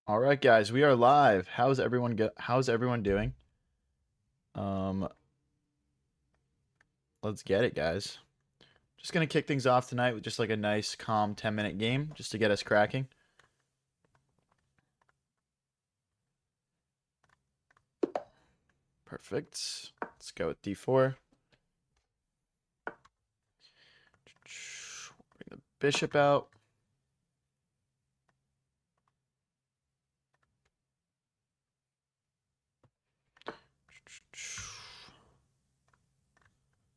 All right, guys, we are live. How's everyone doing? Um, let's get it, guys. Just gonna kick things off tonight with just like a nice, calm 10-minute game, just to get us cracking. Perfect. Let's go with D4. Bring the bishop out.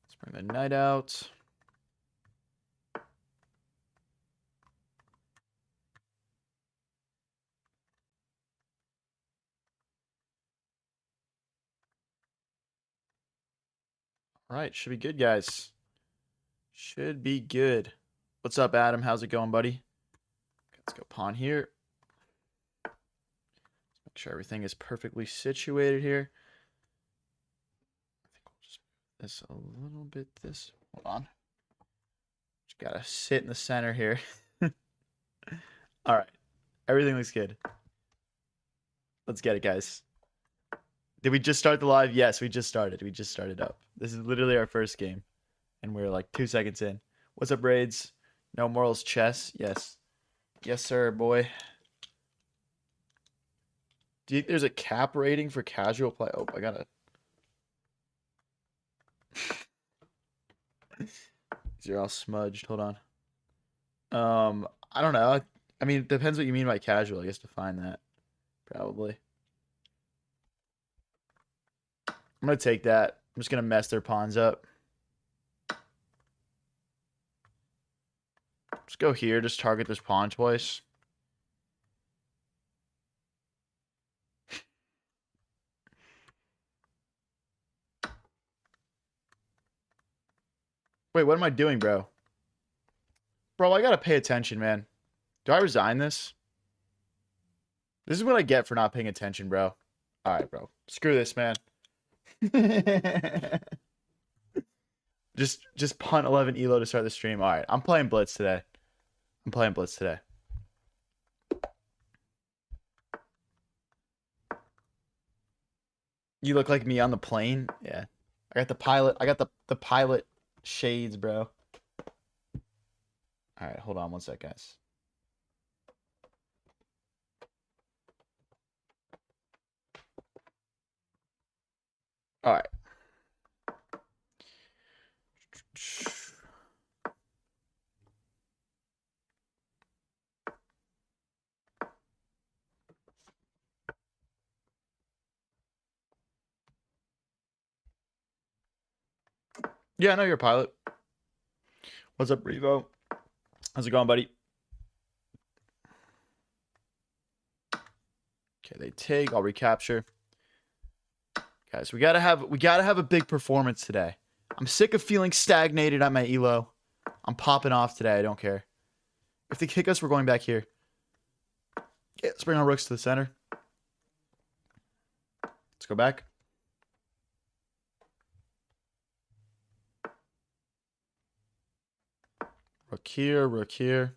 Let's bring the knight out. All right, should be good, guys. Should be good. What's up, Adam? How's it going, buddy? Let's go pawn here. Make sure everything is perfectly situated here. I think we'll just move this a little bit Hold on. Just gotta sit in the center here. All right. Everything looks good. Let's get it, guys. Did we just start the live? Yes, we just started. We just started up. This is literally our first game. And we're like 2 seconds in. What's up, Raids? No Morals Chess? Yes. Yes, sir, boy. Do you think there's a cap rating for casual play? Oh, I gotta. These are all smudged. Hold on. I don't know. I mean, it depends what you mean by casual. I guess define that. Probably. I'm gonna take that. I'm just gonna mess their pawns up. Just go here. Just target this pawn twice. Wait, what am I doing, bro? Bro, I gotta pay attention, man. Do I resign this? This is what I get for not paying attention, bro. All right, bro. Screw this, man. just punt 11 elo to start the stream. All right, I'm playing Blitz today. You look like me on the plane. Yeah. I got the pilot. I got the pilot shades, bro. All right, hold on one sec, guys. All right. Yeah, I know you're a pilot. What's up, Revo? How's it going, buddy? Okay, they take. I'll recapture. Guys, we gotta have a big performance today. I'm sick of feeling stagnated at my elo. I'm popping off today. I don't care. If they kick us, we're going back here. Yeah, let's bring our rooks to the center. Let's go back. Rook here, rook here.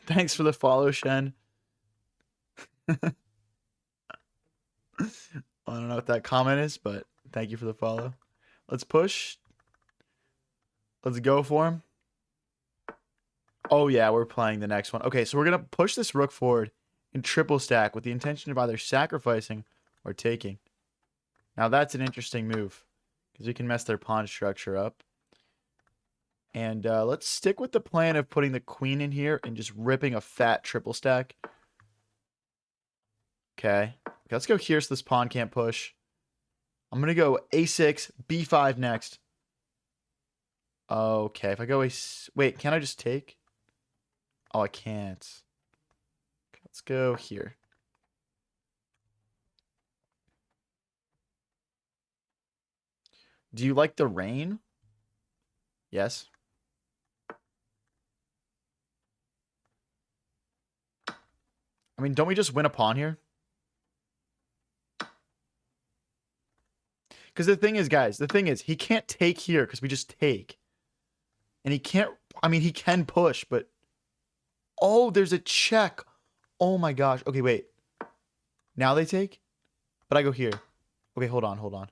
Thanks for the follow, Shen. I don't know what that comment is, but thank you for the follow. Let's push. Let's go for him. Oh, yeah, we're playing the next one. Okay, so we're going to push this rook forward in triple stack with the intention of either sacrificing or taking. Now, that's an interesting move because we can mess their pawn structure up. And let's stick with the plan of putting the queen in here and just ripping a fat triple stack. Okay, let's go here so this pawn can't push. I'm going to go a6, b5 next. Okay, if I go wait, can I just take? Oh, I can't. Okay, let's go here. Do you like the rain? Yes. I mean, don't we just win a pawn here? Because the thing is, guys, he can't take here because we just take. And he can't, I mean, he can push, but... Oh, there's a check. Oh my gosh. Okay, wait. Now they take? But I go here. Okay, hold on, hold on.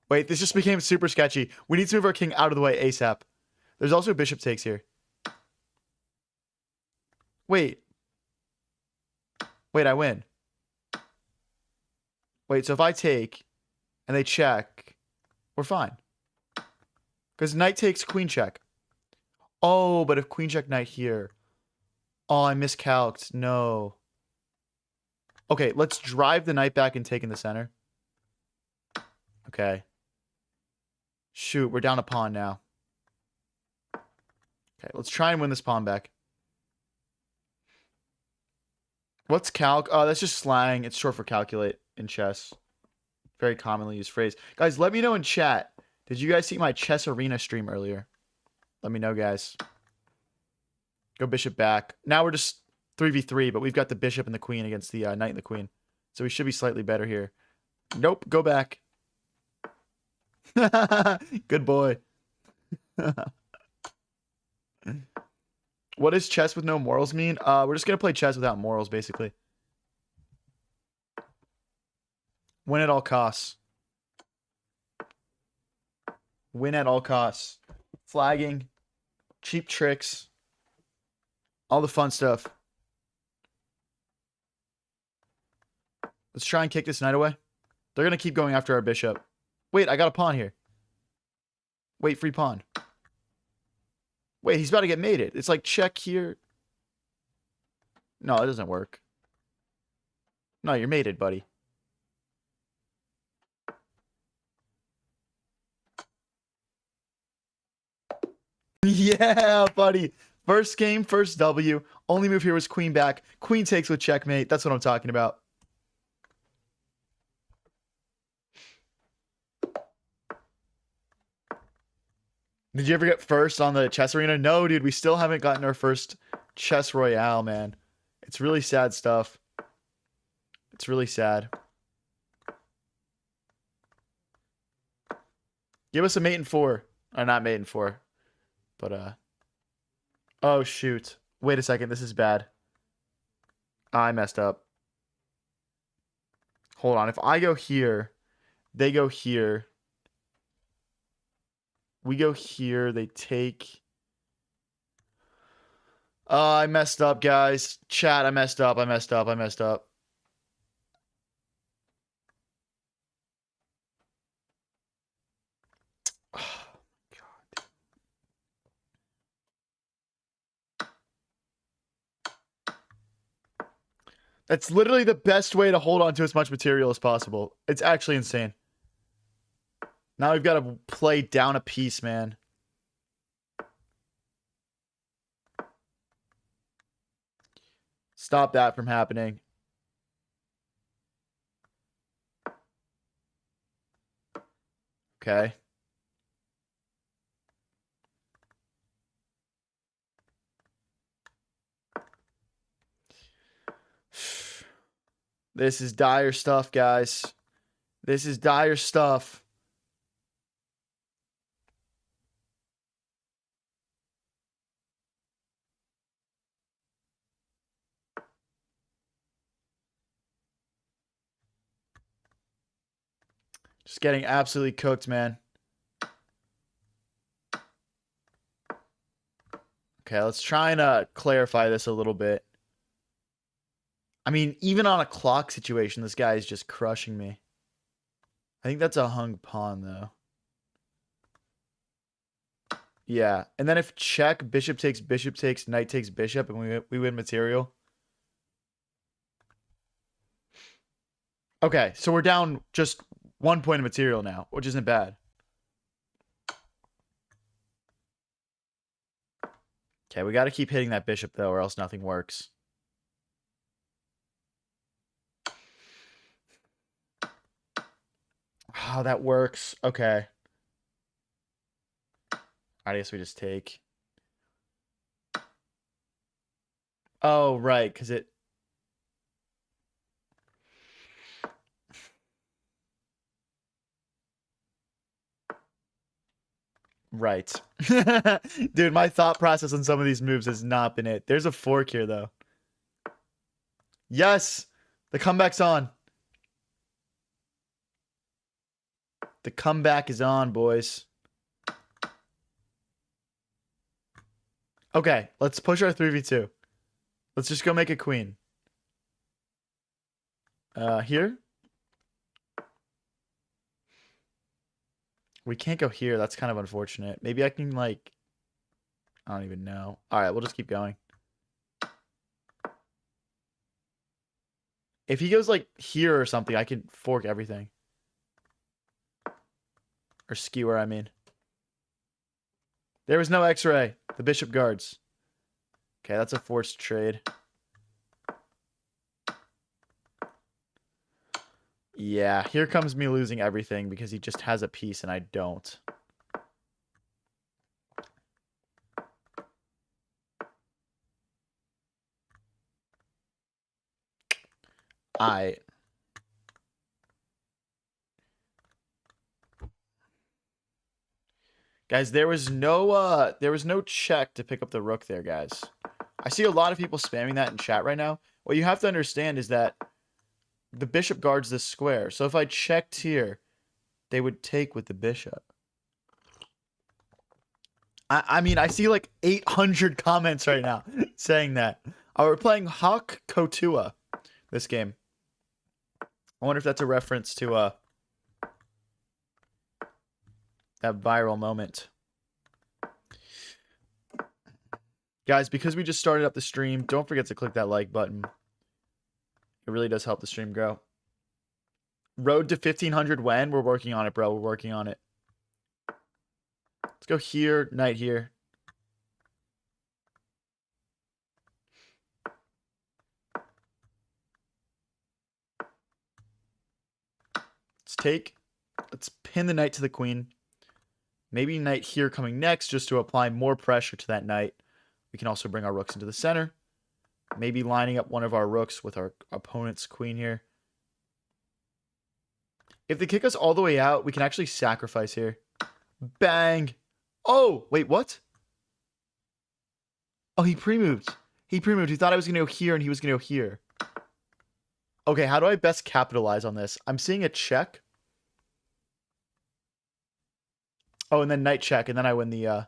Wait, this just became super sketchy. We need to move our king out of the way ASAP. There's also bishop takes here. Wait. Wait, I win. Wait, so if I take and they check, we're fine. Because knight takes queen check. Oh, but if queen check knight here. Oh, I miscalced. No. Okay, let's drive the knight back and take in the center. Okay. Shoot, we're down a pawn now. Okay, let's try and win this pawn back. What's calc? Oh, that's just slang. It's short for calculate in chess. Very commonly used phrase. Guys, let me know in chat. Did you guys see my chess arena stream earlier? Let me know, guys. Go bishop back. Now we're just 3v3, but we've got the bishop and the queen against the knight and the queen. So we should be slightly better here. Nope, go back. Good boy. What does chess with no morals mean? We're just going to play chess without morals, basically. Win at all costs. Win at all costs. Flagging. Cheap tricks. All the fun stuff. Let's try and kick this knight away. They're going to keep going after our bishop. Wait, I got a pawn here. Wait, free pawn. Wait, he's about to get mated. It's like check here. No, it doesn't work. No, you're mated, buddy. Yeah, buddy. First game, first W. Only move here was queen back. Queen takes with checkmate. That's what I'm talking about. Did you ever get first on the chess arena? No, dude. We still haven't gotten our first chess royale, man. It's really sad stuff. It's really sad. Give us a mate in 4. Or not mate in 4. But, oh, shoot. Wait a second. This is bad. I messed up. Hold on. If I go here, they go here. We go here. They take... Oh, I messed up, guys. Chat, I messed up. I messed up. I messed up. Oh, God. That's literally the best way to hold on to as much material as possible. It's actually insane. Now we've got to play down a piece, man. Stop that from happening. Okay. This is dire stuff, guys. This is dire stuff. Just getting absolutely cooked, man. Okay, let's try and clarify this a little bit. I mean, even on a clock situation, this guy is just crushing me. I think that's a hung pawn, though. Yeah. And then if check, bishop takes, knight takes bishop, and we win material. Okay, so we're down just 1 point of material now, which isn't bad. Okay, we got to keep hitting that bishop, though, or else nothing works. Oh, that works. Okay. I guess we just take. Oh, right, because it... Right. Dude, my thought process on some of these moves has not been it. There's a fork here, though. Yes! The comeback's on. The comeback is on, boys. Okay, let's push our 3v2. Let's just go make a queen. Here? We can't go here. That's kind of unfortunate. Maybe I can, like... I don't even know. Alright, we'll just keep going. If he goes, like, here or something, I can fork everything. Or skewer, I mean. There was no X-ray. The bishop guards. Okay, that's a forced trade. Yeah, here comes me losing everything because he just has a piece and I don't. Guys, there was no check to pick up the rook there, guys. I see a lot of people spamming that in chat right now. What you have to understand is that the bishop guards this square. So if I checked here, they would take with the bishop. I mean, I see like 800 comments right now saying that. We're playing Hawk Kotua this game. I wonder if that's a reference to that viral moment. Guys, because we just started up the stream, don't forget to click that like button. It really does help the stream grow. Road to 1500 when? We're working on it, bro. We're working on it. Let's go here, knight here. Let's take. Let's pin the knight to the queen. Maybe knight here coming next just to apply more pressure to that knight. We can also bring our rooks into the center. Maybe lining up one of our rooks with our opponent's queen here. If they kick us all the way out, we can actually sacrifice here. Bang! Oh, wait, what? Oh, he pre-moved. He pre-moved. He thought I was going to go here and he was going to go here. Okay, how do I best capitalize on this? I'm seeing a check. Oh, and then knight check, and then I win the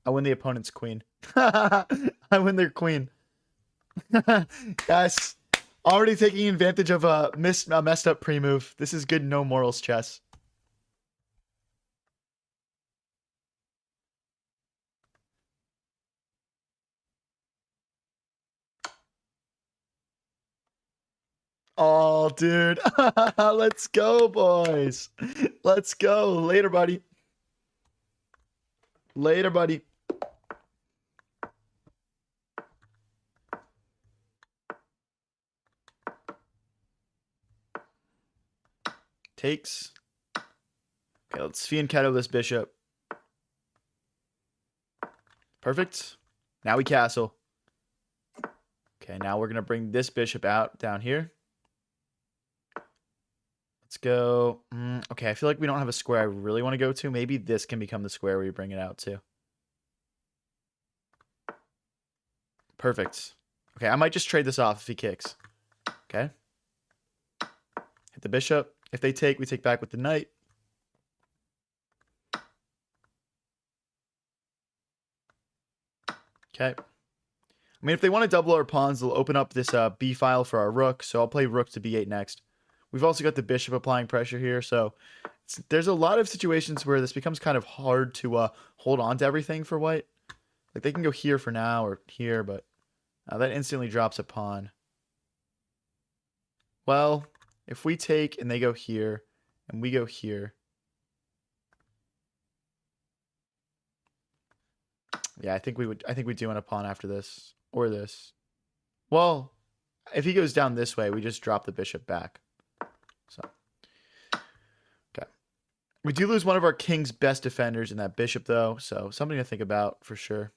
opponent's queen. I win their queen. Yes. Already taking advantage of a messed up pre-move. This is good no morals chess. Oh, dude. Let's go, boys. Let's go. Later, buddy. Later, buddy. Takes. Okay, let's fianchetto this bishop. Perfect. Now we castle. Okay, now we're going to bring this bishop out down here. Let's go. Okay, I feel like we don't have a square I really want to go to. Maybe this can become the square where you bring it out to. Perfect. Okay, I might just trade this off if he kicks. Okay. Hit the bishop. If they take, we take back with the knight. Okay. I mean, if they want to double our pawns, they'll open up this b file for our rook. So I'll play rook to b8 next. We've also got the bishop applying pressure here. So there's a lot of situations where this becomes kind of hard to hold on to everything for white. Like they can go here for now or here, but that instantly drops a pawn. Well, if we take and they go here and we go here. Yeah, I think we do want a pawn after this or this. Well, if he goes down this way, we just drop the bishop back. So, okay. We do lose one of our king's best defenders in that bishop, though. So, something to think about for sure.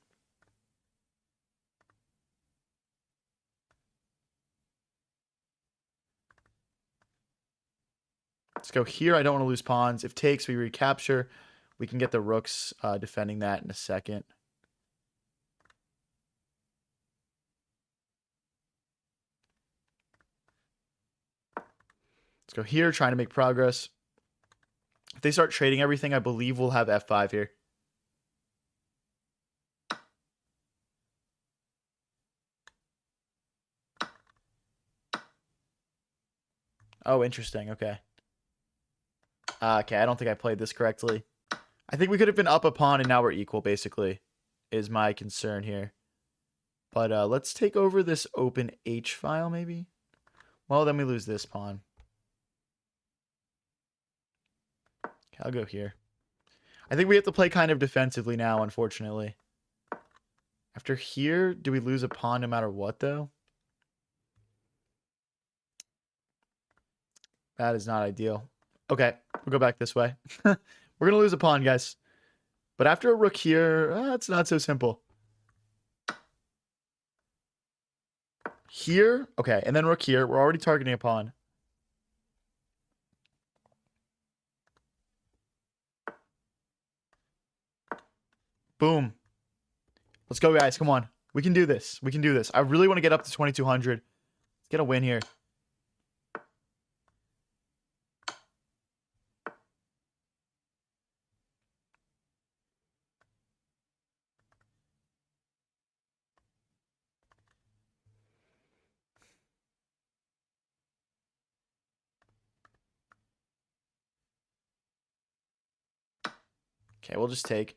Let's go here. I don't want to lose pawns. If takes, we recapture. We can get the rooks defending that in a second. Let's go here, trying to make progress. If they start trading everything, I believe we'll have F5 here. Oh, interesting. Okay. Okay, I don't think I played this correctly. I think we could have been up a pawn and now we're equal, basically, is my concern here. But let's take over this open H file, maybe. Well, then we lose this pawn. Okay, I'll go here. I think we have to play kind of defensively now, unfortunately. After here, do we lose a pawn no matter what, though? That is not ideal. Okay, we'll go back this way. We're going to lose a pawn, guys. But after a rook here, it's not so simple. Here, okay, and then rook here. We're already targeting a pawn. Boom. Let's go, guys. Come on. We can do this. We can do this. I really want to get up to 2,200. Let's get a win here. Okay, we'll just take.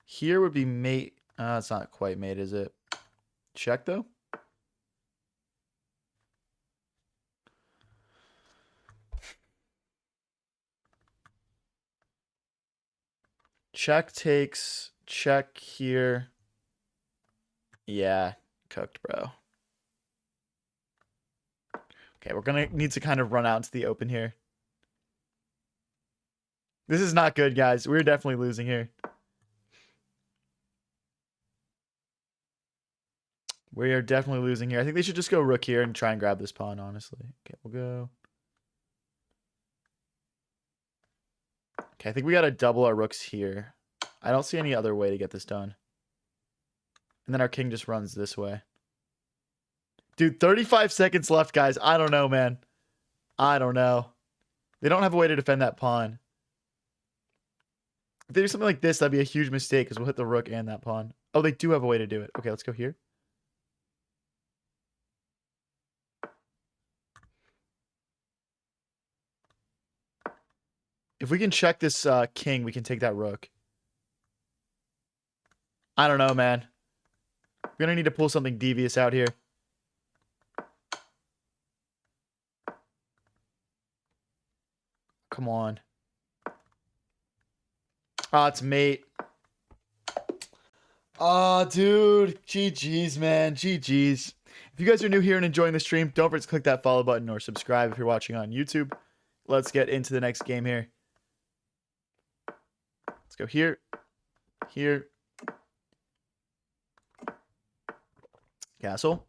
Here would be mate. It's not quite mate, is it? Check, though. Check takes. Check here. Yeah, cooked, bro. Okay, we're going to need to kind of run out into the open here. This is not good, guys. We're definitely losing here. We are definitely losing here. I think they should just go rook here and try and grab this pawn, honestly. Okay, we'll go. Okay, I think we got to double our rooks here. I don't see any other way to get this done. And then our king just runs this way. Dude, 35 seconds left, guys. I don't know, man. I don't know. They don't have a way to defend that pawn. If they do something like this, that'd be a huge mistake because we'll hit the rook and that pawn. Oh, they do have a way to do it. Okay, let's go here. If we can check this king, we can take that rook. I don't know, man. We're going to need to pull something devious out here. Come on. Ah, it's mate. Ah, dude. GG's, man. GG's. If you guys are new here and enjoying the stream, don't forget to click that follow button or subscribe if you're watching on YouTube. Let's get into the next game here. Let's go here. Here. Castle.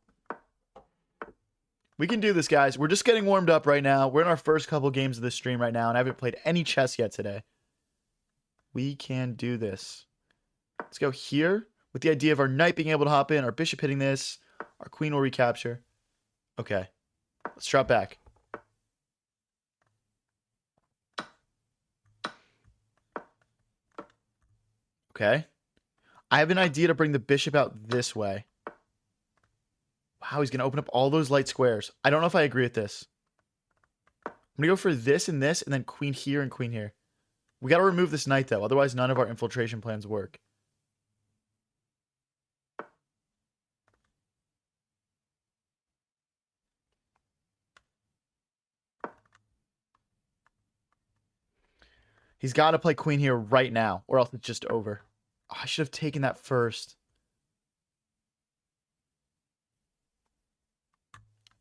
We can do this, guys. We're just getting warmed up right now. We're in our first couple games of this stream right now, and I haven't played any chess yet today. We can do this. Let's go here with the idea of our knight being able to hop in, our bishop hitting this, our queen will recapture. Okay. Let's drop back. Okay. I have an idea to bring the bishop out this way. Wow, he's going to open up all those light squares. I don't know if I agree with this. I'm going to go for this, and then queen here and queen here. We got to remove this knight, though. Otherwise, none of our infiltration plans work. He's got to play queen here right now, or else it's just over. Oh, I should have taken that first.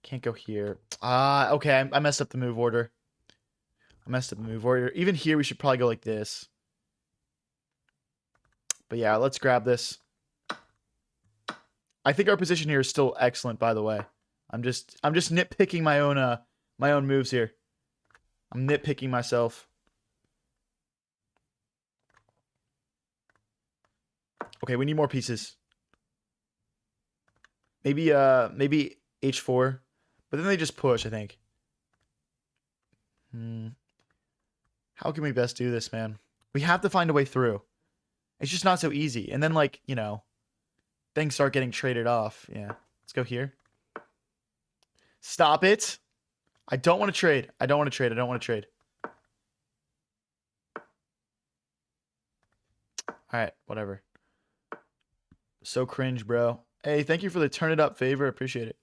Can't go here. Okay. I messed up the move order. Even here, we should probably go like this. But yeah, let's grab this. I think our position here is still excellent, by the way. I'm just nitpicking my own my own moves here. I'm nitpicking myself. Okay, we need more pieces. Maybe H4. But then they just push, I think. How can we best do this, man? We have to find a way through. It's just not so easy. And then, like, you know, things start getting traded off. Yeah. Let's go here. Stop it. I don't want to trade. I don't want to trade. I don't want to trade. Alright, whatever. So cringe, bro. Hey, thank you for the turn it up favor. Appreciate it.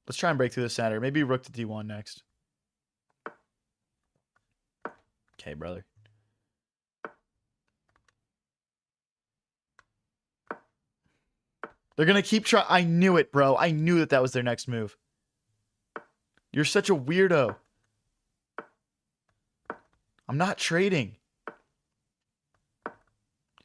Let's try and break through the center. Maybe rook to d1 next. Okay, brother. They're going to keep trying. I knew it, bro. I knew that that was their next move. You're such a weirdo. I'm not trading.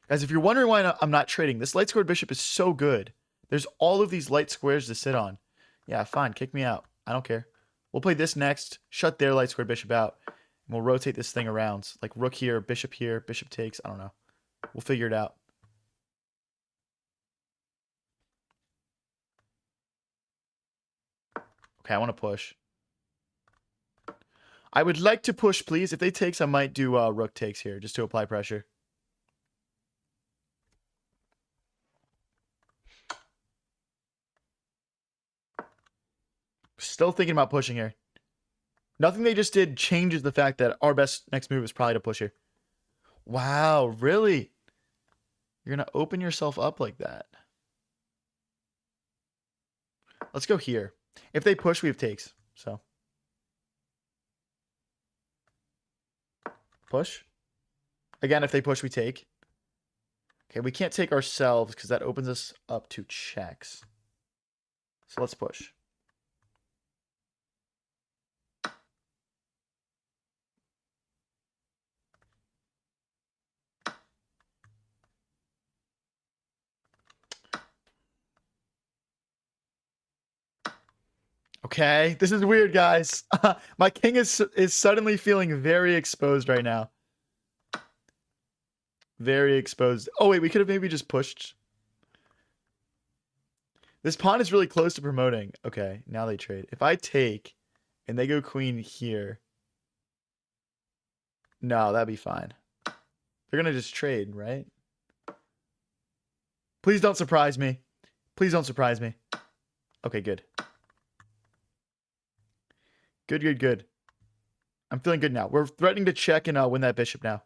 Guys, if you're wondering why I'm not trading, this light squared bishop is so good. There's all of these light squares to sit on. Yeah, fine. Kick me out. I don't care. We'll play this next. Shut their light squared bishop out. And we'll rotate this thing around. Like rook here, bishop takes. I don't know. We'll figure it out. Okay, I want to push. I would like to push, please. If they takes, I might do rook takes here, just to apply pressure. Still thinking about pushing here. Nothing they just did changes the fact that our best next move is probably to push here. Wow, really? You're going to open yourself up like that. Let's go here. If they push, we have takes. So. Push. Again, if they push, we take. Okay, we can't take ourselves because that opens us up to checks. So let's push. Okay, this is weird, guys. My king is suddenly feeling very exposed right now. Very exposed. Oh, wait, we could have maybe just pushed. This pawn is really close to promoting. Okay, now they trade. If I take and they go queen here. No, that'd be fine. They're going to just trade, right? Please don't surprise me. Please don't surprise me. Okay, good. Good. I'm feeling good now. We're threatening to check and win that bishop now.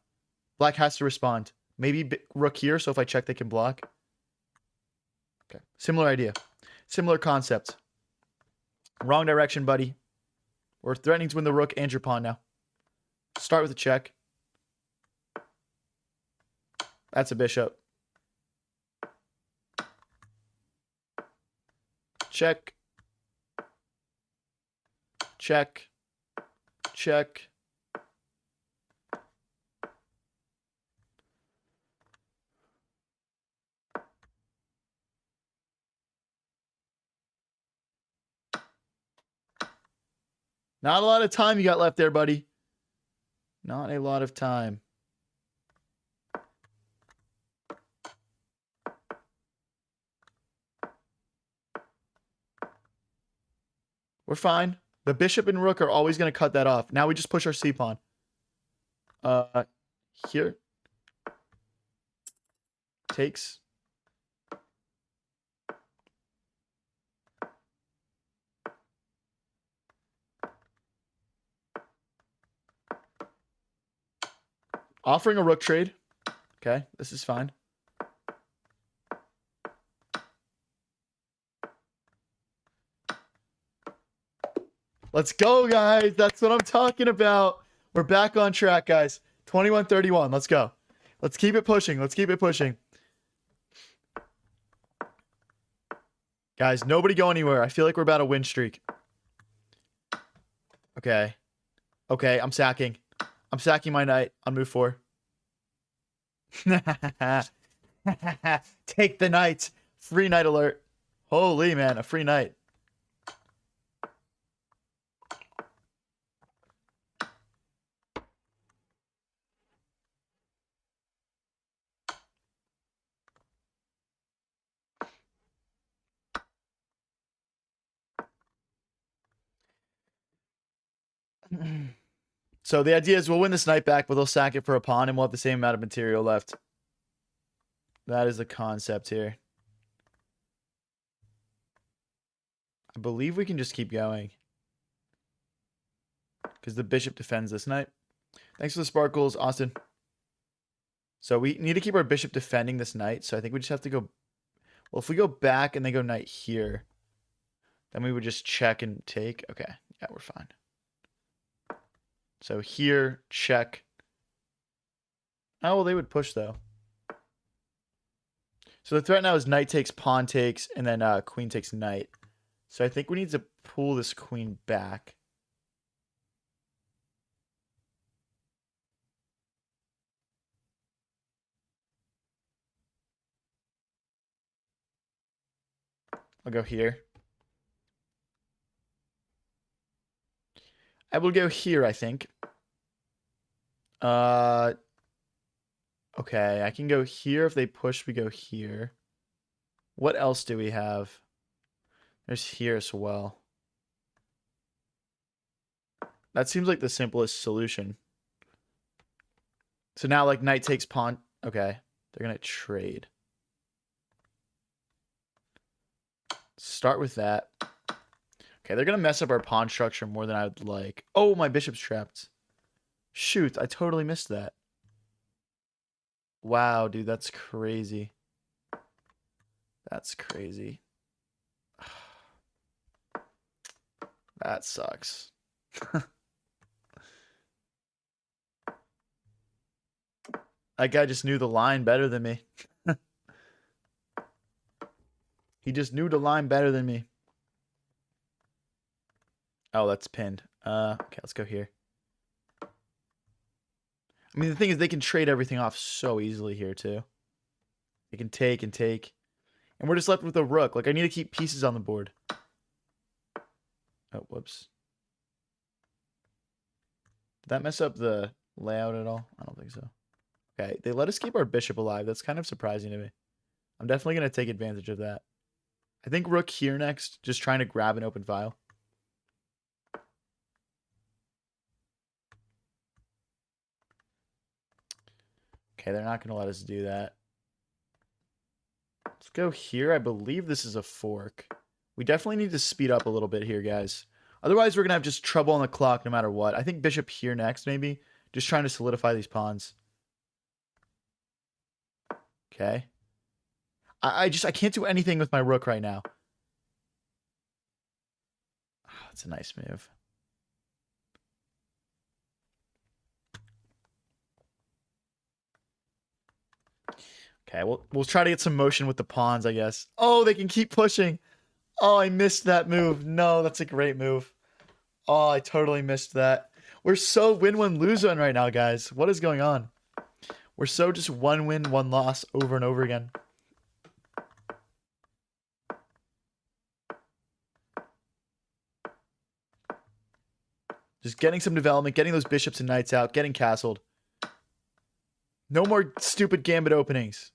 Black has to respond. Maybe rook here, so if I check, they can block. Okay. Similar idea. Similar concept. Wrong direction, buddy. We're threatening to win the rook and your pawn now. Start with a check. That's a bishop. Check. Check. Check. Not a lot of time you got left there, buddy. Not a lot of time. We're fine. The bishop and rook are always going to cut that off. Now we just push our c-pawn. Here. Takes. Offering a rook trade. Okay, this is fine. Let's go, guys. That's what I'm talking about. We're back on track, guys. 21-31. Let's go. Let's keep it pushing. Let's keep it pushing. Guys, nobody go anywhere. I feel like we're about a win streak. Okay. Okay, I'm sacking. I'm sacking my knight on move 4. Take the knight. Free knight alert. Holy man, a free knight. So the idea is we'll win this knight back, but they'll sack it for a pawn, and we'll have the same amount of material left. That is the concept here. I believe we can just keep going. Because the bishop defends this knight. Thanks for the sparkles, Austin. So we need to keep our bishop defending this knight. So I think we just have to go... Well, if we go back and they go knight here, then we would just check and take. Okay, yeah, we're fine. So here, check. Oh, well, they would push, though. So the threat now is knight takes, pawn takes, and then queen takes knight. So I think we need to pull this queen back. I'll go here. I will go here, I think. Okay, I can go here. If they push, we go here. What else do we have? There's here as well. That seems like the simplest solution. So now, like, knight takes pawn. Okay, they're going to trade. Start with that. Okay, they're going to mess up our pawn structure more than I would like. Oh, my bishop's trapped. Shoot, I totally missed that. Wow, dude, that's crazy. That's crazy. That sucks. That guy just knew the line better than me. He just knew the line better than me. Oh, that's pinned. Okay, let's go here. I mean, the thing is, they can trade everything off so easily here, too. They can take and take. And we're just left with a rook. Like, I need to keep pieces on the board. Oh, whoops. Did that mess up the layout at all? I don't think so. Okay, they let us keep our bishop alive. That's kind of surprising to me. I'm definitely going to take advantage of that. I think rook here next, just trying to grab an open file. Okay, they're not going to let us do that. Let's go here. I believe this is a fork. We definitely need to speed up a little bit here, guys. Otherwise, we're going to have just trouble on the clock no matter what. I think bishop here next, maybe. Just trying to solidify these pawns. Okay. I can't do anything with my rook right now. Oh, that's a nice move. Okay, we'll try to get some motion with the pawns, I guess. Oh, they can keep pushing. Oh, I missed that move. No, that's a great move. Oh, I totally missed that. We're so win-win, lose-win right now, guys. What is going on? We're so just one win, one loss over and over again. Just getting some development, getting those bishops and knights out, getting castled. No more stupid gambit openings.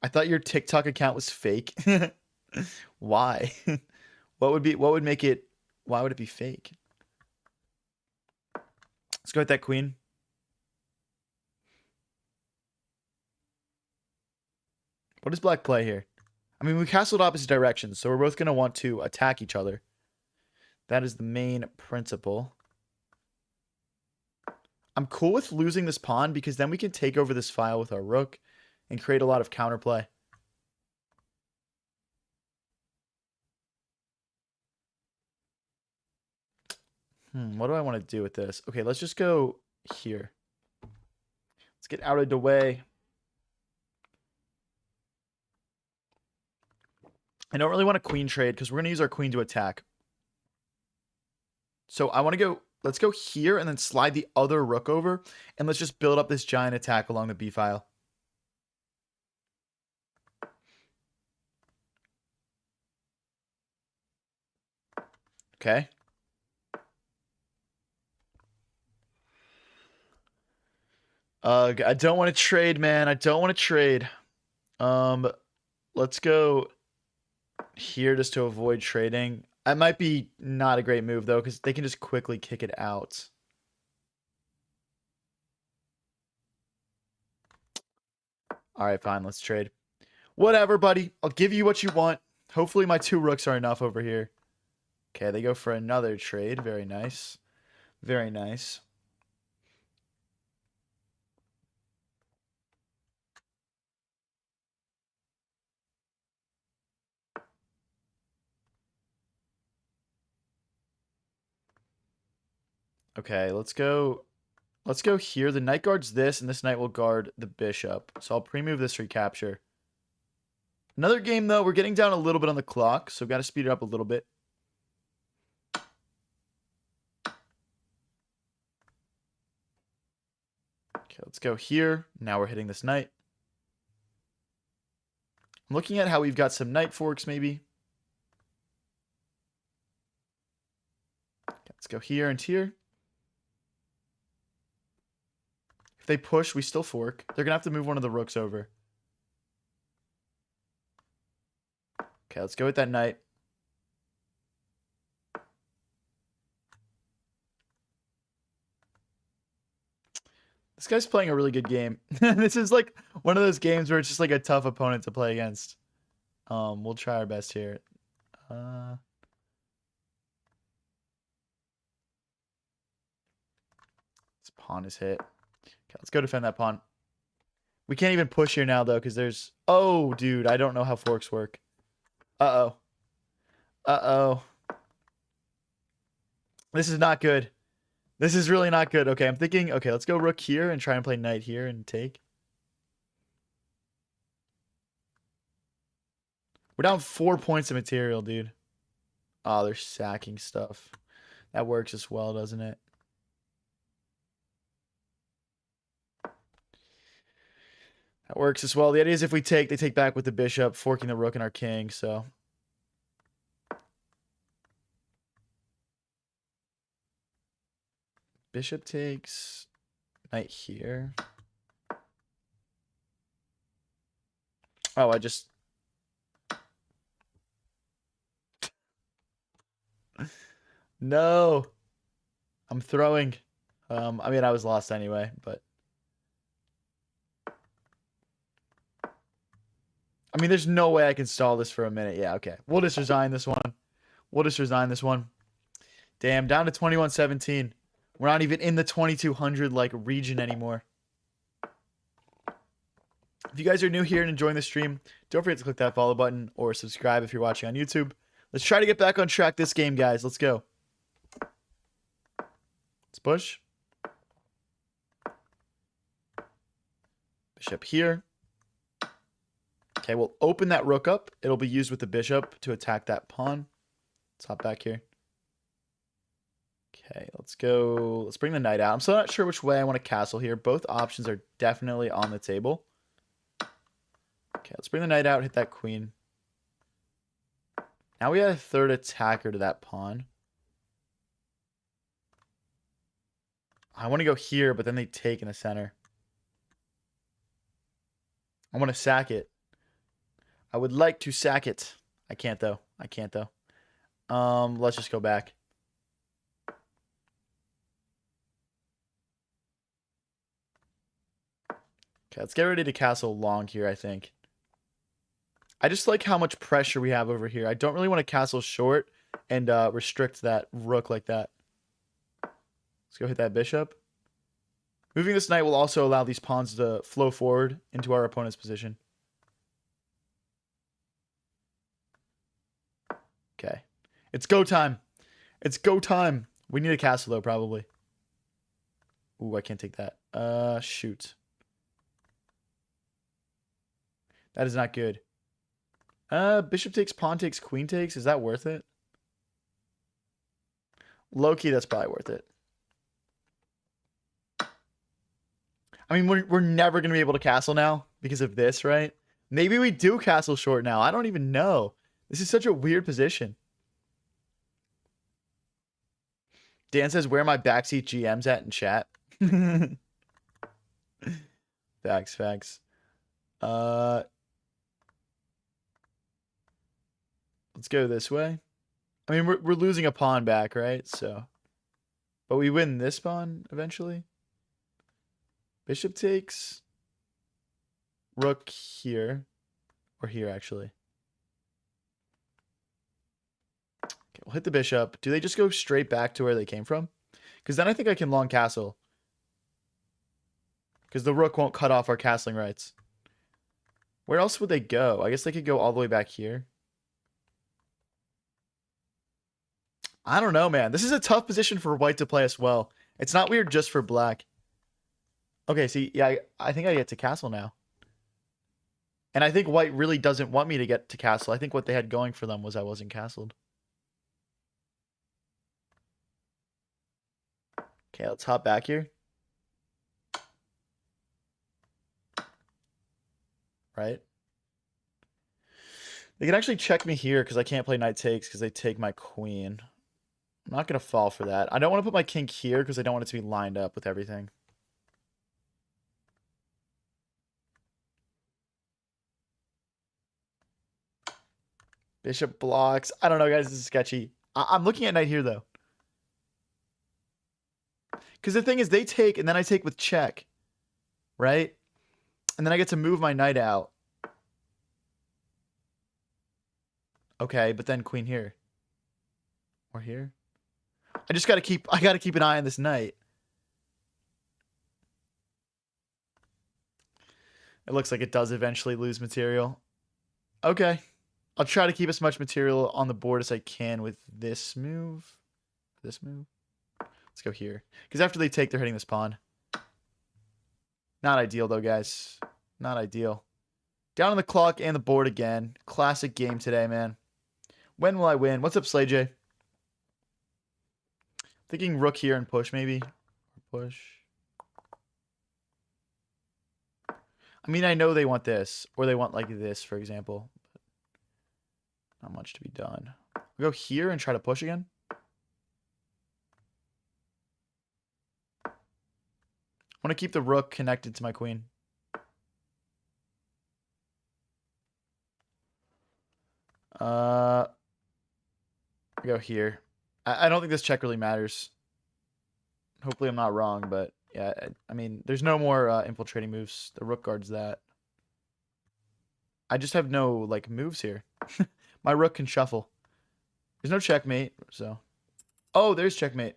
I thought your TikTok account was fake. Why? What would make it, why would it be fake? Let's go with that queen. What does black play here? I mean, we castled opposite directions, so we're both going to want to attack each other. That is the main principle. I'm cool with losing this pawn because then we can take over this file with our rook and create a lot of counterplay. What do I want to do with this? Okay, let's just go here. Let's get out of the way. I don't really want a queen trade because we're going to use our queen to attack. So I want to go, let's go here and then slide the other rook over. And let's just build up this giant attack along the b file. Okay. I don't want to trade, man. I don't want to trade. Let's go here just to avoid trading. That might be not a great move, though, because they can just quickly kick it out. All right, fine. Let's trade. Whatever, buddy. I'll give you what you want. Hopefully my 2 rooks are enough over here. Okay, they go for another trade. Very nice. Very nice. Okay, let's go. Let's go here. The knight guards this, and this knight will guard the bishop. So I'll pre-move this recapture. Another game, though. We're getting down a little bit on the clock, so we've got to speed it up a little bit. Okay, let's go here. Now we're hitting this knight. I'm looking at how we've got some knight forks, maybe. Okay, let's go here and here. If they push, we still fork. They're going to have to move one of the rooks over. Okay, let's go with that knight. This guy's playing a really good game. This is like one of those games where it's just like a tough opponent to play against. We'll try our best here. This pawn is hit. Okay, let's go defend that pawn. We can't even push here now, though, because there's... Oh, dude, I don't know how forks work. Uh-oh. Uh-oh. This is not good. This is really not good. Okay, I'm thinking... Okay, let's go rook here and try and play knight here and take. We're down 4 points of material, dude. Oh, they're sacking stuff. That works as well, doesn't it? That works as well. The idea is if we take, they take back with the bishop, forking the rook and our king, so... Bishop takes knight here. Oh, I just... No. I'm throwing. I mean, I was lost anyway, but... I mean, there's no way I can stall this for a minute. Yeah, okay. We'll just resign this one. We'll just resign this one. Damn, down to 21-17. We're not even in the 2200 like region anymore. If you guys are new here and enjoying the stream, don't forget to click that follow button or subscribe if you're watching on YouTube. Let's try to get back on track this game, guys. Let's go. Let's push. Bishop here. Okay, we'll open that rook up. It'll be used with the bishop to attack that pawn. Let's hop back here. Okay, let's go. Let's bring the knight out. I'm still not sure which way I want to castle here. Both options are definitely on the table. Okay, let's bring the knight out, hit that queen. Now we have a third attacker to that pawn. I want to go here, but then they take in the center. I want to sack it. I would like to sack it. I can't, though. I can't, though. Let's just go back. Okay, let's get ready to castle long here, I think. I just like how much pressure we have over here. I don't really want to castle short and restrict that rook like that. Let's go hit that bishop. Moving this knight will also allow these pawns to flow forward into our opponent's position. Okay. It's go time. It's go time. We need a castle, though, probably. Ooh, I can't take that. Shoot. That is not good. Bishop takes, pawn takes, queen takes. Is that worth it? Low-key, that's probably worth it. I mean, we're never going to be able to castle now because of this, right? Maybe we do castle short now. I don't even know. This is such a weird position. Dan says, where are my backseat GMs at in chat? Facts, facts. Let's go this way. I mean, we're losing a pawn back, right? So, but we win this pawn eventually. Bishop takes. Rook here. Or here, actually. Okay, we'll hit the bishop. Do they just go straight back to where they came from? Because then I think I can long castle. Because the rook won't cut off our castling rights. Where else would they go? I guess they could go all the way back here. I don't know, man. This is a tough position for white to play as well. It's not weird just for black. Okay, see, yeah, I think I get to castle now. And I think white really doesn't want me to get to castle. I think what they had going for them was I wasn't castled. Okay, let's hop back here. Right? They can actually check me here because I can't play knight takes because they take my queen. I'm not going to fall for that. I don't want to put my king here because I don't want it to be lined up with everything. Bishop blocks. I don't know, guys. This is sketchy. I'm looking at knight here, though. Because the thing is, they take, and then I take with check. Right? And then I get to move my knight out. Okay, but then queen here. Or here. I gotta keep an eye on this knight. It looks like it does eventually lose material. Okay. I'll try to keep as much material on the board as I can with this move. This move. Let's go here. Because after they take, they're hitting this pawn. Not ideal, though, guys. Not ideal. Down on the clock and the board again. Classic game today, man. When will I win? What's up, Slay J? Thinking rook here and push, maybe. Push. I mean, I know they want this. Or they want, like, this, for example. Not much to be done. We'll go here and try to push again. I want to keep the rook connected to my queen. Go here. I don't think this check really matters. Hopefully I'm not wrong, but yeah, I mean, there's no more infiltrating moves. The rook guards that. I just have no, like, moves here. My rook can shuffle. There's no checkmate, so. Oh, there's checkmate.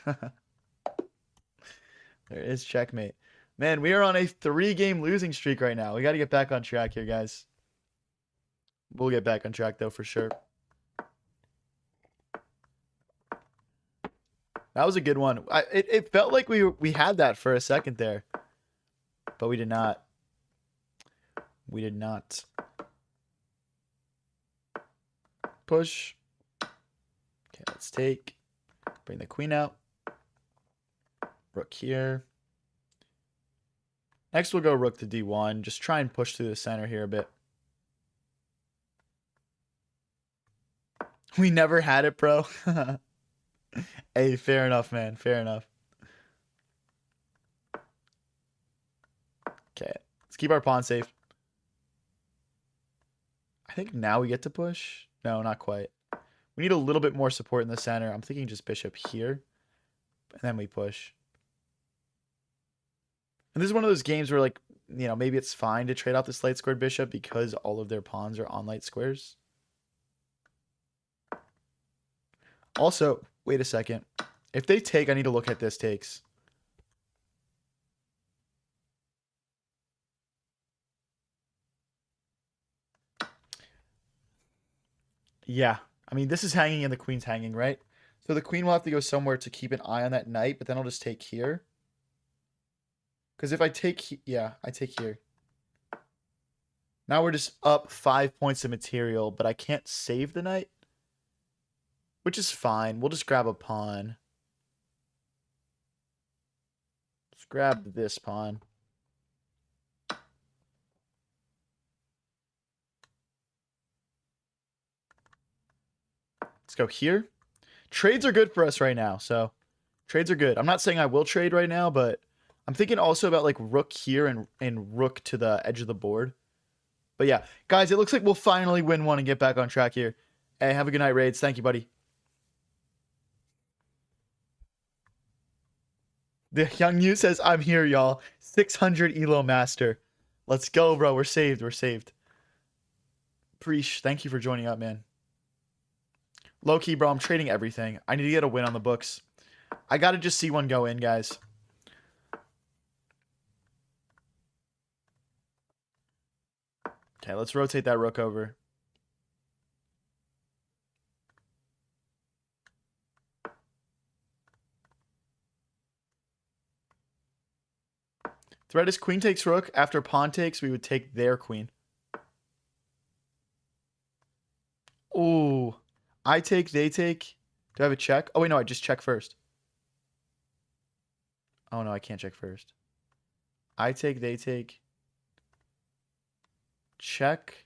There is checkmate. Man, we are on a 3-game losing streak right now. We got to get back on track here, guys. We'll get back on track, though, for sure. That was a good one. It felt like we had that for a second there. But we did not. We did not. Push. Okay, let's take. Bring the queen out. Rook here. Next we'll go rook to d1. Just try and push through the center here a bit. We never had it, bro. Hey, fair enough, man. Fair enough. Okay, let's keep our pawn safe. I think now we get to push. No, not quite. We need a little bit more support in the center. I'm thinking just bishop here. And then we push. And this is one of those games where, like, you know, maybe it's fine to trade off this light squared bishop because all of their pawns are on light squares. Also, wait a second. If they take, I need to look at this takes. Yeah. I mean, this is hanging and the queen's hanging, right? So the queen will have to go somewhere to keep an eye on that knight, but then I'll just take here. Because if I take, yeah, I take here. Now we're just up 5 points of material, but I can't save the knight. Which is fine. We'll just grab a pawn. Let's grab this pawn. Let's go here. Trades are good for us right now, so trades are good. I'm not saying I will trade right now, but I'm thinking also about, like, rook here and rook to the edge of the board. But yeah, guys, it looks like we'll finally win one and get back on track here. Hey, have a good night, Raids. Thank you, buddy. The Young Yu says, I'm here, y'all. 600 Elo Master. Let's go, bro. We're saved. We're saved. Preesh, thank you for joining up, man. Low key, bro, I'm trading everything. I need to get a win on the books. I got to just see one go in, guys. Okay, let's rotate that rook over. Threat is queen takes rook. After pawn takes, we would take their queen. Ooh. I take, they take. Do I have a check? Oh, wait, no, I just check first. Oh, no, I can't check first. I take, they take. Check.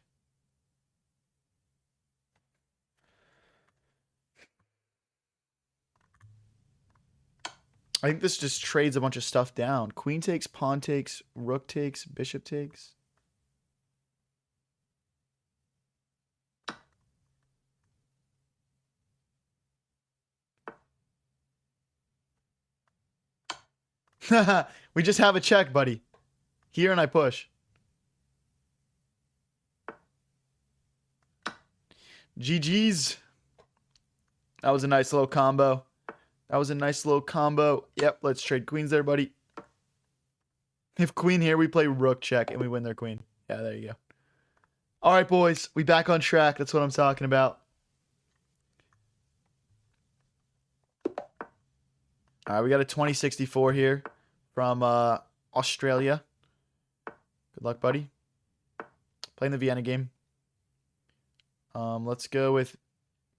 I think this just trades a bunch of stuff down. Queen takes, pawn takes, rook takes, bishop takes. We just have a check, buddy. Here and I push. GG's. That was a nice little combo. That was a nice little combo. Yep, let's trade queens there, buddy. If queen here, we play rook check and we win their queen. Yeah, there you go. All right, boys. We back on track. That's what I'm talking about. All right, we got a 2064 here from Australia. Good luck, buddy. Playing the Vienna game. Let's go with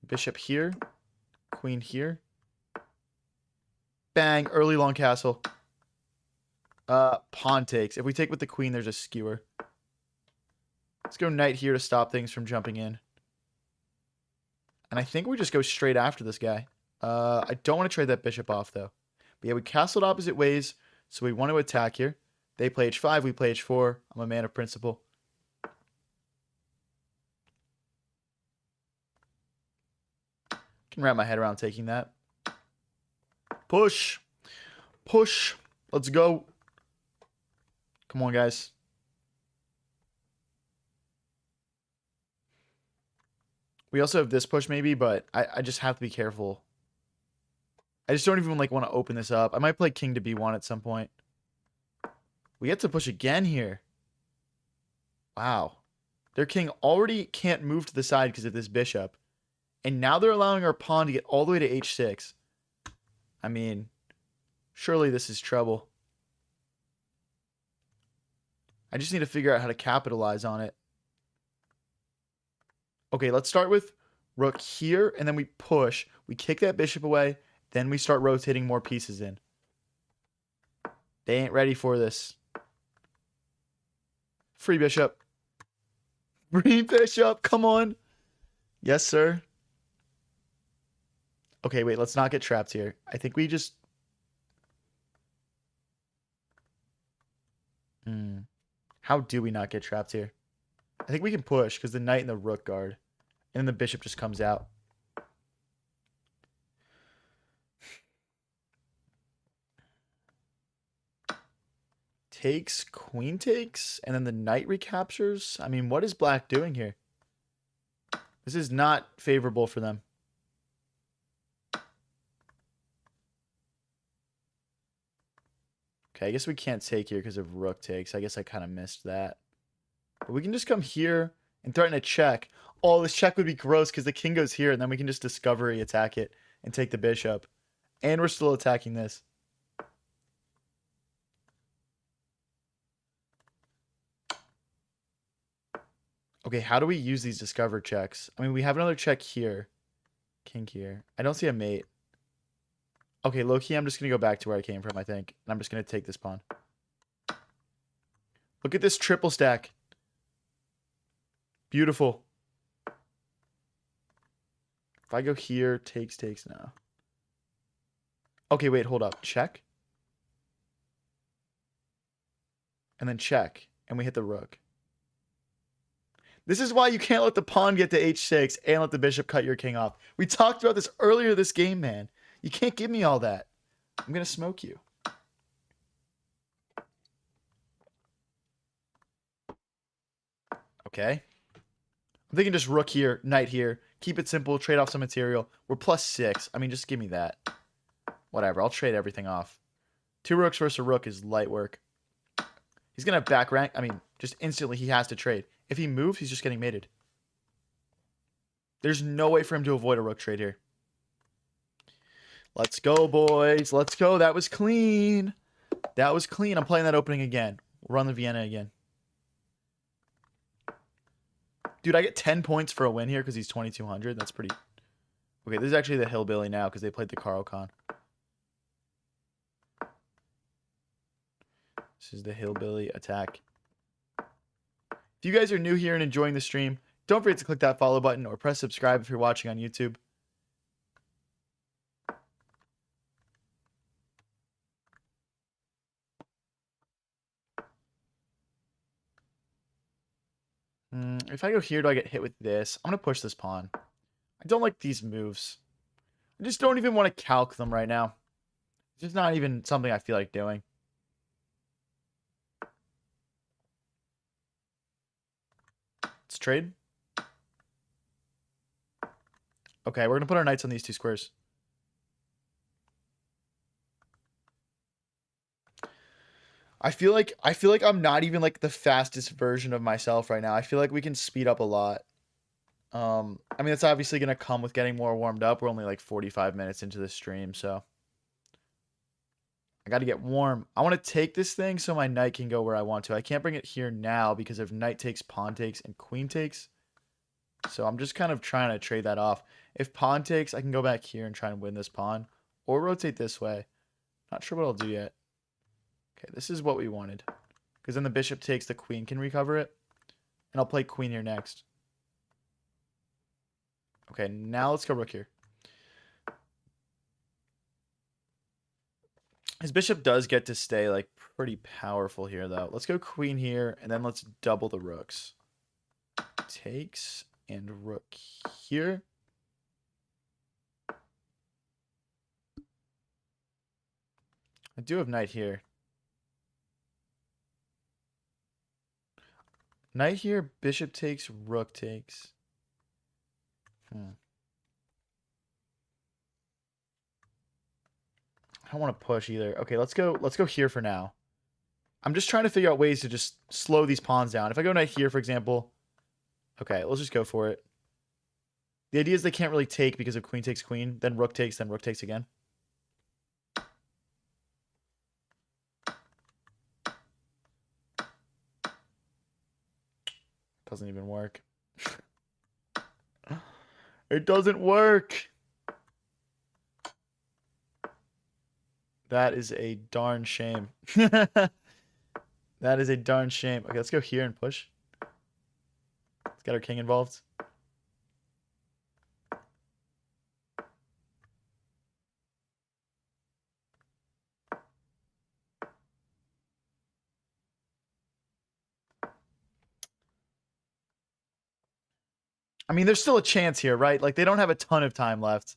bishop here. Queen here. Bang. Early long castle. Pawn takes. If we take with the queen, there's a skewer. Let's go knight here to stop things from jumping in. And I think we just go straight after this guy. I don't want to trade that bishop off, though. But yeah, we castled opposite ways, so we want to attack here. They play h5, we play h4. I'm a man of principle. Can wrap my head around taking that. Push. Push. Let's go. Come on, guys. We also have this push maybe, but I just have to be careful. I just don't even want to open this up. I might play king to b1 at some point. We get to push again here. Wow. Their king already can't move to the side because of this bishop. And now they're allowing our pawn to get all the way to h6. I mean, surely this is trouble. I just need to figure out how to capitalize on it. Okay, let's start with rook here, and then we push. We kick that bishop away, then we start rotating more pieces in. They ain't ready for this. Free bishop. Free bishop, come on. Yes, sir. Okay, wait, let's not get trapped here. I think we just... How do we not get trapped here? I think we can push because the knight and the rook guard. And then the bishop just comes out. Takes, queen takes, and then the knight recaptures. I mean, what is black doing here? This is not favorable for them. Okay, I guess we can't take here because of rook takes. I guess I kind of missed that. But we can just come here and threaten a check. Oh, this check would be gross because the king goes here, and then we can just discovery attack it and take the bishop. And we're still attacking this. Okay, how do we use these discover checks? I mean, we have another check here. King here. I don't see a mate. Okay, low-key, I'm just going to go back to where I came from, I think. And I'm just going to take this pawn. Look at this triple stack. Beautiful. If I go here, takes, no. Okay, wait, hold up. Check. And then check. And we hit the rook. This is why you can't let the pawn get to h6 and let the bishop cut your king off. We talked about this earlier this game, man. You can't give me all that. I'm going to smoke you. Okay. I'm thinking just rook here, knight here. Keep it simple. Trade off some material. We're +6. I mean, just give me that. Whatever. I'll trade everything off. 2 rooks versus a rook is light work. He's going to back rank. I mean, just instantly he has to trade. If he moves, he's just getting mated. There's no way for him to avoid a rook trade here. Let's go, boys. Let's go. That was clean. That was clean. I'm playing that opening again. We'll run the Vienna again. Dude, I get 10 points for a win here because he's 2,200. That's pretty... Okay, this is actually the Hillbilly now because they played the Caro-Kann. This is the Hillbilly attack. If you guys are new here and enjoying the stream, don't forget to click that follow button or press subscribe if you're watching on YouTube. If I go here, do I get hit with this? I'm going to push this pawn. I don't like these moves. I just don't even want to calc them right now. It's just not even something I feel like doing. Let's trade. Okay, we're going to put our knights on these 2 squares. I feel like I'm not even like the fastest version of myself right now. I feel like we can speed up a lot. I mean, it's obviously going to come with getting more warmed up. We're only like 45 minutes into the stream, so I got to get warm. I want to take this thing so my knight can go where I want to. I can't bring it here now because if knight takes, pawn takes, and queen takes. So I'm just kind of trying to trade that off. If pawn takes, I can go back here and try and win this pawn or rotate this way. Not sure what I'll do yet. Okay, this is what we wanted. Because then the bishop takes, the queen can recover it. And I'll play queen here next. Okay, now let's go rook here. His bishop does get to stay like pretty powerful here though. Let's go queen here and then let's double the rooks. Takes and rook here. I do have knight here. Knight here, bishop takes, rook takes. I don't want to push either. Okay, let's go here for now. I'm just trying to figure out ways to just slow these pawns down. If I go knight here, for example. Okay, let's just go for it. The idea is they can't really take because of queen takes queen, then rook takes again. Doesn't even work. It doesn't work. That is a darn shame. That is a darn shame. Okay, let's go here and push. Let's get our king involved. I mean, there's still a chance here, right? Like, they don't have a ton of time left.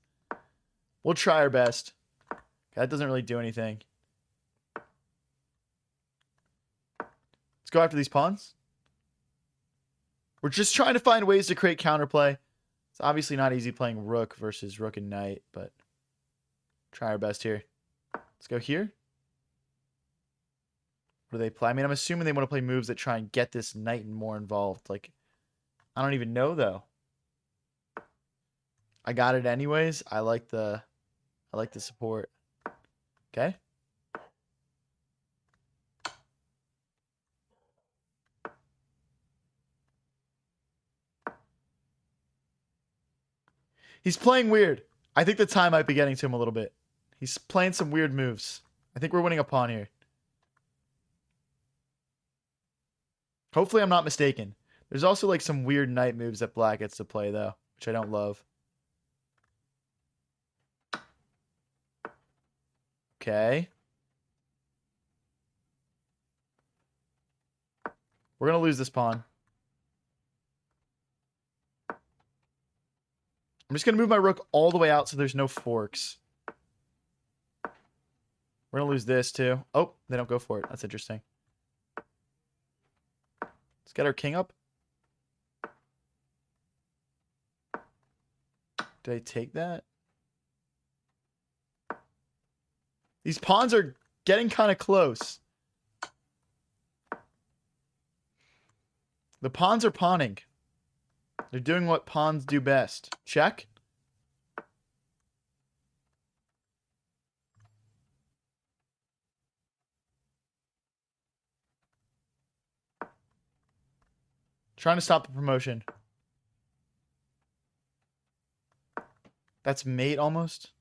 We'll try our best. That doesn't really do anything. Let's go after these pawns. We're just trying to find ways to create counterplay. It's obviously not easy playing rook versus rook and knight, but try our best here. Let's go here. What do they play? I mean, I'm assuming they want to play moves that try and get this knight more involved. Like, I don't even know, though. I got it anyways. I like the support. Okay. He's playing weird. I think the time might be getting to him a little bit. He's playing some weird moves. I think we're winning a pawn here. Hopefully I'm not mistaken. There's also like some weird knight moves that black gets to play though, which I don't love. Okay. We're going to lose this pawn. I'm just going to move my rook all the way out so there's no forks. We're going to lose this too. Oh, they don't go for it. That's interesting. Let's get our king up. Did I take that? These pawns are getting kind of close. The pawns are pawning. They're doing what pawns do best. Check. Trying to stop the promotion. That's mate almost.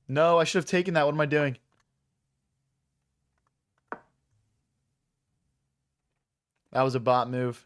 No, I should have taken that. What am I doing? That was a bot move.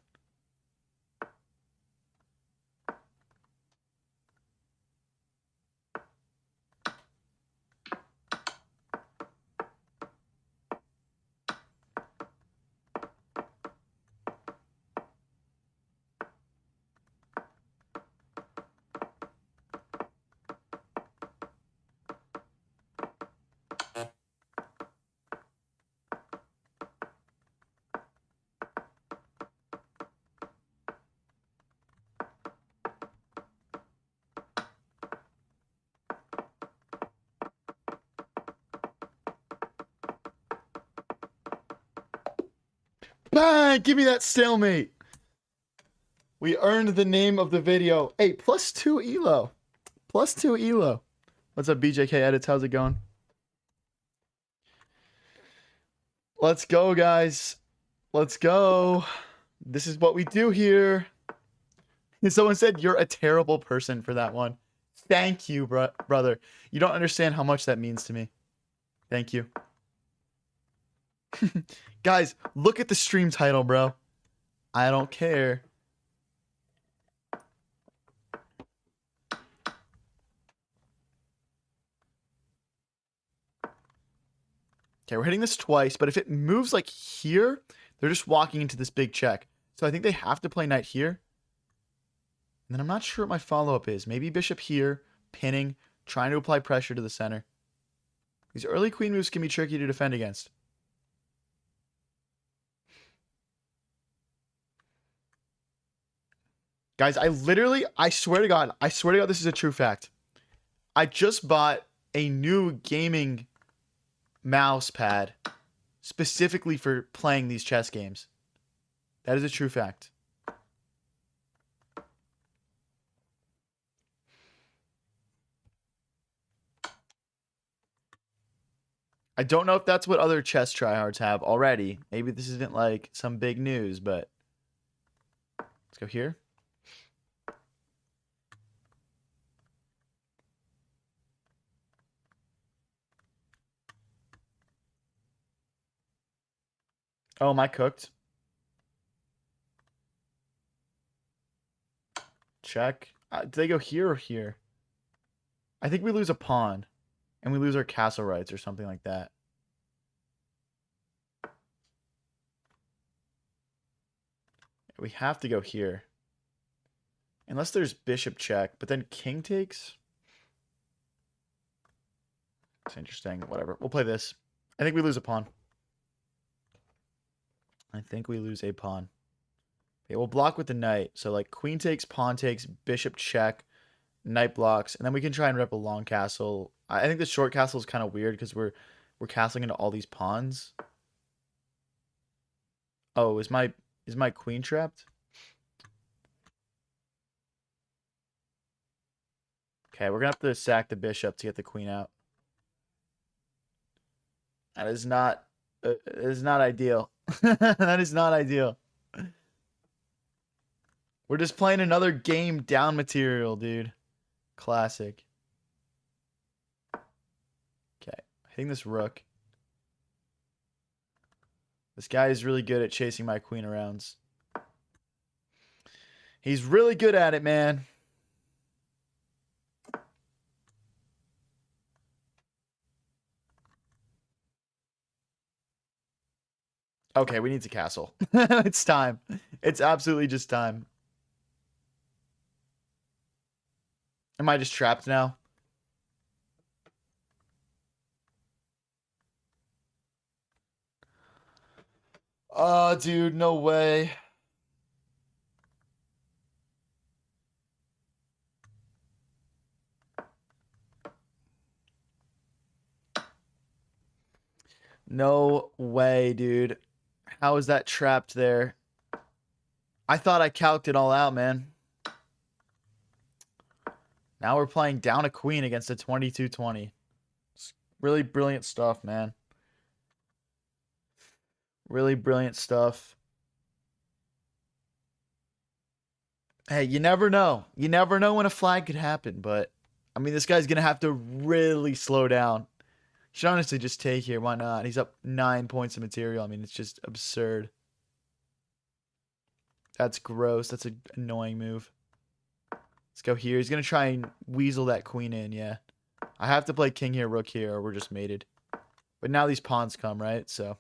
Bang! Give me that stalemate. We earned the name of the video. Hey, +2 elo. +2 elo. What's up, BJK Edits? How's it going? Let's go, guys. Let's go. This is what we do here. Someone said you're a terrible person for that one. Thank you, brother. You don't understand how much that means to me. Thank you. Guys, look at the stream title, bro. I don't care. Okay, we're hitting this twice, but if it moves like here, they're just walking into this big check. So I think they have to play knight here. And then I'm not sure what my follow-up is. Maybe bishop here, pinning, trying to apply pressure to the center. These early queen moves can be tricky to defend against. Guys, I swear to God, this is a true fact. I just bought a new gaming mouse pad specifically for playing these chess games. That is a true fact. I don't know if that's what other chess tryhards have already. Maybe this isn't like some big news, but let's go here. Oh, am I cooked? Check. Do they go here or here? I think we lose a pawn. And we lose our castle rights or something like that. We have to go here. Unless there's bishop check. But then king takes. It's interesting. Whatever. We'll play this. I think we lose a pawn. Okay, we'll block with the knight. So like queen takes, pawn takes, bishop check, knight blocks. And then we can try and rep a long castle. I think the short castle is kind of weird because we're castling into all these pawns. Oh, is my queen trapped? Okay, we're gonna have to sack the bishop to get the queen out. That is not ideal. That is not ideal. We're just playing another game down material, dude. Classic. Okay, hitting this rook. This guy is really good at chasing my queen around. He's really good at it, man. Okay, we need to castle. It's time. It's absolutely just time. Am I just trapped now? Oh, dude, no way. No way, dude. How is that trapped there? I thought I calced it all out, man. Now we're playing down a queen against a 22-20. It's really brilliant stuff, man. Really brilliant stuff. Hey, you never know. You never know when a flag could happen, but I mean, this guy's going to have to really slow down. Should honestly just take here. Why not? He's up 9 points of material. I mean, it's just absurd. That's gross. That's an annoying move. Let's go here. He's going to try and weasel that queen in. Yeah. I have to play king here, rook here, or we're just mated. But now these pawns come, right? So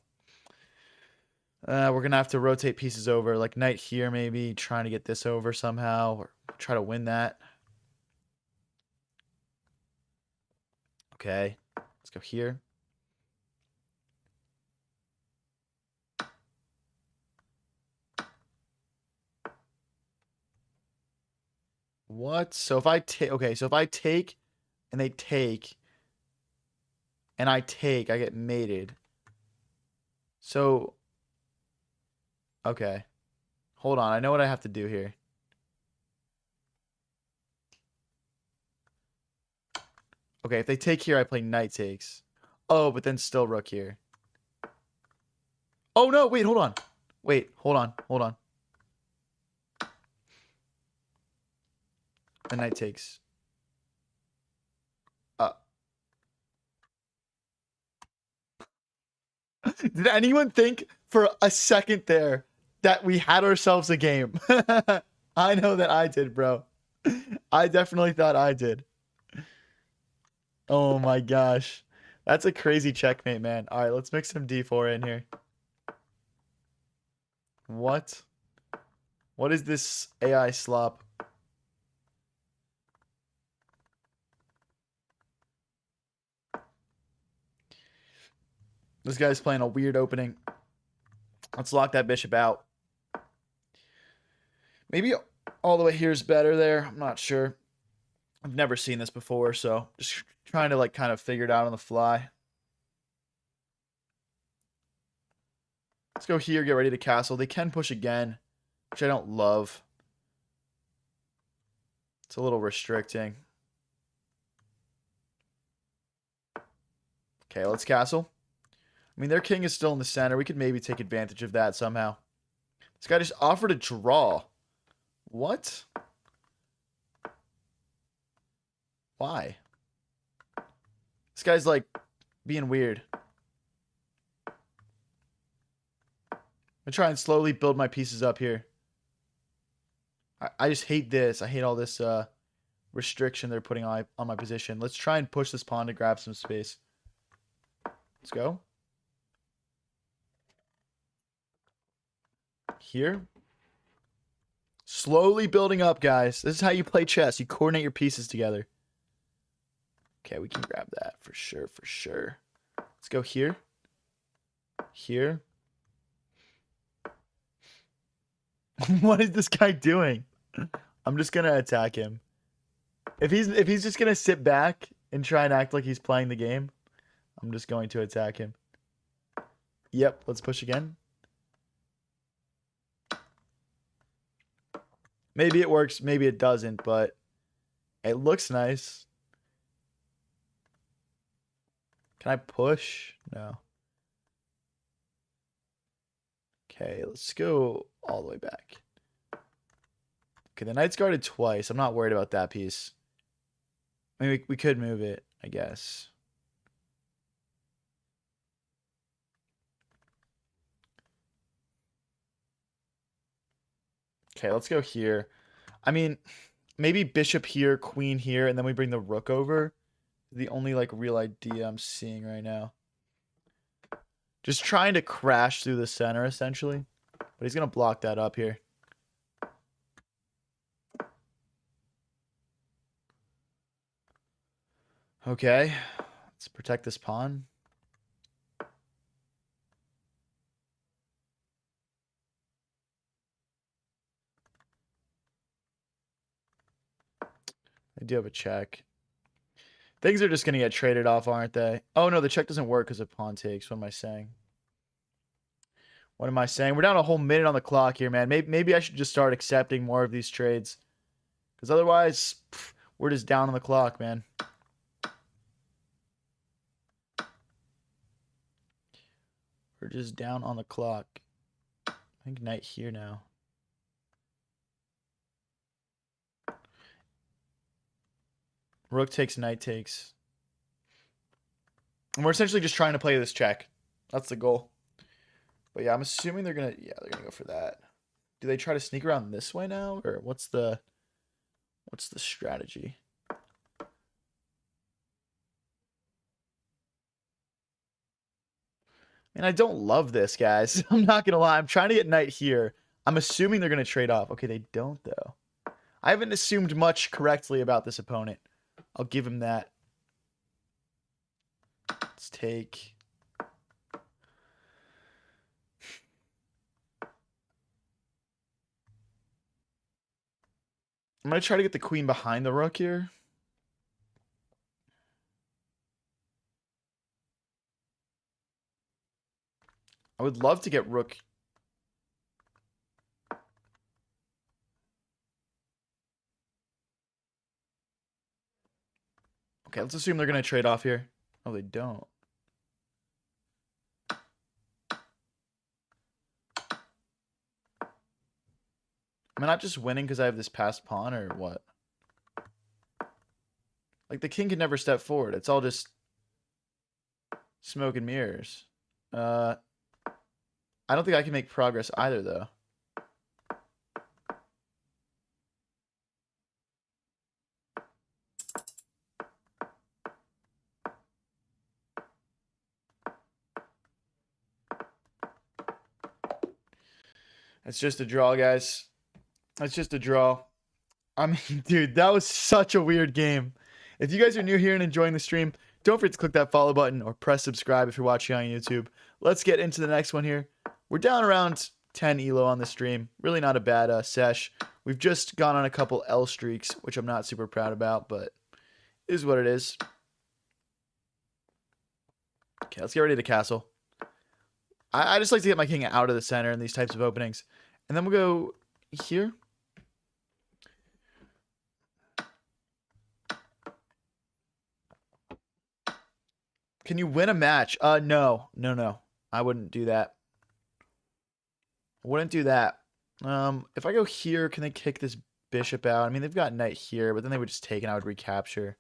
we're going to have to rotate pieces over. Like knight here, maybe. Trying to get this over somehow. Or try to win that. Okay. Let's go here. What? So if I take, okay, so if I take and they take and I take, I get mated. So, okay. Hold on. I know what I have to do here. Okay, if they take here, I play knight takes. Oh, but then still rook here. Oh, no. Wait, hold on. Wait, hold on. Hold on. The knight takes. Uh, did anyone think for a second there that we had ourselves a game? I know that I did, bro. I definitely thought I did. Oh my gosh. That's a crazy checkmate, man. All right, let's mix some d4 in here. What? What is this AI slop? This guy's playing a weird opening. Let's lock that bishop out. Maybe all the way here is better there. I'm not sure. I've never seen this before, so just trying to like kind of figure it out on the fly. Let's go here, get ready to castle. They can push again, which I don't love. It's a little restricting. Okay, let's castle. I mean, their king is still in the center. We could maybe take advantage of that somehow. This guy just offered a draw. What? Why? This guy's like being weird. I'm gonna try and slowly build my pieces up here. I just hate this. I hate all this restriction they're putting on my position. Let's try and push this pawn to grab some space. Let's go. Here. Slowly building up, guys. This is how you play chess. You coordinate your pieces together. Okay, we can grab that for sure, for sure. Let's go here. Here. What is this guy doing? I'm just gonna attack him. If he's just gonna sit back and try and act like he's playing the game, I'm just going to attack him. Yep, let's push again. Maybe it works, maybe it doesn't, but it looks nice. Can I push? No. Okay, let's go all the way back. Okay, the knight's guarded twice. I'm not worried about that piece. I mean, we could move it, I guess. Okay, let's go here. I mean, maybe bishop here, queen here, and then we bring the rook over. The only like real idea I'm seeing right now. Just trying to crash through the center, essentially. But he's going to block that up here. Okay. Let's protect this pawn. I do have a check. Things are just going to get traded off, aren't they? Oh, no, the check doesn't work because of pawn takes. What am I saying? What am I saying? We're down a whole minute on the clock here, man. Maybe I should just start accepting more of these trades. Because otherwise, we're just down on the clock, man. We're just down on the clock. I think knight here now. Rook takes, knight takes. And we're essentially just trying to play this check. That's the goal. But yeah, I'm assuming they're gonna go for that. Do they try to sneak around this way now? Or what's the strategy? I mean, I don't love this, guys. I'm not gonna lie. I'm trying to get knight here. I'm assuming they're gonna trade off. Okay, they don't though. I haven't assumed much correctly about this opponent. I'll give him that. Let's take. I'm going to try to get the queen behind the rook here. I would love to get rook. Okay, let's assume they're going to trade off here. Oh, they don't. Am I not just winning because I have this passed pawn or what? Like, the king can never step forward. It's all just smoke and mirrors. I don't think I can make progress either, though. It's just a draw, guys. It's just a draw. I mean, dude, that was such a weird game. If you guys are new here and enjoying the stream, don't forget to click that follow button or press subscribe if you're watching on YouTube. Let's get into the next one here. We're down around 10 elo on the stream. Really not a bad sesh. We've just gone on a couple L streaks, which I'm not super proud about, but it is what it is. Okay, let's get ready to castle. I just like to get my king out of the center in these types of openings. And then we'll go here. Can you win a match? No. I wouldn't do that. I wouldn't do that. If I go here, can they kick this bishop out? I mean, they've got knight here, but then they would just take and I would recapture.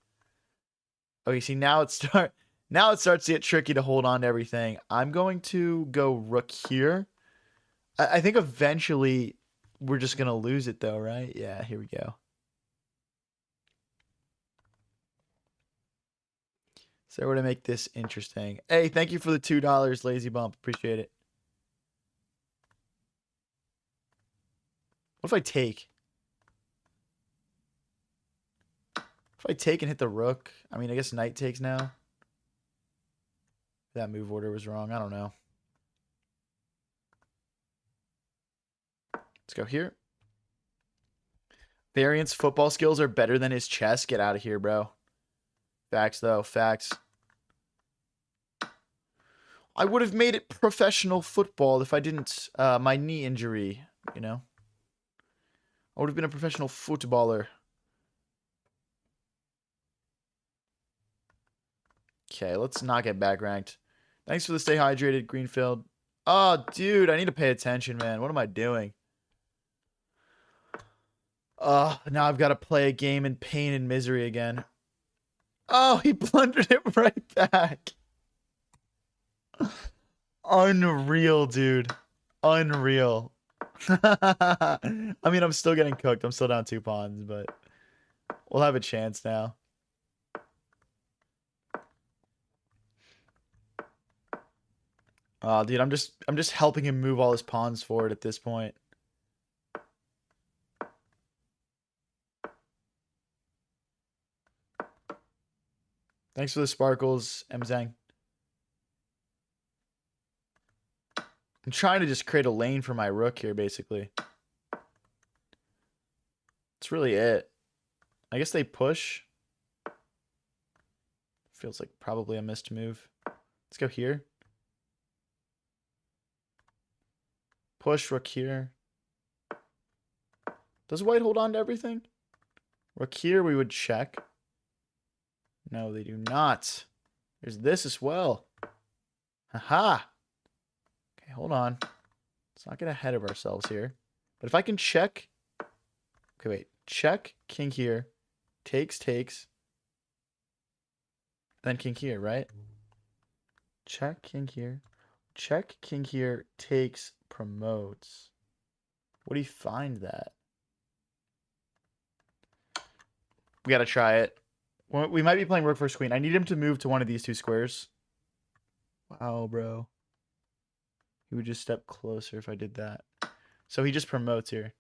Okay, see, now it starts to get tricky to hold on to everything. I'm going to go rook here. I think eventually we're just going to lose it though, right? Yeah, here we go. So we're going to make this interesting. Hey, thank you for the $2, Lazy Bump. Appreciate it. What if I take? If I take and hit the rook, I mean, I guess knight takes now. That move order was wrong. I don't know. Let's go here. Variant's football skills are better than his chess. Get out of here, bro. Facts, though. Facts. I would have made it professional football if I didn't, my knee injury, you know. I would have been a professional footballer. Okay, let's not get back ranked. Thanks for the stay hydrated, Greenfield. Oh, dude, I need to pay attention, man. What am I doing? Now I've got to play a game in pain and misery again. Oh, he blundered it right back. Unreal, dude. Unreal. I mean, I'm still getting cooked. I'm still down 2 pawns, but we'll have a chance now. Oh, dude, I'm just helping him move all his pawns forward at this point. Thanks for the sparkles, Mzang. I'm trying to just create a lane for my rook here, basically. That's really it. I guess they push. Feels like probably a missed move. Let's go here. Push rook here. Does white hold on to everything? Rook here, we would check. No, they do not. There's this as well. Haha. Okay, hold on. Let's not get ahead of ourselves here. But if I can check. Okay, wait. Check, king here. Takes. Then king here, right? Check, king here. Check, king here. Takes, promotes. What do you find that? We gotta try it. We might be playing rook first queen. I need him to move to one of these two squares. Wow, bro. He would just step closer if I did that. So he just promotes here.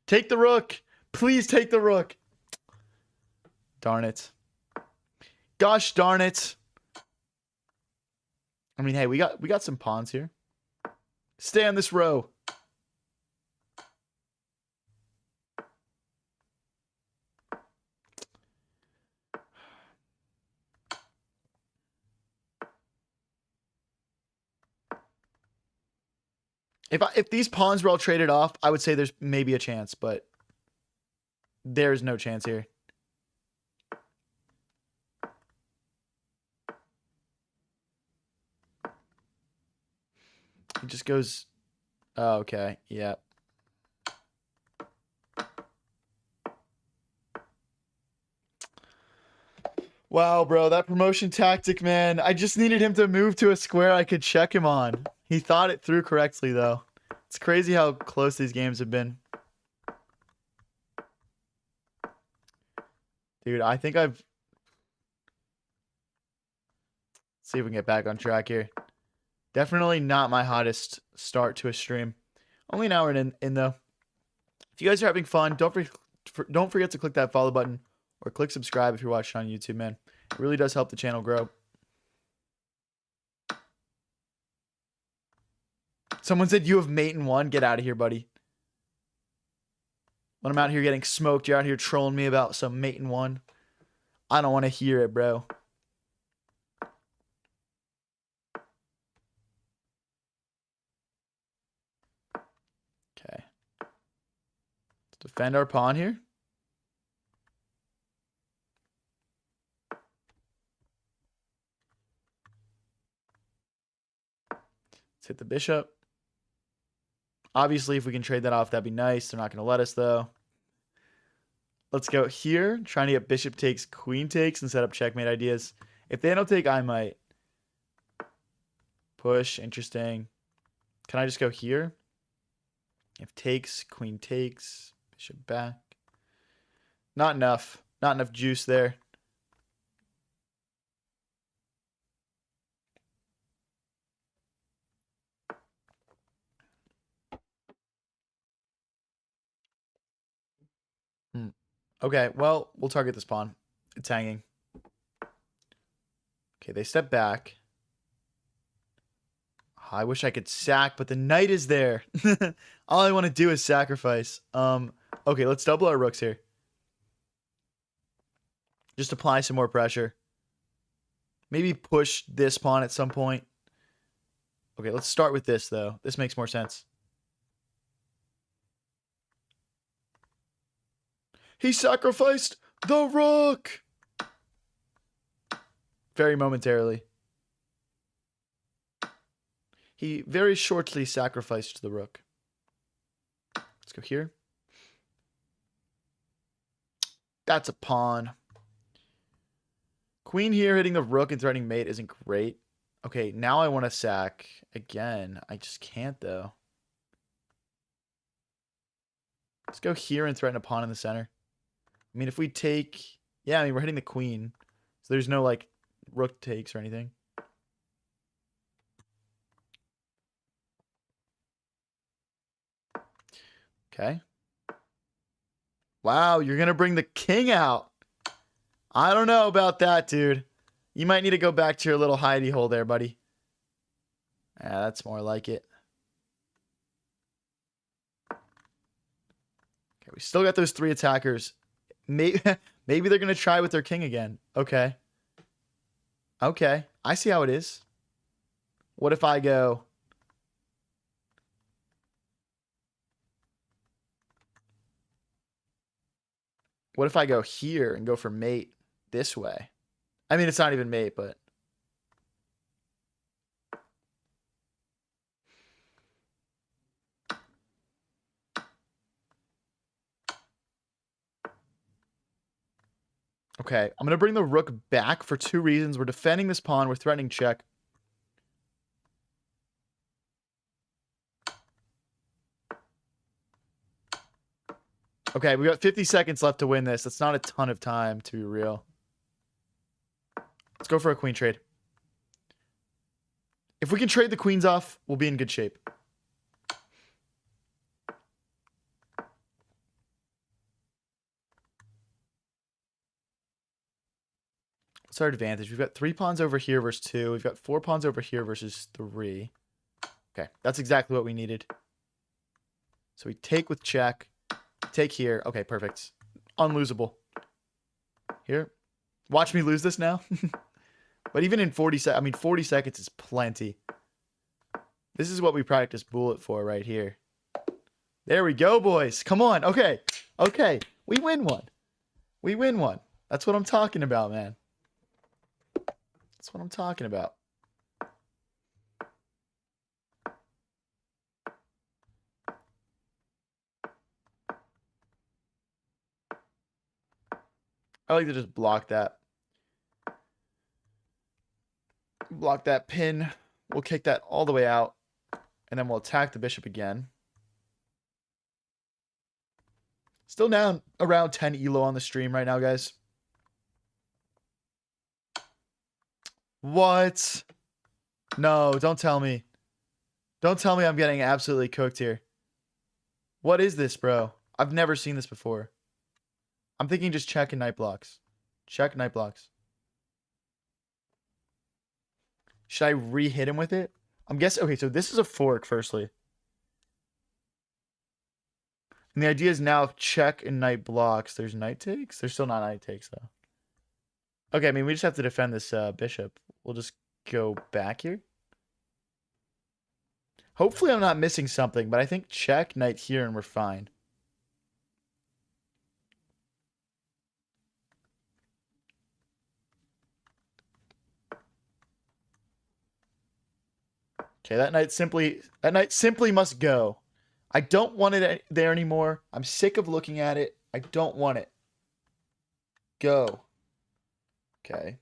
Take the rook. Please take the rook. Darn it. Gosh darn it. I mean, hey, we got some pawns here. Stay on this row. If these pawns were all traded off, I would say there's maybe a chance, but there's no chance here. He just goes. Oh, okay. Yeah. Wow, bro, that promotion tactic, man. I just needed him to move to a square I could check him on. He thought it through correctly, though. It's crazy how close these games have been. Dude, I think I've... Let's see if we can get back on track here. Definitely not my hottest start to a stream. Only an hour in though. If you guys are having fun, don't forget to click that follow button or click subscribe if you're watching on YouTube, man. It really does help the channel grow. Someone said you have mate in one. Get out of here, buddy. When I'm out here getting smoked, you're out here trolling me about some mate in one. I don't want to hear it, bro. Okay. Let's defend our pawn here. Let's hit the bishop. Obviously, if we can trade that off, that'd be nice. They're not going to let us, though. Let's go here. Trying to get bishop takes, queen takes, and set up checkmate ideas. If they don't take, I might. Push. Interesting. Can I just go here? If takes, queen takes, bishop back. Not enough. Not enough juice there. Okay, well, we'll target this pawn. It's hanging. Okay, they step back. I wish I could sack, but the knight is there. All I want to do is sacrifice. Okay, let's double our rooks here. Just apply some more pressure. Maybe push this pawn at some point. Okay, let's start with this, though. This makes more sense. He sacrificed the rook! Very momentarily. He very shortly sacrificed the rook. Let's go here. That's a pawn. Queen here hitting the rook and threatening mate isn't great. Okay, now I want to sack again. I just can't, though. Let's go here and threaten a pawn in the center. I mean, if we take... Yeah, I mean, we're hitting the queen. So there's no, like, rook takes or anything. Okay. Wow, you're going to bring the king out. I don't know about that, dude. You might need to go back to your little hidey hole there, buddy. Yeah, that's more like it. Okay, We still got those 3 attackers. Maybe, maybe they're going to try with their king again. Okay. Okay. I see how it is. What if I go... What if I go here and go for mate this way? I mean, it's not even mate, but... Okay, I'm going to bring the rook back for 2 reasons. We're defending this pawn. We're threatening check. Okay, we got 50 seconds left to win this. That's not a ton of time, to be real. Let's go for a queen trade. If we can trade the queens off, we'll be in good shape. What's our advantage? We've got 3 pawns over here versus 2. We've got 4 pawns over here versus 3. Okay, that's exactly what we needed. So we take with check. Take here. Okay, perfect. Unlosable. Here. Watch me lose this now. But even in 40 seconds, I mean, 40 seconds is plenty. This is what we practice bullet for right here. There we go, boys. Come on. Okay. Okay. We win one. We win one. That's what I'm talking about, man. That's what I'm talking about. I like to just block that. Block that pin. We'll kick that all the way out. And then we'll attack the bishop again. Still down around 10 elo on the stream right now, guys. What? No, don't tell me. Don't tell me I'm getting absolutely cooked here. What is this, bro? I've never seen this before. I'm thinking just check and knight blocks. Check knight blocks. Should I re-hit him with it? I'm guessing... Okay, so this is a fork, firstly. And the idea is now check and knight blocks. There's knight takes? There's still not knight takes, though. Okay, I mean, we just have to defend this bishop. We'll just go back here. Hopefully I'm not missing something, but I think check, knight here, and we're fine. Okay, that knight simply must go. I don't want it there anymore. I'm sick of looking at it. I don't want it. Go. Okay.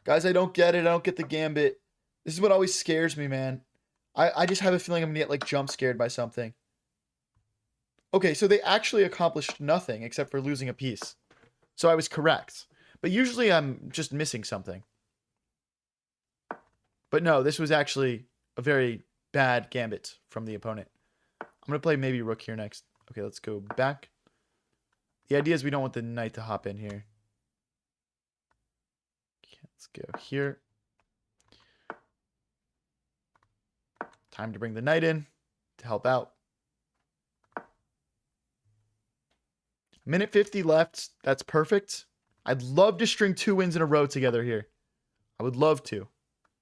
Guys, I don't get it. I don't get the gambit. This is what always scares me, man. I just have a feeling I'm going to get, like, jump scared by something. Okay, so they actually accomplished nothing except for losing a piece. So I was correct. But usually I'm just missing something. But no, this was actually a very bad gambit from the opponent. I'm going to play maybe rook here next. Okay, let's go back. The idea is we don't want the knight to hop in here. Okay, let's go here. Time to bring the knight in to help out. Minute 50 left. That's perfect. I'd love to string 2 wins in a row together here. I would love to.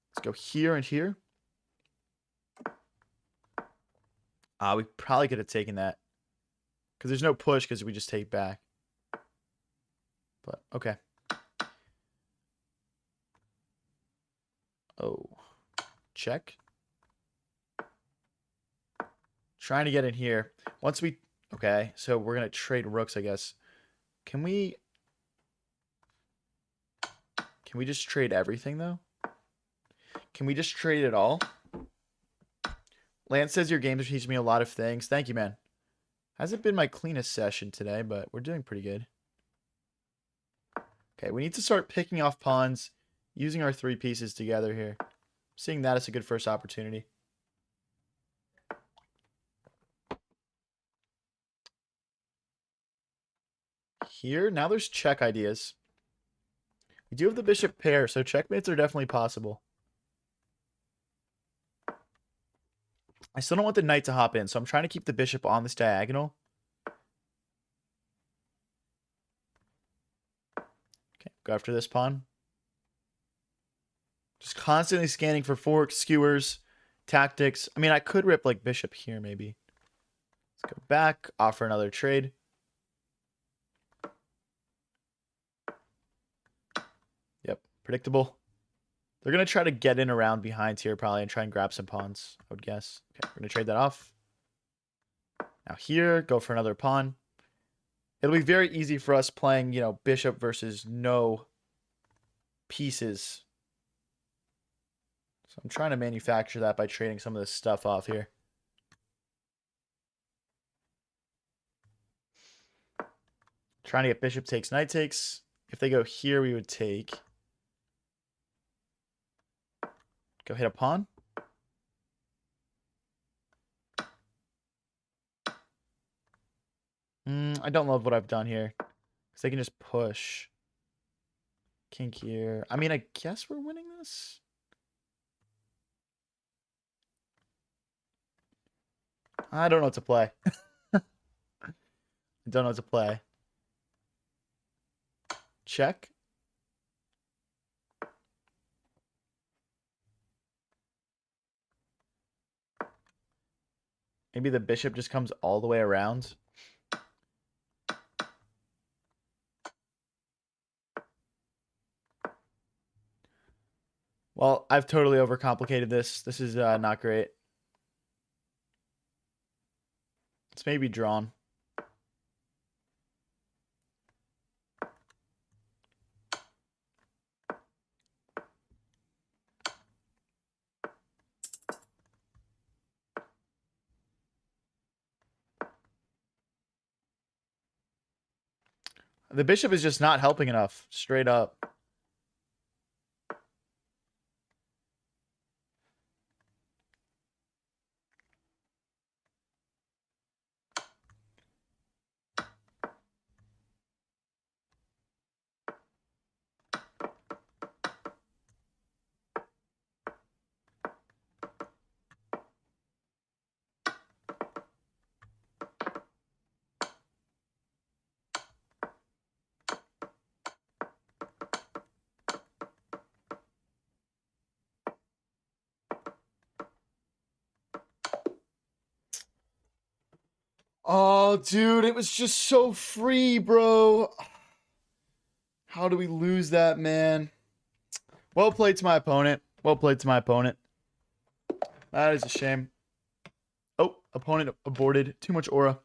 Let's go here and here. We probably could have taken that. Because there's no push because we just take back. But, okay. Oh. Check. Trying to get in here. Once we... Okay, so we're going to trade rooks, I guess. Can we just trade everything, though? Can we just trade it all? Lance says your games are teaching me a lot of things. Thank you, man. Hasn't been my cleanest session today, but we're doing pretty good. Okay, we need to start picking off pawns, using our 3 pieces together here. Seeing that as a good first opportunity. Here, now there's check ideas. We do have the bishop pair, so checkmates are definitely possible. I still don't want the knight to hop in, so I'm trying to keep the bishop on this diagonal. Okay, go after this pawn. Just constantly scanning for forks, skewers, tactics. I mean, I could rip like bishop here maybe. Let's go back, offer another trade. Yep, predictable. They're going to try to get in around behind here probably and try and grab some pawns, I would guess. Okay, we're going to trade that off. Now here, go for another pawn. It'll be very easy for us playing, you know, bishop versus no pieces. So I'm trying to manufacture that by trading some of this stuff off here. Trying to get bishop takes, knight takes. If they go here, we would take. Go hit a pawn. I don't love what I've done here. Because they can just push. Kink here. I mean, I guess we're winning this. I don't know what to play. I don't know what to play. Check. Maybe the bishop just comes all the way around. Well, I've totally overcomplicated this. This is not great. It's maybe drawn. The bishop is just not helping enough, straight up. Oh, dude, it was just so free, bro. How do we lose that, man? Well played to my opponent. Well played to my opponent. That is a shame. Oh, opponent aborted. Too much aura.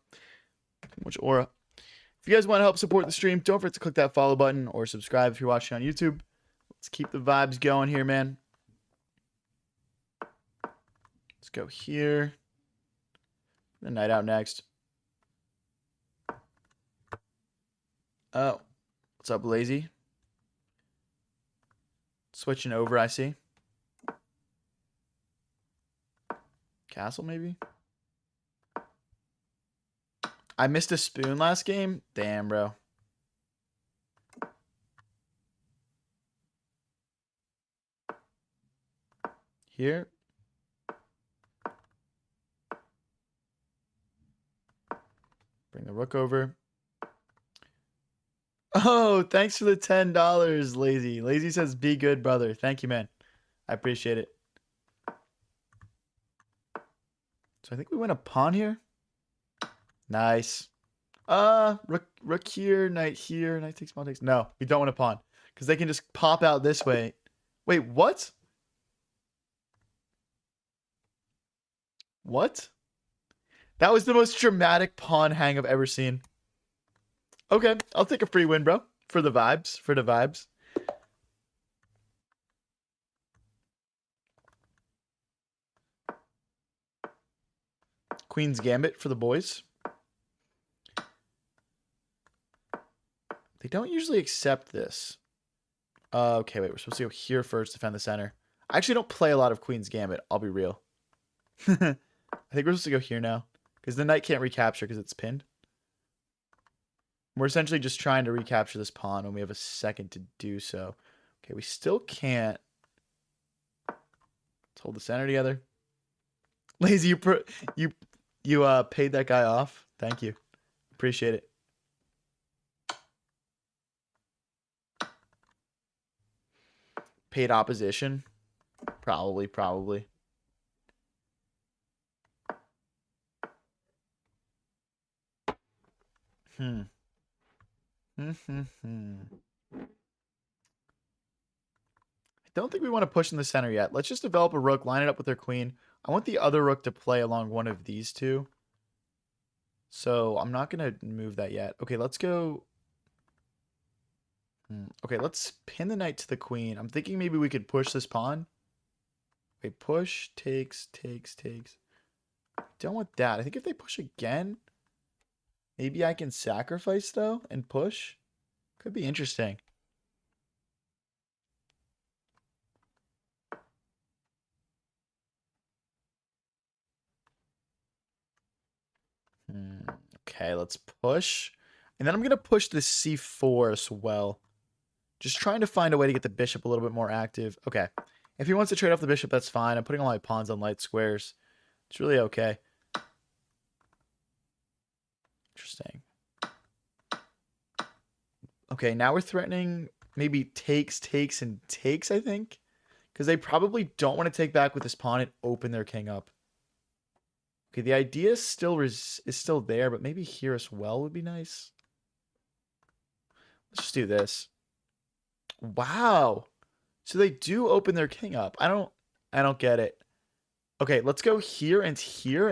Too much aura. If you guys want to help support the stream, don't forget to click that follow button or subscribe if you're watching on YouTube. Let's keep the vibes going here, man. Let's go here. The knight out next. Oh, what's up, Lazy? Switching over, I see. Castle, maybe? I missed a spoon last game? Damn, bro. Here. Bring the rook over. Oh, thanks for the $10, Lazy. Lazy says, be good, brother. Thank you, man. I appreciate it. So I think we win a pawn here. Nice. Rook here, knight takes, pawn takes. No, we don't want a pawn. Because they can just pop out this way. Wait, what? What? That was the most dramatic pawn hang I've ever seen. Okay, I'll take a free win, bro. For the vibes. For the vibes. Queen's Gambit for the boys. They don't usually accept this. Okay, wait. We're supposed to go here first, defend the center. I actually don't play a lot of Queen's Gambit. I'll be real. I think we're supposed to go here now. Because the knight can't recapture because it's pinned. We're essentially just trying to recapture this pawn when we have a second to do so. Okay, we still can't. Let's hold the center together. Lazy, you paid that guy off. Thank you. Appreciate it. Paid opposition. Probably. Hmm. I don't think we want to push in the center yet. Let's just develop a rook, line it up with their queen. I want the other rook to play along one of these two. So I'm not going to move that yet. Okay, let's go. Okay, let's pin the knight to the queen. I'm thinking maybe we could push this pawn. Wait, push, takes. Don't want that. I think if they push again, maybe I can sacrifice, though, and push. Could be interesting. Okay, let's push. And then I'm going to push this c4 as well. Just trying to find a way to get the bishop a little bit more active. Okay. If he wants to trade off the bishop, that's fine. I'm putting all my pawns on light squares. It's really okay. Interesting. Okay, now we're threatening maybe takes, I think. Because they probably don't want to take back with this pawn and open their king up. Okay, the idea is still there, but maybe here as well would be nice. Let's just do this. Wow. So they do open their king up. I don't get it. Okay, let's go here, and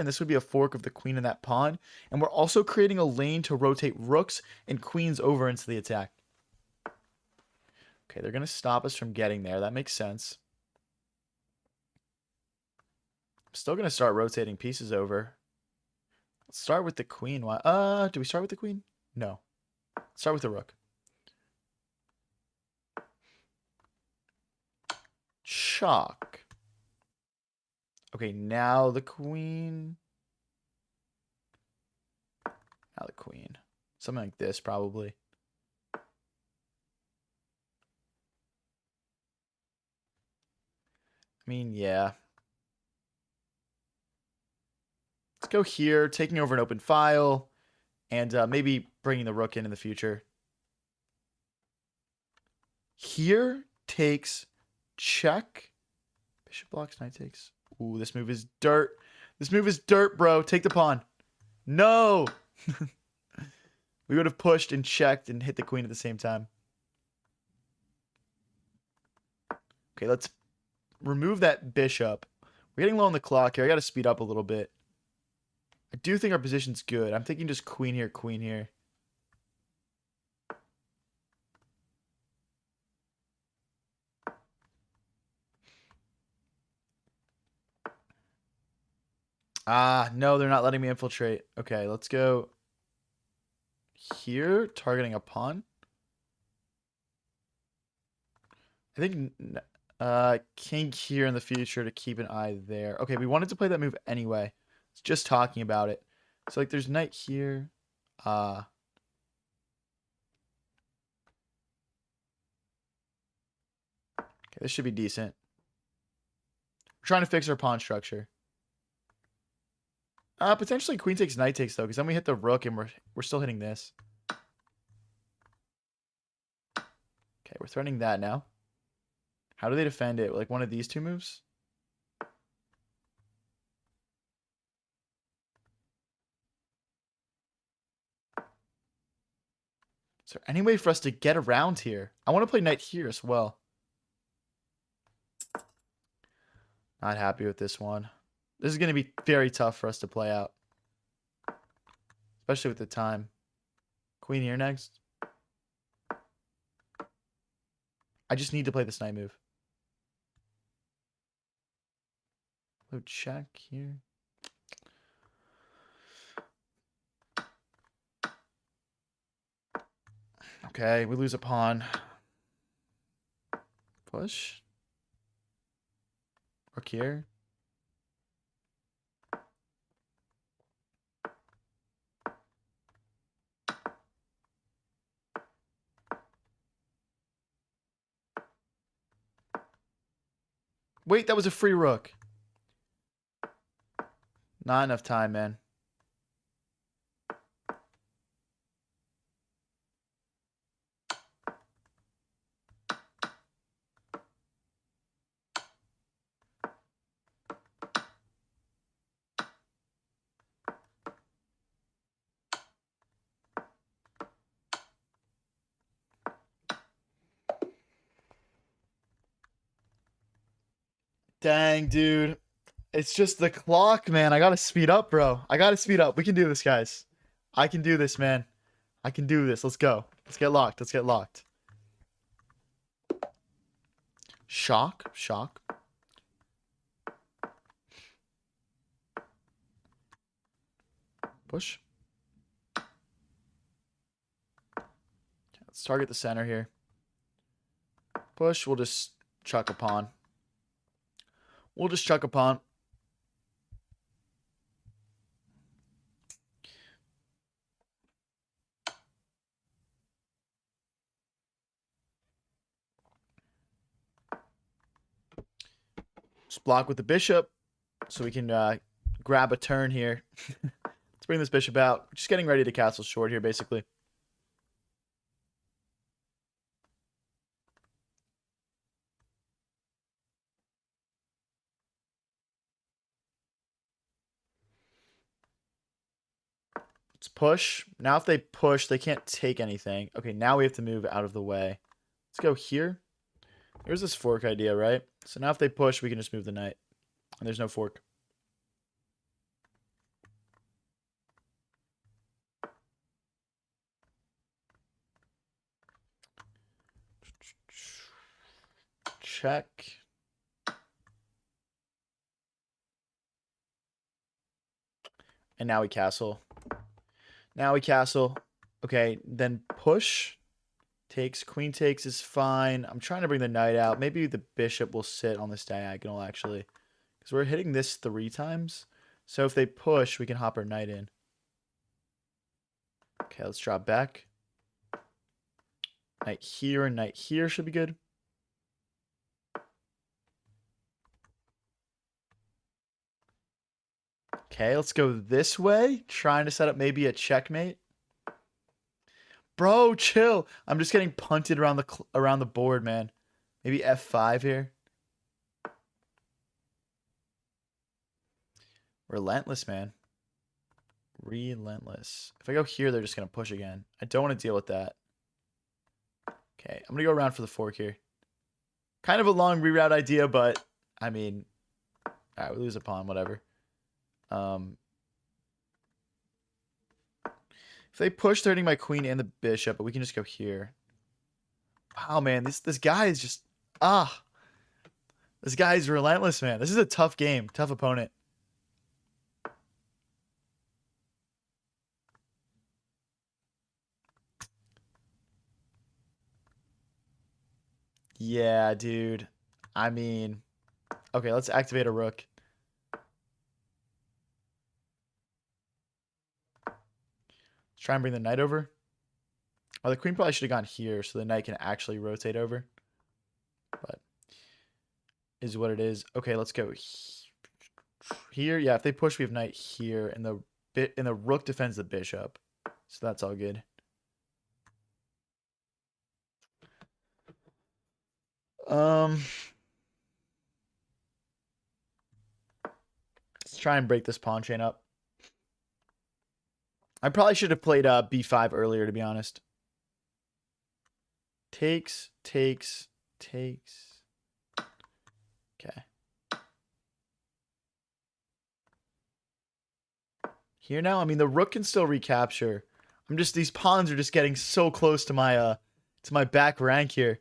this would be a fork of the queen and that pawn. And we're also creating a lane to rotate rooks and queens over into the attack. Okay, they're going to stop us from getting there. That makes sense. I'm still going to start rotating pieces over. Let's start with the queen. Do we start with the queen? No. Let's start with the rook. Shock. Okay, now the queen. Now the queen. Something like this, probably. I mean, yeah. Let's go here, taking over an open file, and maybe bringing the rook in the future. Here takes check. Bishop blocks, knight takes. Ooh, this move is dirt. This move is dirt, bro. Take the pawn. No! We would have pushed and checked and hit the queen at the same time. Okay, let's remove that bishop. We're getting low on the clock here. I got to speed up a little bit. I do think our position's good. I'm thinking just queen here, queen here. Ah, no, they're not letting me infiltrate. Okay, let's go here, targeting a pawn. I think king here in the future to keep an eye there. Okay, we wanted to play that move anyway. It's just talking about it. So like there's knight here. Okay, this should be decent. We're trying to fix our pawn structure. Potentially queen takes, knight takes though, because then we hit the rook and we're still hitting this. Okay, we're threatening that now. How do they defend it? Like one of these two moves? Is there any way for us to get around here? I want to play knight here as well. Not happy with this one. This is going to be very tough for us to play out. Especially with the time. Queen here next. I just need to play this knight move. Load check here. Okay, we lose a pawn. Push. Rook here. Wait, that was a free rook. Not enough time, man. Dang, dude. It's just the clock, man. I gotta speed up, bro. I gotta speed up. We can do this, guys. I can do this, man. I can do this. Let's go. Let's get locked. Let's get locked. Shock. Shock. Push. Let's target the center here. Push. We'll just chuck a pawn. We'll just chuck a pawn. Just block with the bishop so we can grab a turn here. Let's bring this bishop out. Just getting ready to castle short here, basically. Let's push. Now if they push, they can't take anything. Okay, now we have to move out of the way. Let's go here. Here's this fork idea, right? So now if they push, we can just move the knight. And there's no fork. Check. And now we castle. Now we castle. Okay, then push. Takes. Queen takes is fine. I'm trying to bring the knight out. Maybe the bishop will sit on this diagonal, actually. Because we're hitting this 3 times. So if they push, we can hop our knight in. Okay, let's drop back. Knight here and knight here should be good. Okay, let's go this way. Trying to set up maybe a checkmate. Bro, chill. I'm just getting punted around the board, man. Maybe F5 here. Relentless, man. Relentless. If I go here, they're just going to push again. I don't want to deal with that. Okay, I'm going to go around for the fork here. Kind of a long reroute idea, but, I mean, all right, we lose a pawn, whatever. If they push, they're hitting my queen and the bishop, but we can just go here. Wow, man, this guy is just, this guy is relentless, man. This is a tough game, tough opponent. Yeah, dude. I mean, okay, let's activate a rook. Let's try and bring the knight over. Oh, the queen probably should have gone here so the knight can actually rotate over. But is what it is. Okay, let's go here. Yeah, if they push, we have knight here, and the rook defends the bishop. So that's all good. Let's try and break this pawn chain up. I probably should have played b5 earlier, to be honest. Takes. Okay. Here now, I mean, the rook can still recapture. These pawns are just getting so close to my back rank here.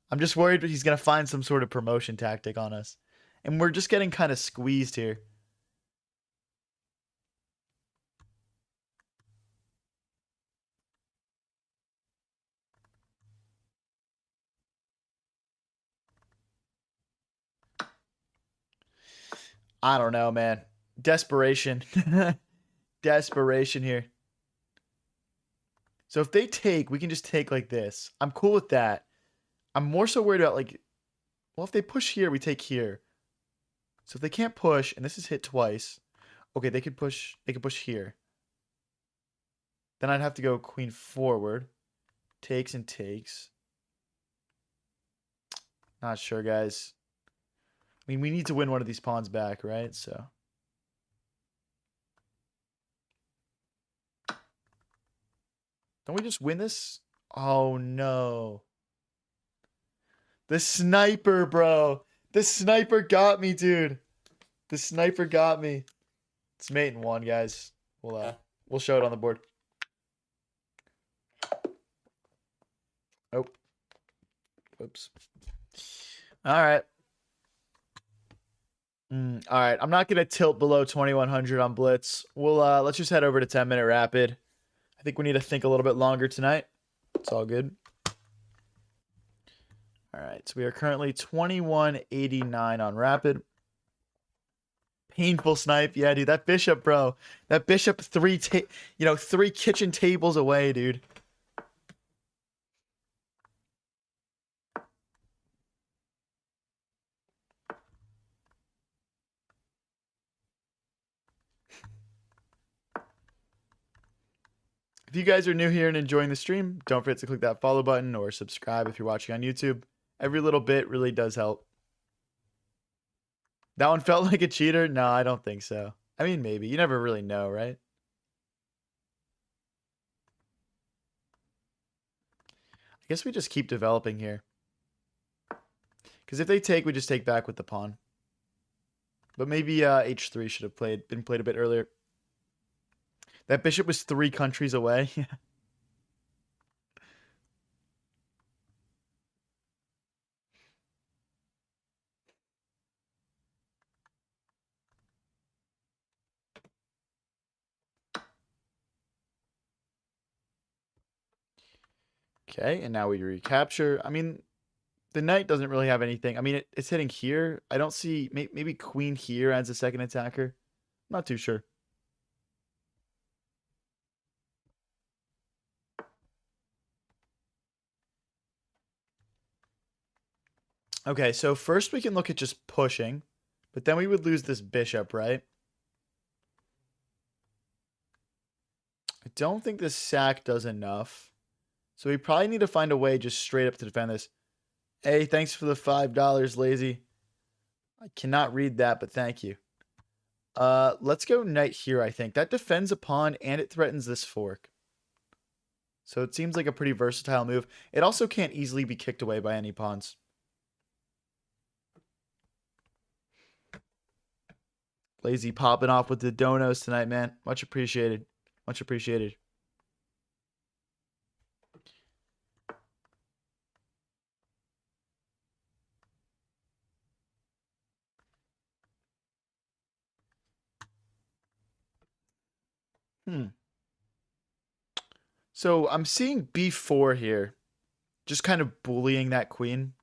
I'm just worried that he's going to find some sort of promotion tactic on us. And we're just getting kind of squeezed here. I don't know, man. Desperation. Desperation here. So if they take, we can just take like this. I'm cool with that. I'm more so worried about, like, well, if they push here, we take here. So if they can't push, and this is hit twice. Okay, they could push here. Then I'd have to go queen forward. Takes and takes. Not sure, guys. I mean, we need to win one of these pawns back, right? So. Don't we just win this? Oh, no. The sniper, bro. The sniper got me, dude. The sniper got me. It's mate in one, guys. We'll show it on the board. Oh. Whoops. All right. All right. I'm not gonna tilt below 2100 on Blitz. We'll let's just head over to 10-minute rapid. I think we need to think a little bit longer tonight. It's all good. All right. So we are currently 2189 on rapid. Painful snipe. Yeah, dude. That bishop, bro. That bishop three kitchen tables away, dude. If you guys are new here and enjoying the stream, don't forget to click that follow button or subscribe if you're watching on YouTube. Every little bit really does help. That one felt like a cheater? No, I don't think so. I mean, maybe. You never really know, right? I guess we just keep developing here. Because if they take, we just take back with the pawn. But maybe h3 should have been played a bit earlier. That bishop was 3 countries away. Okay, and now we recapture. I mean, the knight doesn't really have anything. I mean, it's hitting here. I don't see... Maybe queen here adds a second attacker. I'm not too sure. Okay, so first we can look at just pushing, but then we would lose this bishop, right? I don't think this sack does enough. So we probably need to find a way just straight up to defend this. Hey, thanks for the $5, Lazy. I cannot read that, but thank you. Let's go knight here, I think. That defends a pawn, and it threatens this fork. So it seems like a pretty versatile move. It also can't easily be kicked away by any pawns. Lazy popping off with the donos tonight, man. Much appreciated. Much appreciated. So I'm seeing b4 here. Just kind of bullying that queen.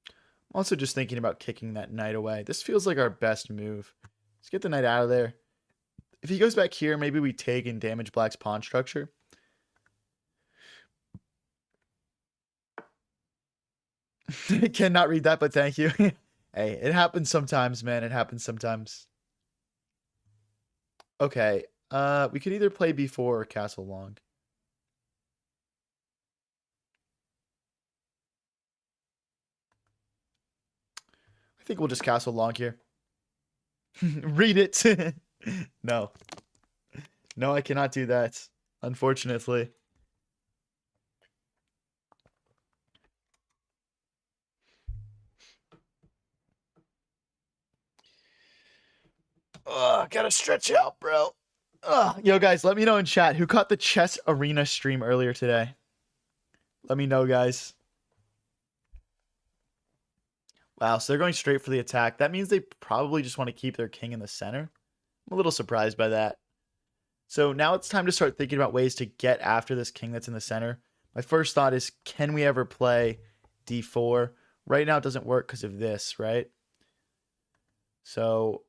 I'm also just thinking about kicking that knight away. This feels like our best move. Let's get the knight out of there. If he goes back here, maybe we take and damage black's pawn structure. Cannot read that, but thank you. Hey, it happens sometimes, man. It happens sometimes. Okay. We could either play b4 or castle long. I think we'll just castle long here. Read it. No. No, I cannot do that. Unfortunately. Gotta stretch out, bro. Yo, guys, let me know in chat who caught the chess arena stream earlier today. Let me know, guys. Wow, so they're going straight for the attack. That means they probably just want to keep their king in the center. I'm a little surprised by that. So now it's time to start thinking about ways to get after this king that's in the center. My first thought is, can we ever play d4? Right now it doesn't work because of this, right? So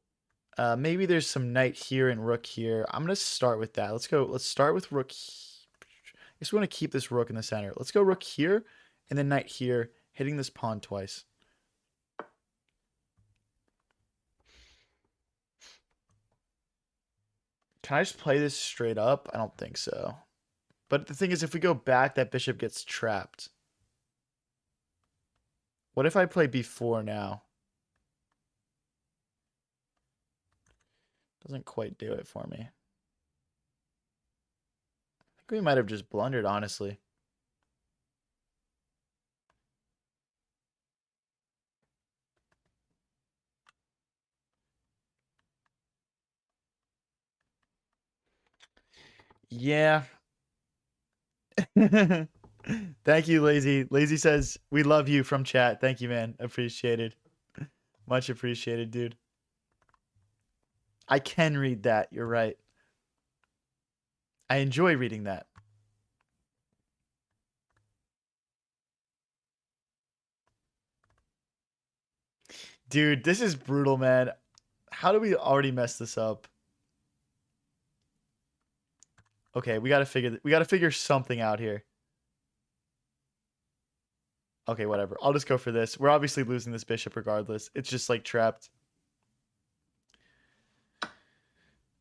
maybe there's some knight here and rook here. I'm going to start with that. Let's start with rook. I guess we want to keep this rook in the center. Let's go rook here and then knight here, hitting this pawn twice. Can I just play this straight up? I don't think so. But the thing is, if we go back, that bishop gets trapped. What if I play b4 now? Doesn't quite do it for me. I think we might have just blundered, honestly. Yeah. Thank you, Lazy. Lazy says, we love you from chat. Thank you, man. Appreciated. Much appreciated, dude. I can read that. You're right. I enjoy reading that. Dude, this is brutal, man. How do we already mess this up? Okay, we gotta figure something out here. Okay, whatever. I'll just go for this. We're obviously losing this bishop regardless. It's just like trapped.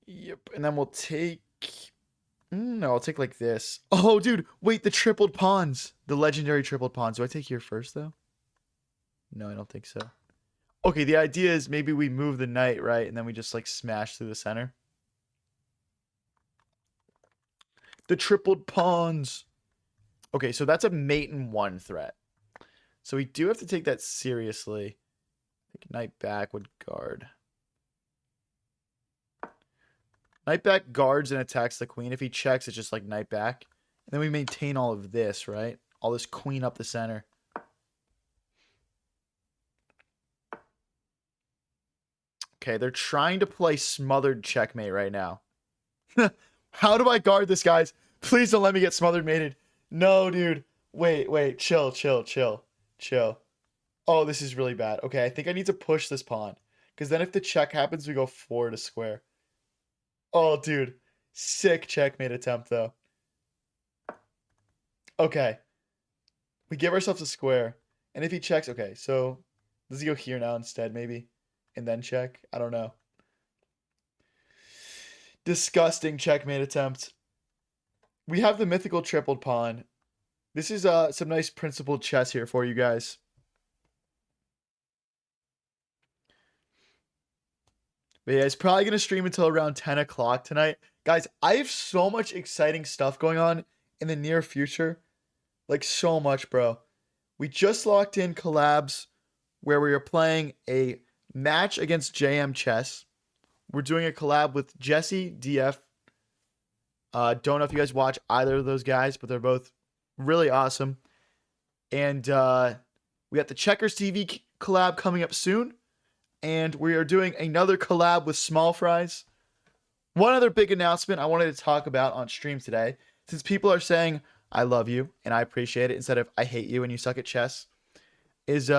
Yep, and then we'll take... No, I'll take like this. Oh, dude, wait, the tripled pawns. The legendary tripled pawns. Do I take here first, though? No, I don't think so. Okay, the idea is maybe we move the knight, right? And then we just like smash through the center. The tripled pawns. Okay, so that's a mate in one threat. So we do have to take that seriously. I think knight back would guard. Knight back guards and attacks the queen. If he checks, it's just like knight back. And then we maintain all of this, right? All this queen up the center. Okay, they're trying to play smothered checkmate right now. How do I guard this, guys? Please don't let me get smothered mated. No, dude. Wait. Chill. Oh, this is really bad. Okay, I think I need to push this pawn. Because then if the check happens, we go 4 to square. Oh, dude. Sick checkmate attempt, though. Okay. We give ourselves a square. And if he checks... Okay, so... Does he go here now instead, maybe? And then check? I don't know. Disgusting checkmate attempt. We have the mythical tripled pawn. This is some nice principled chess here for you guys. But yeah, it's probably going to stream until around 10 o'clock tonight. Guys, I have so much exciting stuff going on in the near future. Like, so much, bro. We just locked in collabs where we are playing a match against JM Chess. We're doing a collab with Jesse DF. Don't know if you guys watch either of those guys, but they're both really awesome. And we got the Checkers TV collab coming up soon. And we are doing another collab with Small Fries. One other big announcement I wanted to talk about on stream today, since people are saying I love you and I appreciate it instead of I hate you and you suck at chess, is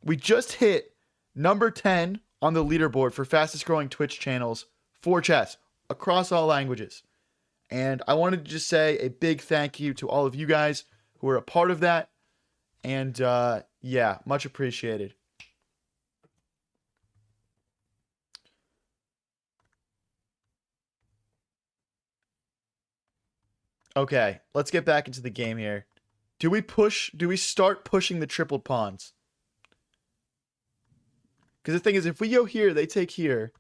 we just hit number 10 on the leaderboard for fastest growing Twitch channels for chess across all languages. And I wanted to just say a big thank you to all of you guys who are a part of that. And yeah, much appreciated. Okay, let's get back into the game here. Do we start pushing the tripled pawns? Because the thing is, if we go here, they take here.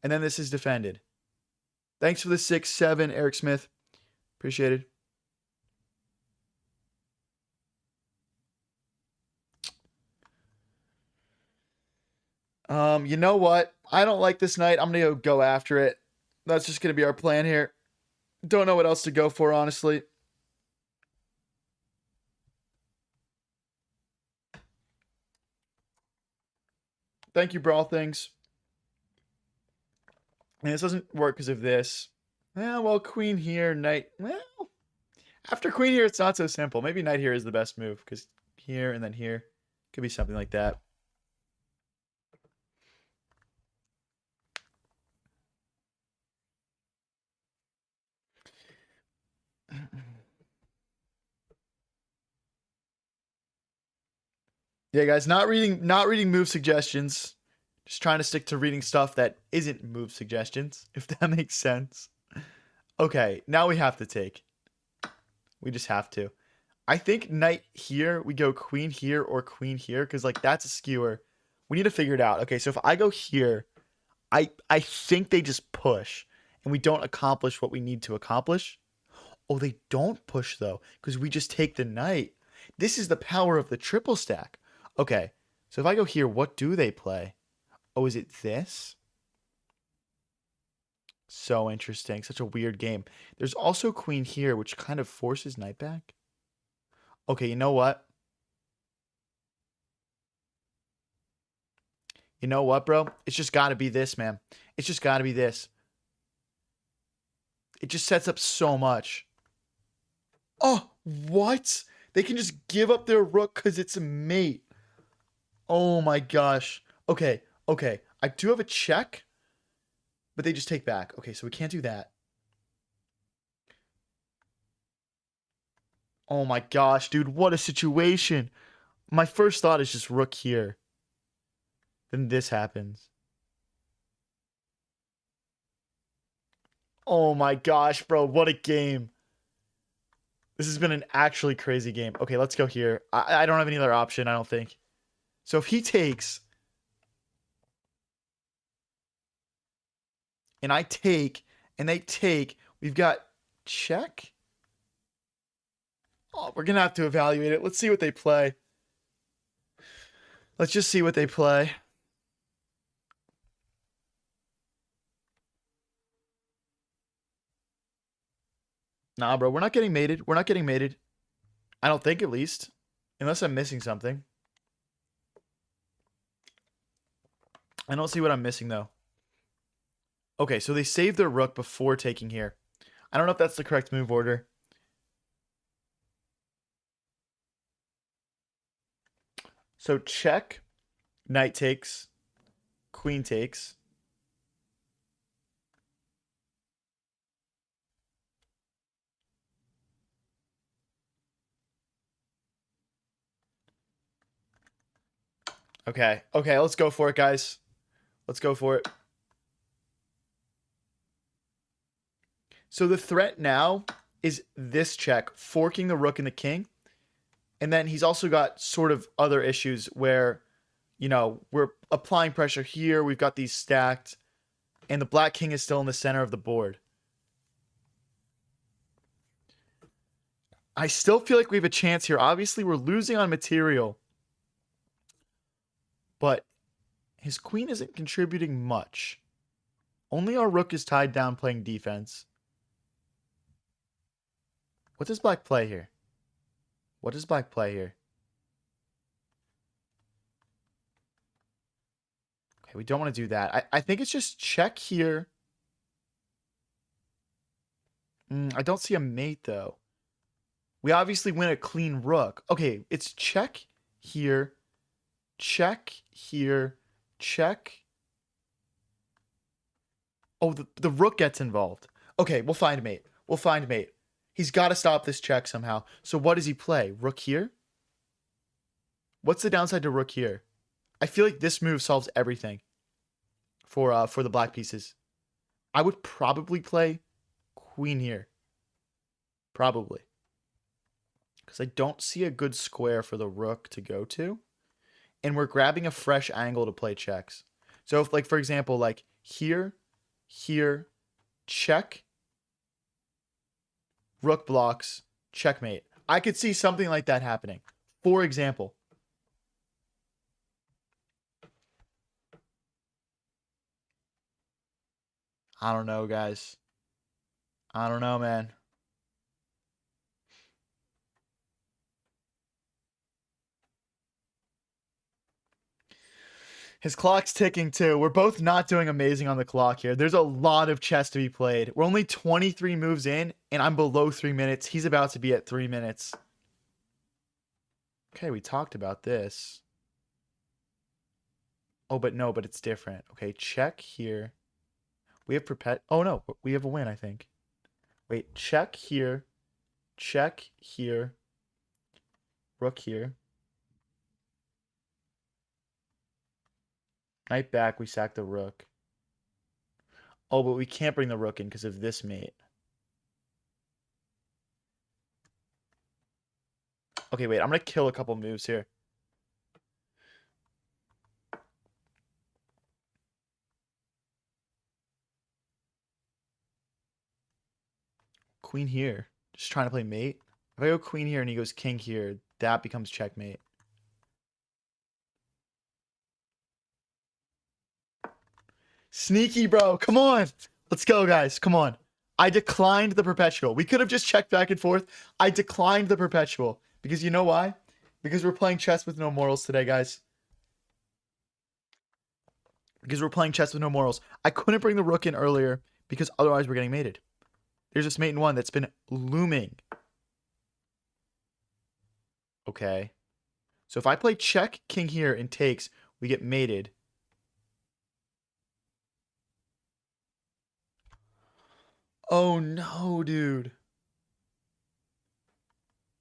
And then this is defended. Thanks for the 6-7, Eric Smith. Appreciated. You know what? I don't like this knight. I'm going to go after it. That's just going to be our plan here. Don't know what else to go for, honestly. Thank you, Brawl Things. And this doesn't work because of this. Well, queen here, knight. Well, after queen here, it's not so simple. Maybe knight here is the best move because here and then here. Could be something like that. Yeah, guys, not reading move suggestions. Just trying to stick to reading stuff that isn't move suggestions, if that makes sense. Okay, now we have to take. We just have to. I think knight here, we go queen here or queen here, because like that's a skewer. We need to figure it out. Okay, so if I go here, I think they just push, and we don't accomplish what we need to accomplish. Oh, they don't push though, because we just take the knight. This is the power of the triple stack. Okay, so if I go here, what do they play? Oh, is it this? So interesting. Such a weird game. There's also queen here, which kind of forces knight back. Okay, you know what? You know what, bro? It's just got to be this, man. It's just got to be this. It just sets up so much. Oh, what? They can just give up their rook because it's a mate. Oh my gosh. Okay, okay. I do have a check, but they just take back. Okay, so we can't do that. Oh my gosh, dude. What a situation. My first thought is just rook here. Then this happens. Oh my gosh, bro. What a game. This has been an actually crazy game. Okay, let's go here. I don't have any other option, I don't think. So if he takes, and I take, and they take, we've got check. Oh, we're going to have to evaluate it. Let's see what they play. Let's just see what they play. Nah, bro, we're not getting mated. We're not getting mated. I don't think, at least. Unless I'm missing something. I don't see what I'm missing, though. Okay, so they saved their rook before taking here. I don't know if that's the correct move order. So check, knight takes, queen takes. Okay, okay, let's go for it, guys. Let's go for it. So the threat now is this check, forking the rook and the king. And then he's also got sort of other issues where, you know, we're applying pressure here. We've got these stacked. And the black king is still in the center of the board. I still feel like we have a chance here. Obviously, we're losing on material. But his queen isn't contributing much. Only our rook is tied down playing defense. What does black play here? What does black play here? Okay, we don't want to do that. I think it's just check here. I don't see a mate, though. We obviously win a clean rook. Okay, it's check here. Check here. Check. Oh, the rook gets involved. Okay, we'll find mate. We'll find mate. He's got to stop this check somehow. So what does he play? Rook here? What's the downside to rook here? I feel like this move solves everything for the black pieces. I would probably play queen here. Probably. Because I don't see a good square for the rook to go to. And we're grabbing a fresh angle to play checks. So if, like, for example, like here, here, check, rook blocks, checkmate. I could see something like that happening. For example. I don't know, guys. I don't know, man. His clock's ticking too. We're both not doing amazing on the clock here. There's a lot of chess to be played. We're only 23 moves in, and I'm below 3 minutes. He's about to be at 3 minutes. Okay, we talked about this. Oh, but no, but it's different. Okay, check here. We have perpet. Oh, no, we have a win, I think. Wait, check here. Check here. Rook here. Knight back, we sack the rook. Oh, but we can't bring the rook in because of this mate. Okay, wait. I'm going to kill a couple moves here. Queen here. Just trying to play mate. If I go queen here and he goes king here, that becomes checkmate. Sneaky, bro. Come on. Let's go, guys. Come on. I declined the perpetual. We could have just checked back and forth. I declined the perpetual. Because you know why? Because we're playing chess with no morals today, guys. Because we're playing chess with no morals. I couldn't bring the rook in earlier because otherwise we're getting mated. There's this mate in one that's been looming. Okay. So if I play check, king here, and takes, we get mated. Oh no, dude.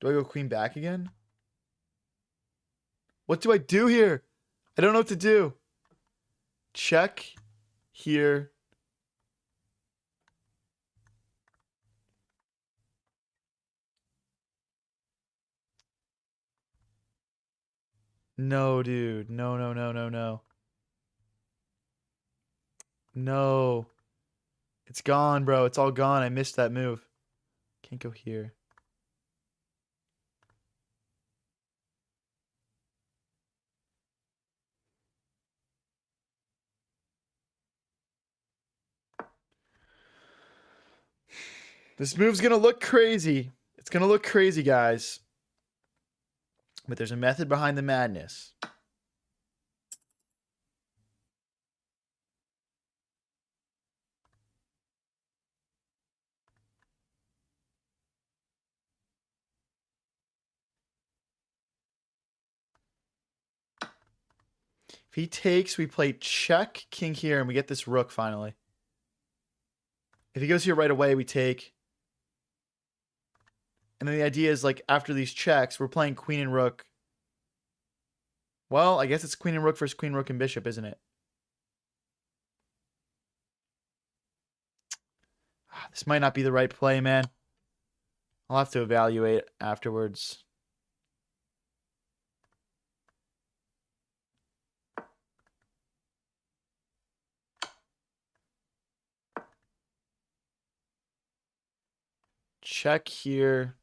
Do I go queen back again? What do I do here? I don't know what to do. Check here. No, dude. No, no, no, no, no. No. It's gone, bro. It's all gone. I missed that move. Can't go here. This move's gonna look crazy. It's gonna look crazy, guys. But there's a method behind the madness. If he takes, we play check, king here, and we get this rook finally. If he goes here right away, we take. And then the idea is, like, after these checks, we're playing queen and rook. Well, I guess it's queen and rook versus queen, rook, and bishop, isn't it? This might not be the right play, man. I'll have to evaluate afterwards. Check here.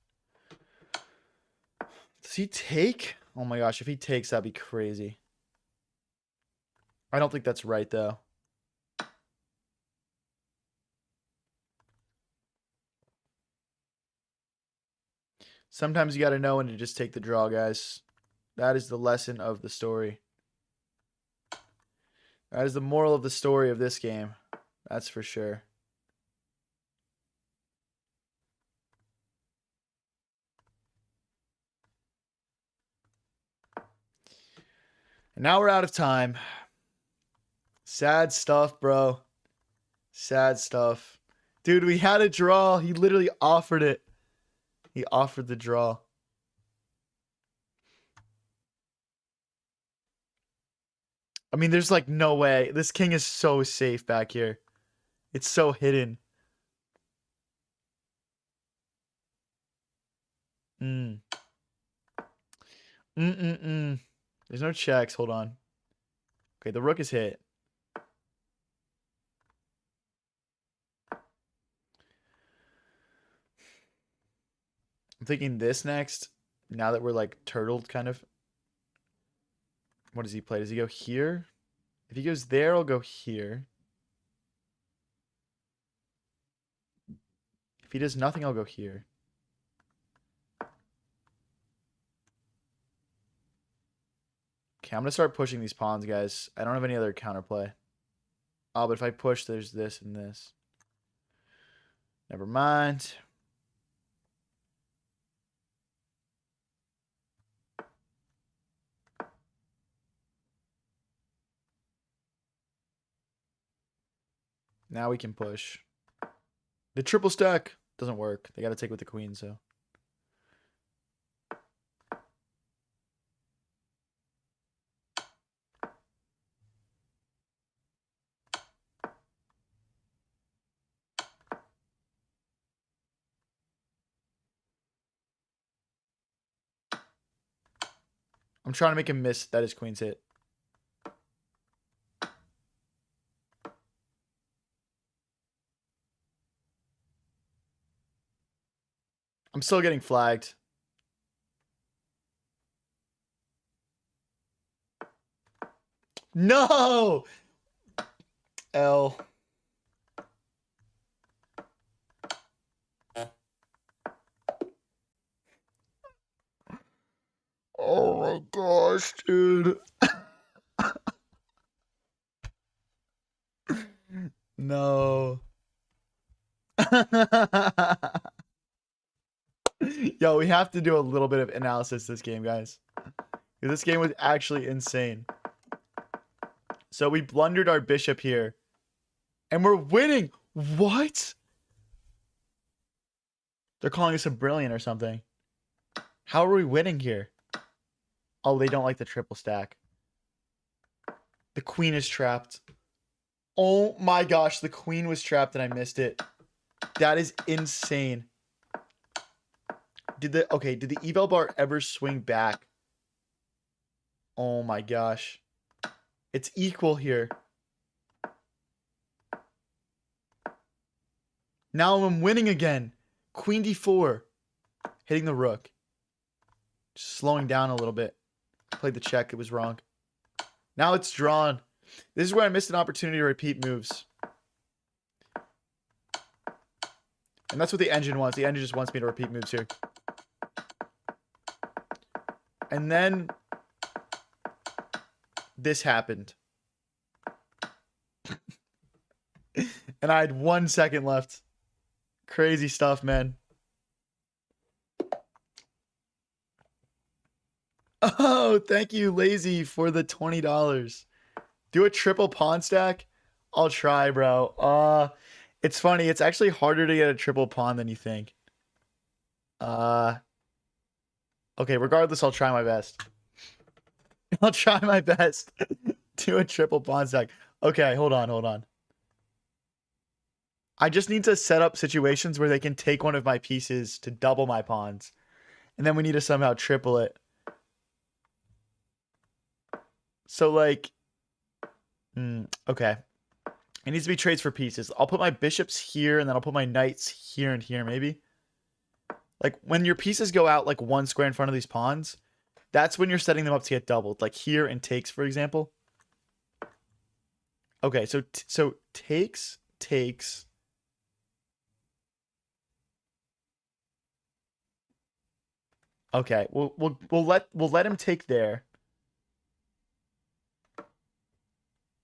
Does he take? Oh my gosh, if he takes, that'd be crazy. I don't think that's right, though. Sometimes you got to know when to just take the draw, guys. That is the lesson of the story. That is the moral of the story of this game. That's for sure. And now we're out of time. Sad stuff, bro. Sad stuff. Dude, we had a draw. He literally offered it. He offered the draw. I mean, there's like no way. This king is so safe back here. It's so hidden. Mm. Mm-mm-mm. There's no checks. Hold on. Okay, the rook is hit. I'm thinking this next. Now that we're like turtled, kind of. What does he play? Does he go here? If he goes there, I'll go here. If he does nothing, I'll go here. Okay, I'm going to start pushing these pawns, guys. I don't have any other counterplay. Oh, but if I push, there's this and this. Never mind. Now we can push. The triple stack doesn't work. They got to take with the queen, so. I'm trying to make him miss that his queen's hit. I'm still getting flagged. No! L. Oh my gosh, dude. No. Yo, we have to do a little bit of analysis this game, guys. This game was actually insane. So we blundered our bishop here. And we're winning. What? They're calling us a brilliant or something. How are we winning here? Oh, they don't like the triple stack. The queen is trapped. Oh my gosh, the queen was trapped and I missed it. That is insane. Did the eval bar ever swing back? Oh my gosh. It's equal here. Now I'm winning again. Queen d4. Hitting the rook. Just slowing down a little bit. Played the check. It was wrong. Now it's drawn. This is where I missed an opportunity to repeat moves. And that's what the engine wants. The engine just wants me to repeat moves here. And then this happened. And I had 1 second left. Crazy stuff, man. Oh, thank you, Lazy, for the $20. Do a triple pawn stack? I'll try, bro. It's funny. It's actually harder to get a triple pawn than you think. Okay, regardless, I'll try my best. I'll try my best. Do a triple pawn stack. Okay, hold on. I just need to set up situations where they can take one of my pieces to double my pawns. And then we need to somehow triple it. So, like... okay. It needs to be trades for pieces. I'll put my bishops here, and then I'll put my knights here and here, maybe. Like, when your pieces go out, like, one square in front of these pawns, that's when you're setting them up to get doubled. Like, here and takes, for example. Okay, so takes. Okay, we'll let him take there.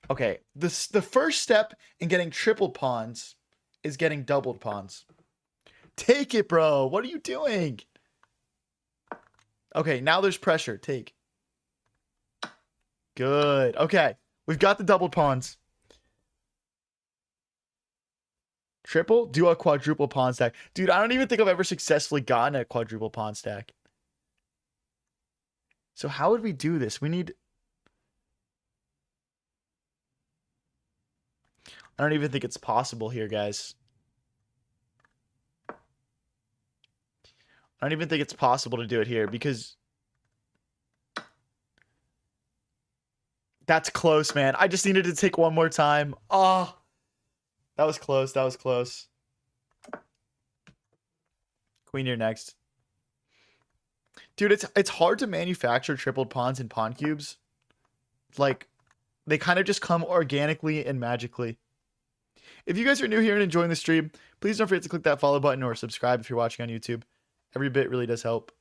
Okay, the first step in getting triple pawns is getting doubled pawns. Take it, bro. What are you doing? Okay, now there's pressure. Take. Good. Okay, we've got the doubled pawns. Triple? Do a quadruple pawn stack. Dude, I don't even think I've ever successfully gotten a quadruple pawn stack. So how would we do this? We need... I don't even think it's possible here, guys. I don't even think it's possible to do it here because... That's close, man. I just needed to take one more time. Oh, that was close. That was close. Queen here next. Dude, it's hard to manufacture tripled pawns in pawn cubes. Like, they kind of just come organically and magically. If you guys are new here and enjoying the stream, please don't forget to click that follow button or subscribe if you're watching on YouTube. Every bit really does help.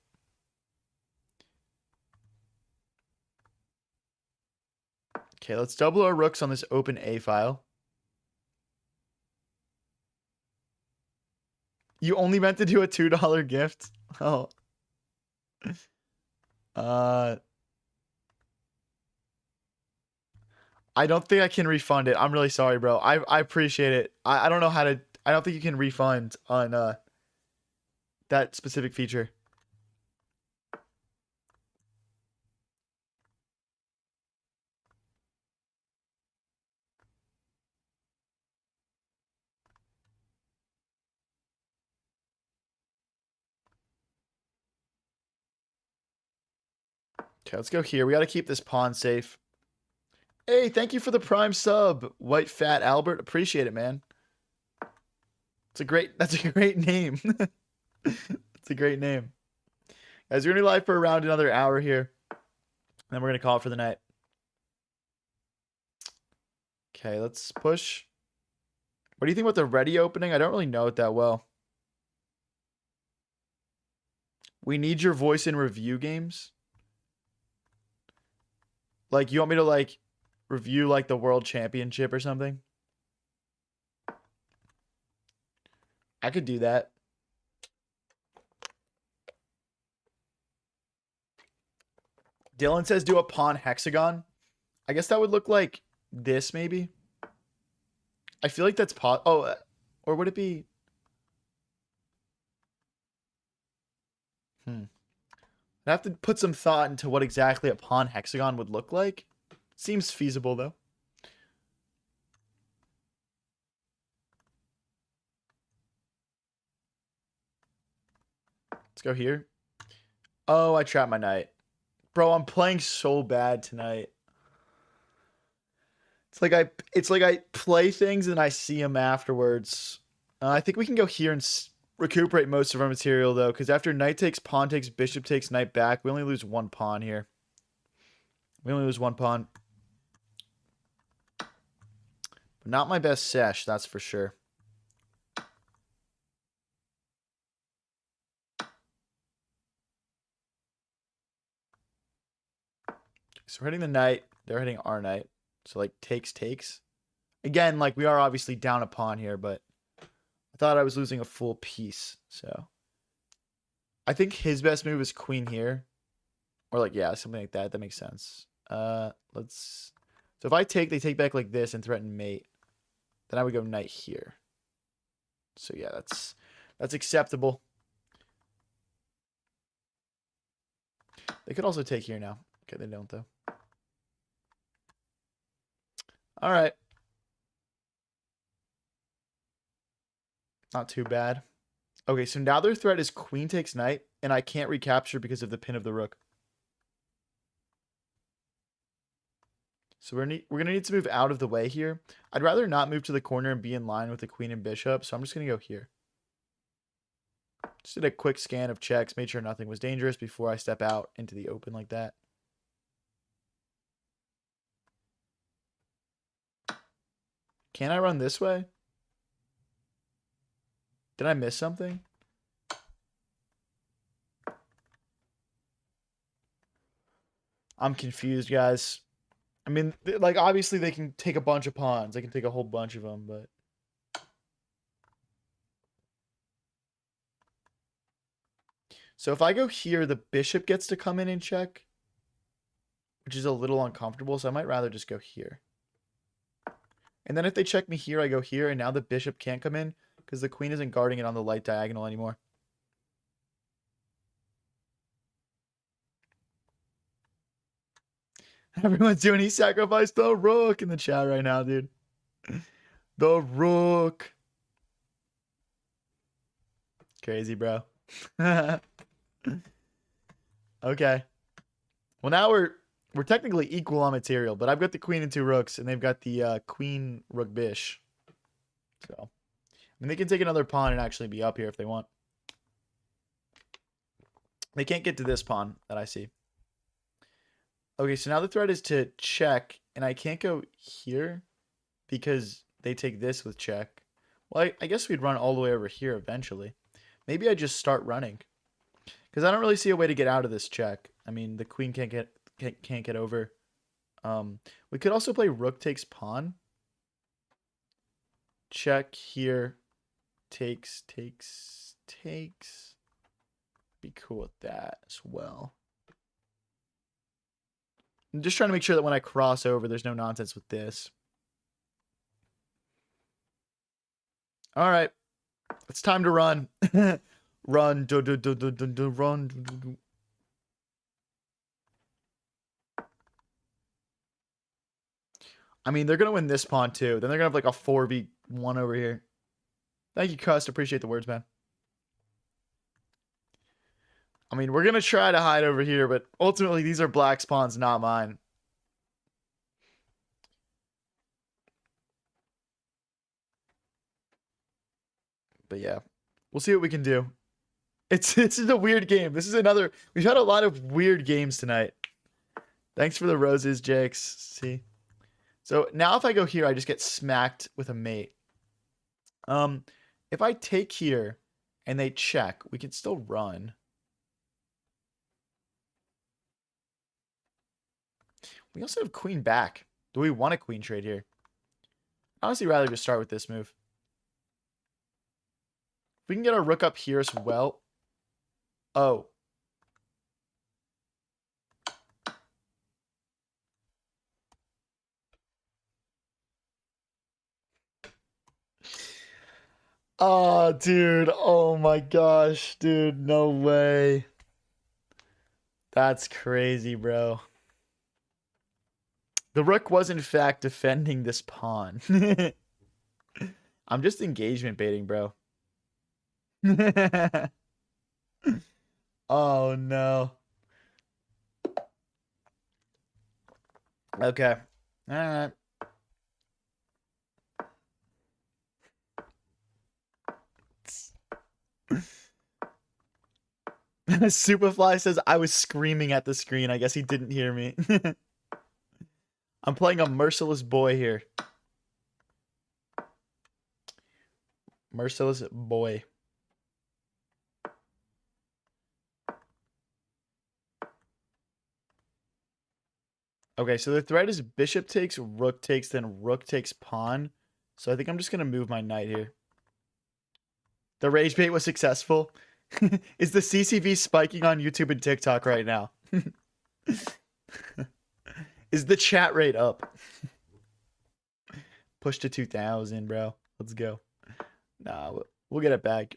Okay, let's double our rooks on this open A file. You only meant to do a $2 gift? Oh. I don't think I can refund it. I'm really sorry, bro. I appreciate it. I don't know how to... I don't think you can refund on that specific feature. Okay, let's go here. We got to keep this pawn safe. Hey, thank you for the prime sub, White Fat Albert. Appreciate it, man. That's a great name. It's a great name. Guys, we're gonna be live for around another hour here. Then we're gonna call it for the night. Okay, let's push. What do you think about the ready opening? I don't really know it that well. We need your voice in review games. Like, you want me to, like, review, like, the World Championship or something? I could do that. Dylan says do a pawn hexagon. I guess that would look like this, maybe. I feel like that's or would it be? I'd have to put some thought into what exactly a pawn hexagon would look like. Seems feasible, though. Let's go here. Oh, I trapped my knight. Bro, I'm playing so bad tonight. It's like I play things and I see them afterwards. I think we can go here and recuperate most of our material, though, because after knight takes, pawn takes, bishop takes, knight back, we only lose one pawn here. We only lose one pawn. But not my best sesh, that's for sure. So we're hitting the knight. They're hitting our knight. So, like, takes. Again, like, we are obviously down a pawn here, but I thought I was losing a full piece. So, I think his best move is queen here. Or, like, yeah, something like that. That makes sense. So if I take, they take back like this and threaten mate. Then I would go knight here. So, yeah, that's acceptable. They could also take here now. Okay, they don't, though. All right. Not too bad. Okay, so now their threat is queen takes knight, and I can't recapture because of the pin of the rook. So we're going to need to move out of the way here. I'd rather not move to the corner and be in line with the queen and bishop, so I'm just going to go here. Just did a quick scan of checks, made sure nothing was dangerous before I step out into the open like that. Can I run this way? Did I miss something? I'm confused, guys. I mean, like, obviously they can take a bunch of pawns. They can take a whole bunch of them, but... So if I go here, the bishop gets to come in and check, which is a little uncomfortable, so I might rather just go here. And then if they check me here, I go here, and now the bishop can't come in because the queen isn't guarding it on the light diagonal anymore. Everyone's doing he sacrificed the rook in the chat right now, dude. The rook. Crazy, bro. Okay. Well, now we're technically equal on material, but I've got the queen and two rooks, and they've got the queen rook bish. So, I mean, they can take another pawn and actually be up here if they want. They can't get to this pawn that I see. Okay, so now the threat is to check, and I can't go here because they take this with check. Well, I guess we'd run all the way over here eventually. Maybe I just start running because I don't really see a way to get out of this check. I mean, the queen can't get over. We could also play rook takes pawn. Check here. Takes. Be cool with that as well. I'm just trying to make sure that when I cross over, there's no nonsense with this. All right. It's time to run. Run. Run. I mean, they're going to win this pawn too. Then they're going to have like a 4v1 over here. Thank you, Cust. Appreciate the words, man. I mean, we're going to try to hide over here, but ultimately these are black's pawns, not mine. But yeah, we'll see what we can do. This is a weird game. This is another. We've had a lot of weird games tonight. Thanks for the roses, Jakes. See. So now if I go here, I just get smacked with a mate. If I take here and they check, we can still run. We also have queen back. Do we want a queen trade here? I'd honestly rather just start with this move. We can get our rook up here as well. Oh. Oh, dude. Oh my gosh, dude. No way. That's crazy, bro. The rook was in fact defending this pawn. I'm just engagement baiting, bro. Oh no. Okay. All right. Superfly says I was screaming at the screen. I guess he didn't hear me. I'm playing a merciless boy here. Merciless boy. Okay, so the threat is bishop takes, then rook takes pawn. So I think I'm just going to move my knight here. The rage bait was successful. Is the CCV spiking on YouTube and TikTok right now? Is the chat rate up? Push to 2,000, bro. Let's go. Nah, we'll get it back.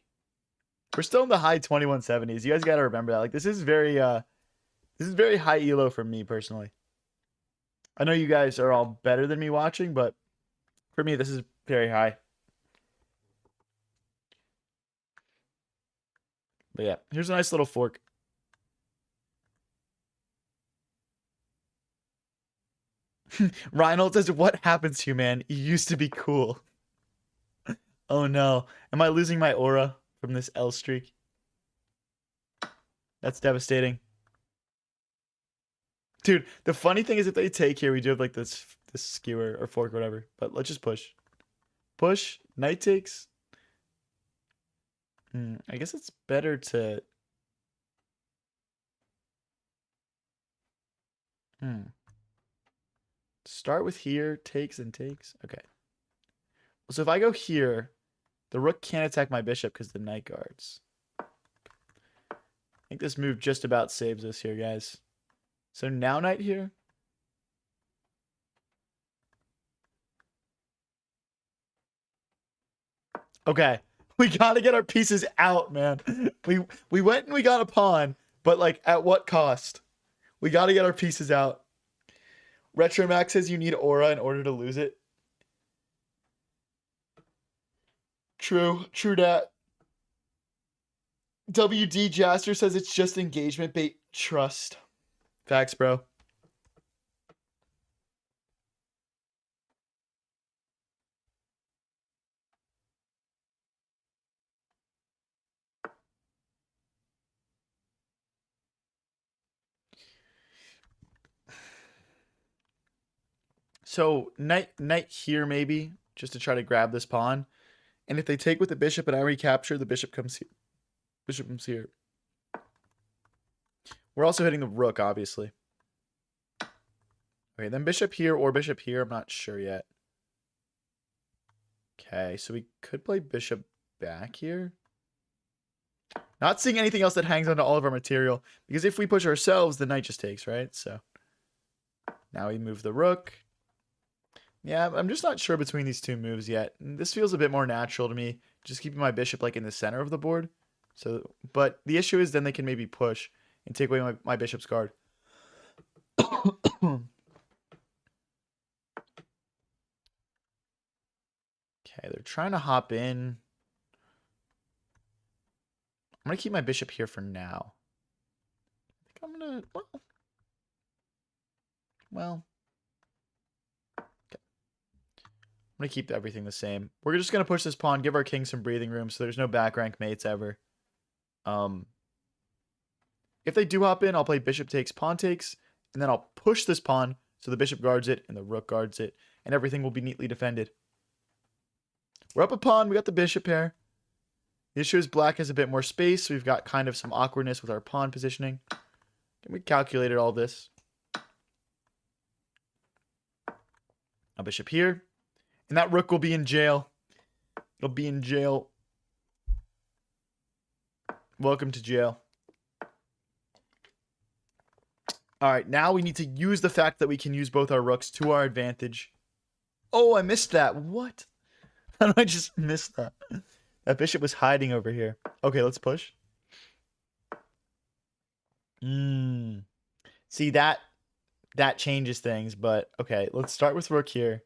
We're still in the high 2170s. You guys got to remember that. Like this is very high elo for me personally. I know you guys are all better than me watching, but for me this is very high. But yeah, here's a nice little fork. Reinhold says, "What happens to you, man? You used to be cool." Oh no. Am I losing my aura from this L streak? That's devastating. Dude, the funny thing is if they take here, we do have like this skewer or fork or whatever. But let's just push. Push. Knight takes. I guess it's better to... Start with here, takes and takes. Okay. So if I go here, the rook can't attack my bishop because the knight guards. I think this move just about saves us here, guys. So now knight here. Okay. We gotta get our pieces out, man. We went and we got a pawn, but like at what cost? We gotta get our pieces out. Retromax says you need aura in order to lose it. True that. WD Jaster says it's just engagement bait. Trust. Facts, bro. So knight here maybe, just to try to grab this pawn. And if they take with the bishop and I recapture, the bishop comes here. Bishop comes here. We're also hitting the rook, obviously. Okay, then bishop here or bishop here. I'm not sure yet. Okay, so we could play bishop back here. Not seeing anything else that hangs onto all of our material. Because if we push ourselves, the knight just takes, right? So now we move the rook. Yeah, I'm just not sure between these two moves yet. This feels a bit more natural to me. Just keeping my bishop like in the center of the board. So, but the issue is then they can maybe push and take away my bishop's guard. Okay, they're trying to hop in. I'm going to keep my bishop here for now. Well. Okay. I'm going to keep everything the same. We're just going to push this pawn, give our king some breathing room so there's no back rank mates ever. If they do hop in, I'll play bishop takes, pawn takes, and then I'll push this pawn so the bishop guards it and the rook guards it, and everything will be neatly defended. We're up a pawn. We got the bishop here. The issue is black has a bit more space, so we've got kind of some awkwardness with our pawn positioning. And we calculated all this. A bishop here. And that rook will be in jail. It'll be in jail. Welcome to jail. All right, now we need to use the fact that we can use both our rooks to our advantage. Oh, I missed that. What? How did I just miss that? That bishop was hiding over here. Okay, let's push. See, that changes things, but okay, let's start with rook here.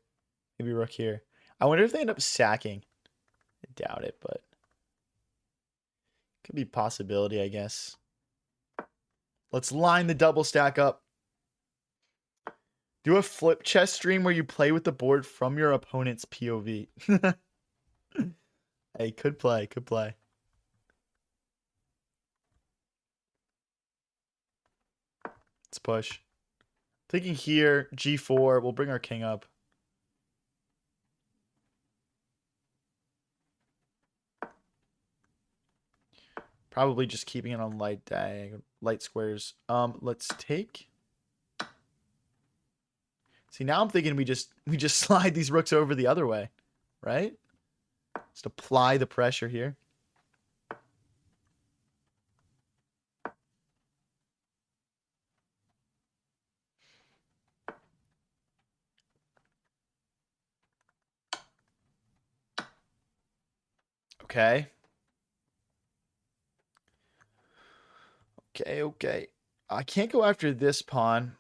Maybe rook here. I wonder if they end up sacking. I doubt it, but could be a possibility, I guess. Let's line the double stack up. Do a flip chess stream where you play with the board from your opponent's POV. Hey, could play, could play. Let's push. Thinking here, g4. We'll bring our king up. Probably just keeping it on light squares. Let's take. See, now I'm thinking we just slide these rooks over the other way, right? Just apply the pressure here. Okay. Okay. I can't go after this pawn.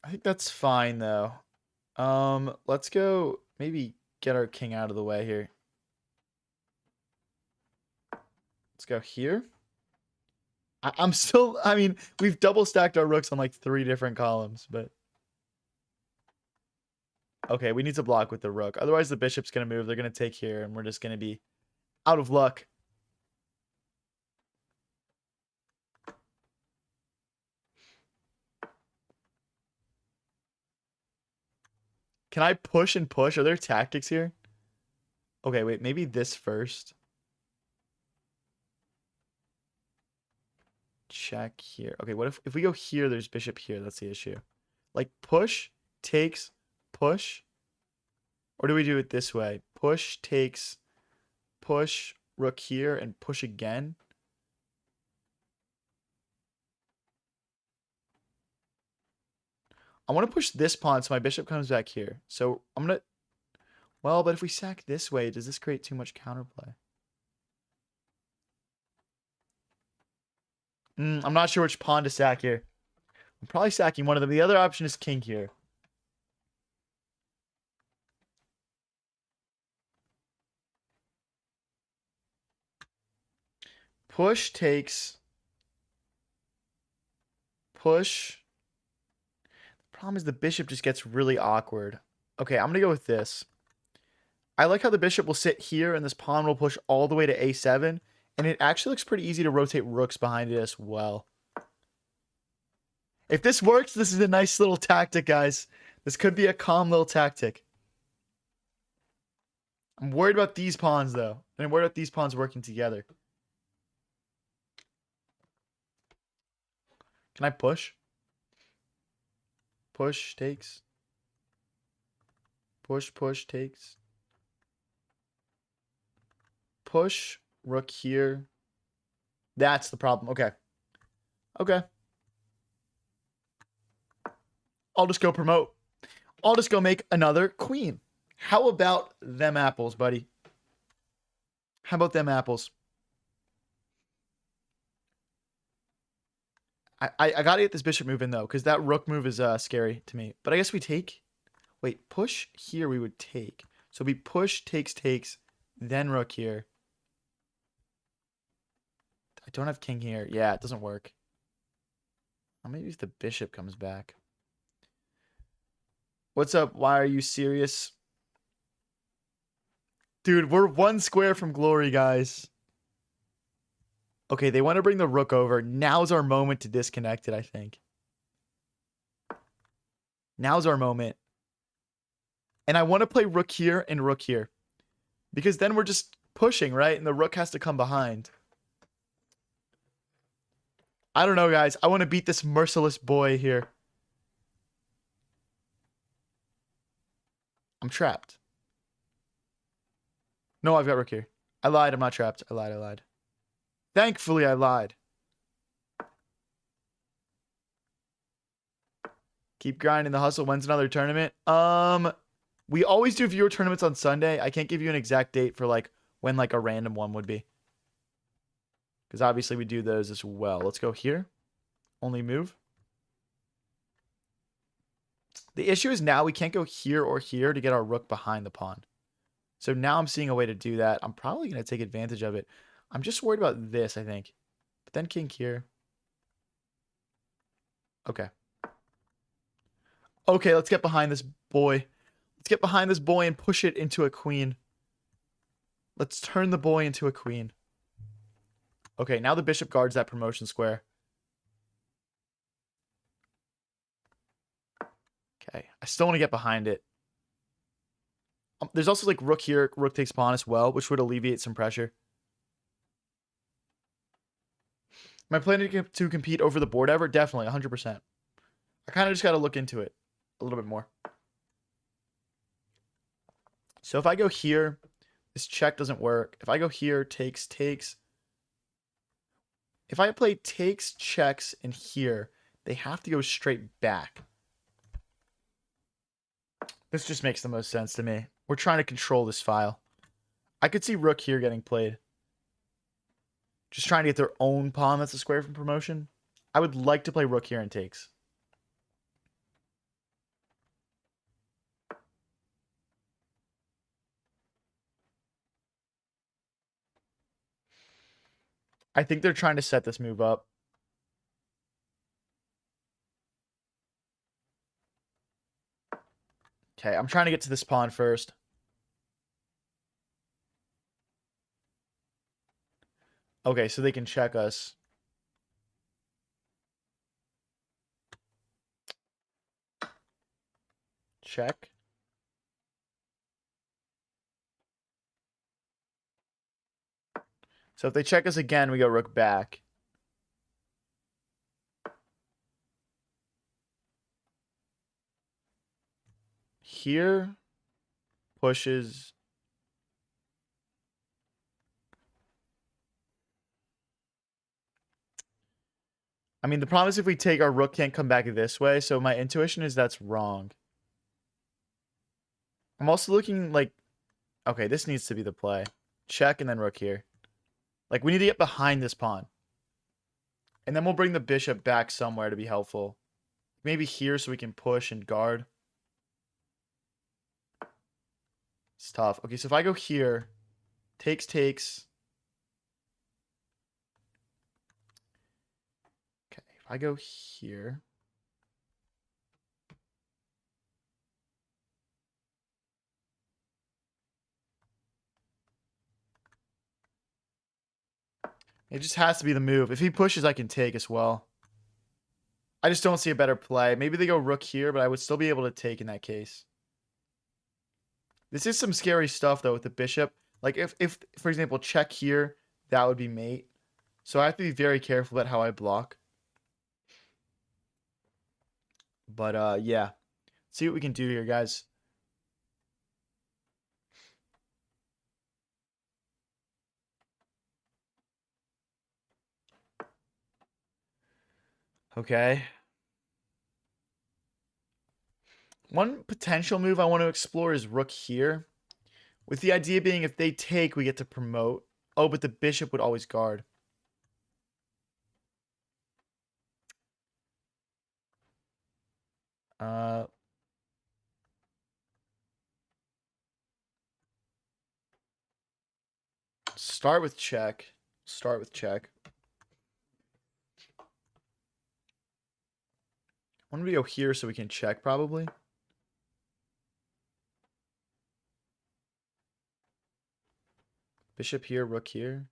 I think that's fine, though. Let's go maybe get our king out of the way here. Let's go here. I'm still, I mean, we've double stacked our rooks on like 3 different columns, but. Okay, we need to block with the rook. Otherwise, the bishop's going to move. They're going to take here, and we're just going to be out of luck. Can I push and push? Are there tactics here? Okay, wait, maybe this first. Check here. Okay, what if we go here, there's bishop here. That's the issue. Like push, takes, push. Or do we do it this way? Push, takes, push, rook here, and push again. I want to push this pawn so my bishop comes back here. So I'm going to... Well, but if we sack this way, does this create too much counterplay? I'm not sure which pawn to sack here. I'm probably sacking one of them. The other option is king here. Push takes. Push. The problem is the bishop just gets really awkward. Okay, I'm going to go with this. I like how the bishop will sit here and this pawn will push all the way to a7. And it actually looks pretty easy to rotate rooks behind it as well. If this works, this is a nice little tactic, guys. This could be a calm little tactic. I'm worried about these pawns, though. And I'm worried about these pawns working together. Can I push? Push, takes. Push, push, takes. Push, rook here. That's the problem. Okay. Okay. I'll just go promote. I'll just go make another queen. How about them apples, buddy? How about them apples? I gotta get this bishop move in, though, because that rook move is scary to me. But I guess we take... Wait, push here we would take. So we push, takes, then rook here. I don't have king here. Yeah, it doesn't work. Oh, maybe if the bishop comes back. What's up? Why are you serious? Dude, we're one square from glory, guys. Okay, they want to bring the rook over. Now's our moment to disconnect it, I think. Now's our moment. And I want to play rook here and rook here. Because then we're just pushing, right? And the rook has to come behind. I don't know, guys. I want to beat this merciless boy here. I'm trapped. No, I've got rook here. I lied. I'm not trapped. I lied. Thankfully, I lied. Keep grinding the hustle. When's another tournament? We always do viewer tournaments on Sunday. I can't give you an exact date for like when like a random one would be. Because obviously we do those as well. Let's go here. Only move. The issue is now we can't go here or here to get our rook behind the pawn. So now I'm seeing a way to do that. I'm probably going to take advantage of it. I'm just worried about this, I think. But then king here. Okay. Okay, let's get behind this boy. Let's get behind this boy and push it into a queen. Let's turn the boy into a queen. Okay, now the bishop guards that promotion square. Okay, I still want to get behind it. There's also like rook here, rook takes pawn as well, which would alleviate some pressure. Am I planning to compete over the board ever? Definitely, 100%. I kind of just got to look into it a little bit more. So if I go here, this check doesn't work. If I go here, takes. If I play takes, checks, and here, they have to go straight back. This just makes the most sense to me. We're trying to control this file. I could see rook here getting played. Just trying to get their own pawn that's a square from promotion. I would like to play rook here and takes. I think they're trying to set this move up. Okay, I'm trying to get to this pawn first. Okay, so they can check us. Check. So if they check us again, we go rook back. Here pushes. I mean, the problem is if we take, our rook can't come back this way. So my intuition is that's wrong. I'm also looking like, okay, this needs to be the play. Check and then rook here. Like, we need to get behind this pawn. And then we'll bring the bishop back somewhere to be helpful. Maybe here so we can push and guard. It's tough. Okay, so if I go here, takes. Okay, if I go here. It just has to be the move. If he pushes, I can take as well. I just don't see a better play. Maybe they go rook here, but I would still be able to take in that case. This is some scary stuff, though, with the bishop. Like, if for example, check here, that would be mate. So I have to be very careful about how I block. But, yeah. See what we can do here, guys. Okay. One potential move I want to explore is rook here. With the idea being if they take, we get to promote. Oh, but the bishop would always guard. Start with check. Start with check. want to go here so we can check probably. Bishop here, rook here.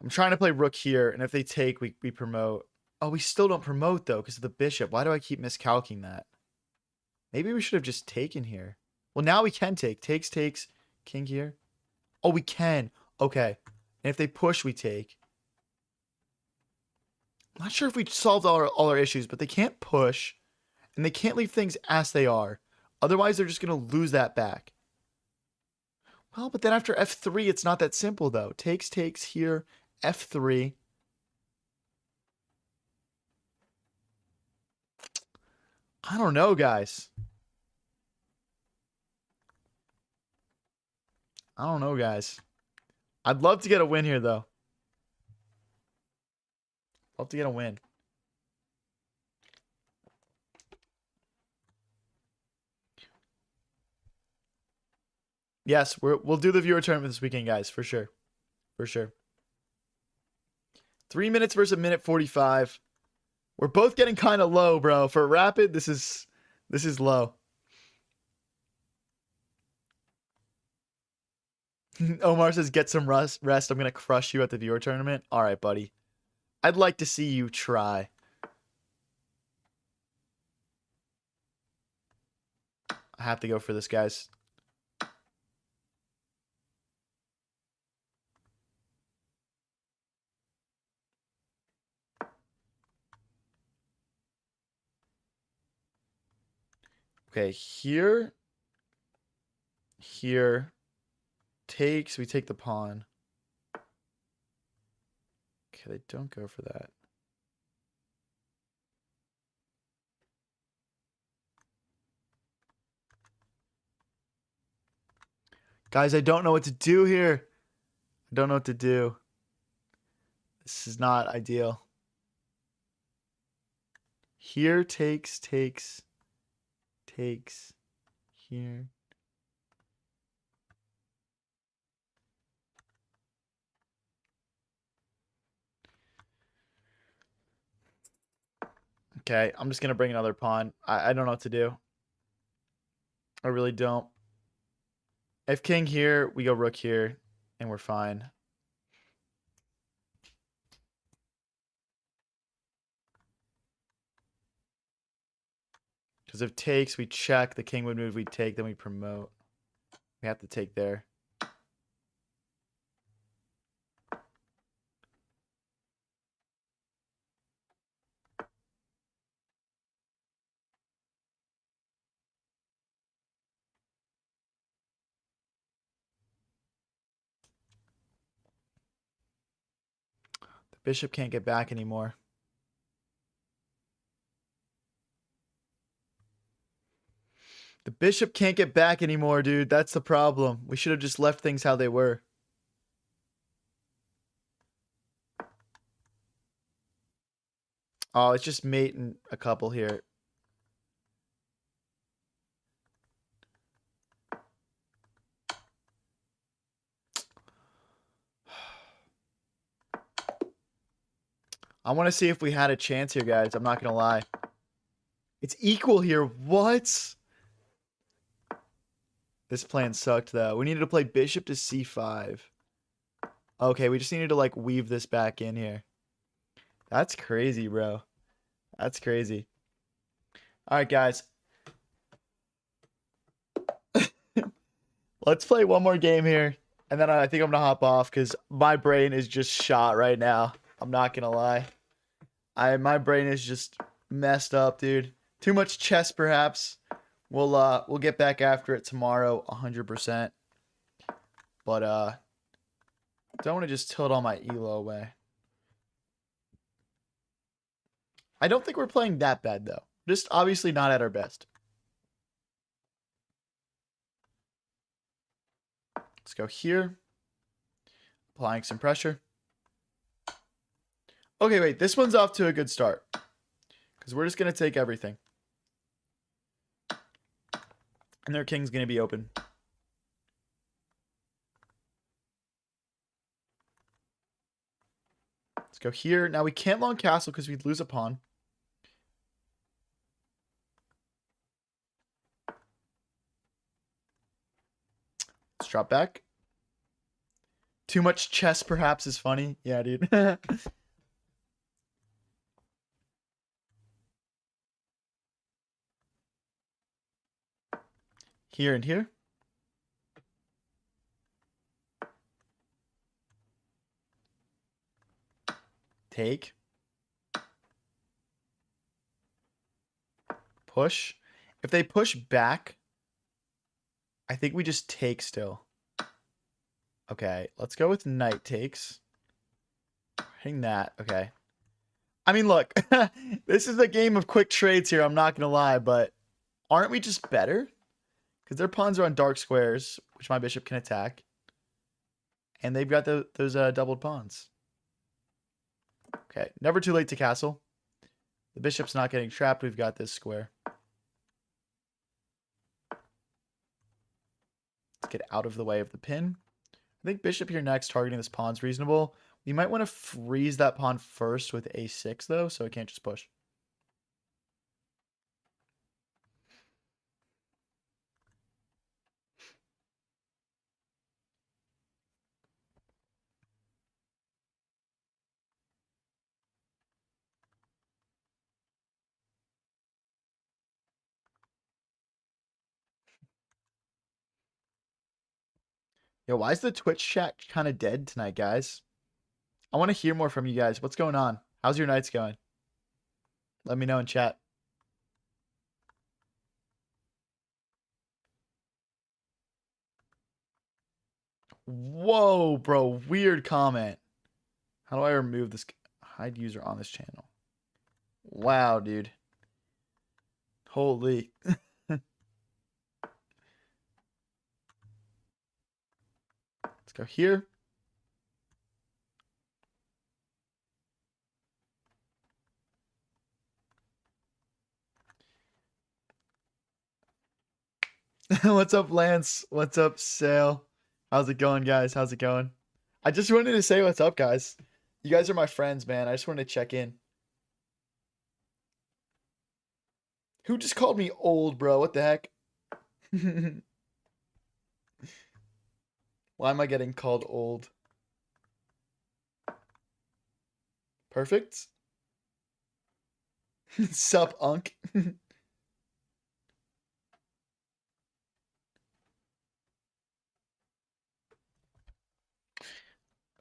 I'm trying to play rook here, and if they take, we promote. Oh, we still don't promote, though, because of the bishop. Why do I keep miscalculating that? Maybe we should have just taken here. Well, now we can take. Takes, king here. Oh, we can. Okay. And if they push, we take. I'm not sure if we solved all our issues, but they can't push, and they can't leave things as they are. Otherwise, they're just going to lose that back. Well, but then after f3, it's not that simple, though. Takes here, f3. I don't know, guys. I don't know, guys. I'd love to get a win here, though. Love to get a win. Yes, we'll do the viewer tournament this weekend, guys, for sure. For sure. 3 minutes versus a minute 45. We're both getting kind of low, bro. For rapid, this is low. Omar says, get some rest. I'm going to crush you at the viewer tournament. All right, buddy. I'd like to see you try. I have to go for this, guys. Okay, here. Takes, we take the pawn. Okay, they don't go for that. Guys, I don't know what to do here. I don't know what to do. This is not ideal. Here, takes. Here. Okay, I'm just going to bring another pawn. I don't know what to do. I really don't. If king here, we go rook here, and we're fine. Because if takes, we check. The king would move, we take, then we promote. We have to take there. The bishop can't get back anymore. The bishop can't get back anymore, dude. That's the problem. We should have just left things how they were. Oh, it's just mating a couple here. I want to see if we had a chance here, guys. I'm not going to lie. It's equal here. What? This plan sucked, though. We needed to play bishop to c5. Okay, we just needed to, like, weave this back in here. That's crazy, bro. That's crazy. All right, guys. Let's play one more game here. And then I think I'm going to hop off because my brain is just shot right now. I'm not going to lie. My brain is just messed up, dude. Too much chess, perhaps. We'll get back after it tomorrow, 100%. But don't want to just tilt all my elo away. I don't think we're playing that bad though. Just obviously not at our best. Let's go here. Applying some pressure. Okay, wait. This one's off to a good start. Because we're just going to take everything. And their king's going to be open. Let's go here. Now we can't long castle because we'd lose a pawn. Let's drop back. Too much chess perhaps is funny. Yeah, dude. Here and here. Take. Push. If they push back, I think we just take still. Okay, let's go with knight takes. Hitting that. Okay. I mean, look, this is a game of quick trades here. I'm not going to lie, but aren't we just better? Because their pawns are on dark squares, which my bishop can attack. And they've got those doubled pawns. Okay, never too late to castle. The bishop's not getting trapped. We've got this square. Let's get out of the way of the pin. I think bishop here next, targeting this pawn's reasonable. We might want to freeze that pawn first with a6, though, so it can't just push. Yo, why is the Twitch chat kind of dead tonight, guys? I want to hear more from you guys. What's going on? How's your nights going? Let me know in chat. Whoa, bro. Weird comment. How do I remove this? Hide user on this channel. Wow, dude. Holy. Let's go here. What's up, Lance? What's up, Sale? How's it going, guys? How's it going? I just wanted to say what's up, guys. You guys are my friends, man. I just wanted to check in. Who just called me old, bro? What the heck? Why am I getting called old? Perfect. Sup, Unk?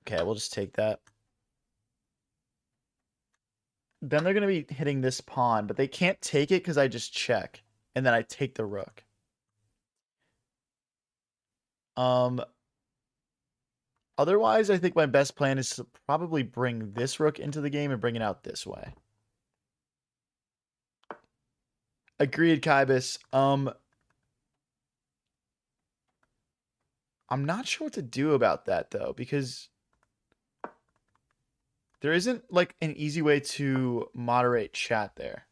Okay, we'll just take that. Then they're going to be hitting this pawn, but they can't take it because I just check. And then I take the rook. Otherwise, I think my best plan is to probably bring this rook into the game and bring it out this way. Agreed, Kybus. I'm not sure what to do about that, though, because there isn't, like, an easy way to moderate chat there.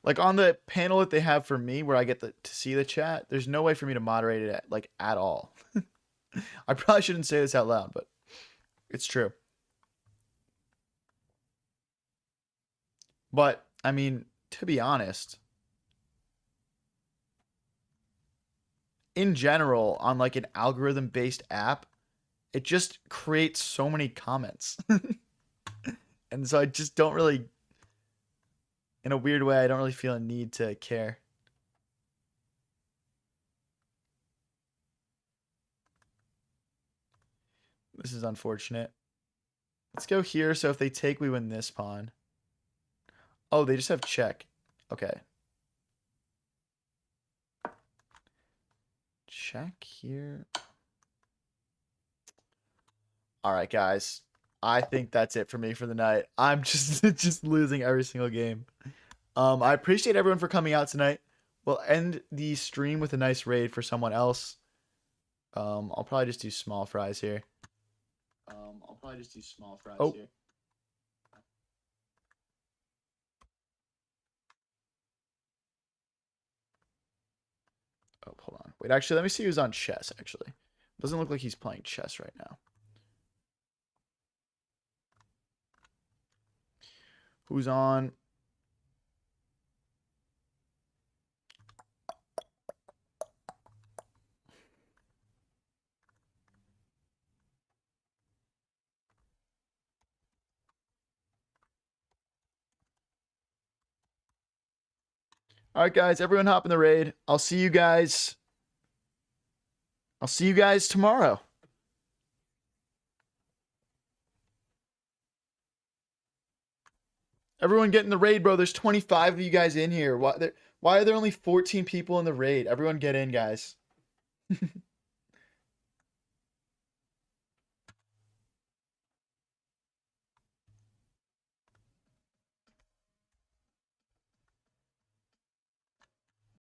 Like, on the panel that they have for me, where I get to see the chat, there's no way for me to moderate it, at all. I probably shouldn't say this out loud, but it's true. But, I mean, to be honest, in general, on like an algorithm-based app, it just creates so many comments. And so I just don't really, in a weird way, I don't really feel a need to care. This is unfortunate. Let's go here. So if they take, we win this pawn. Oh, they just have check. Okay. Check here. All right, guys. I think that's it for me for the night. I'm just losing every single game. I appreciate everyone for coming out tonight. We'll end the stream with a nice raid for someone else. I'll probably just do small fries here. Oh. Oh, hold on. Wait, actually, let me see who's on chess, actually. Doesn't look like he's playing chess right now. Who's on? All right, guys, everyone hop in the raid. I'll see you guys tomorrow. Everyone get in the raid, bro. There's 25 of you guys in here. Why are there only 14 people in the raid? Everyone get in, guys.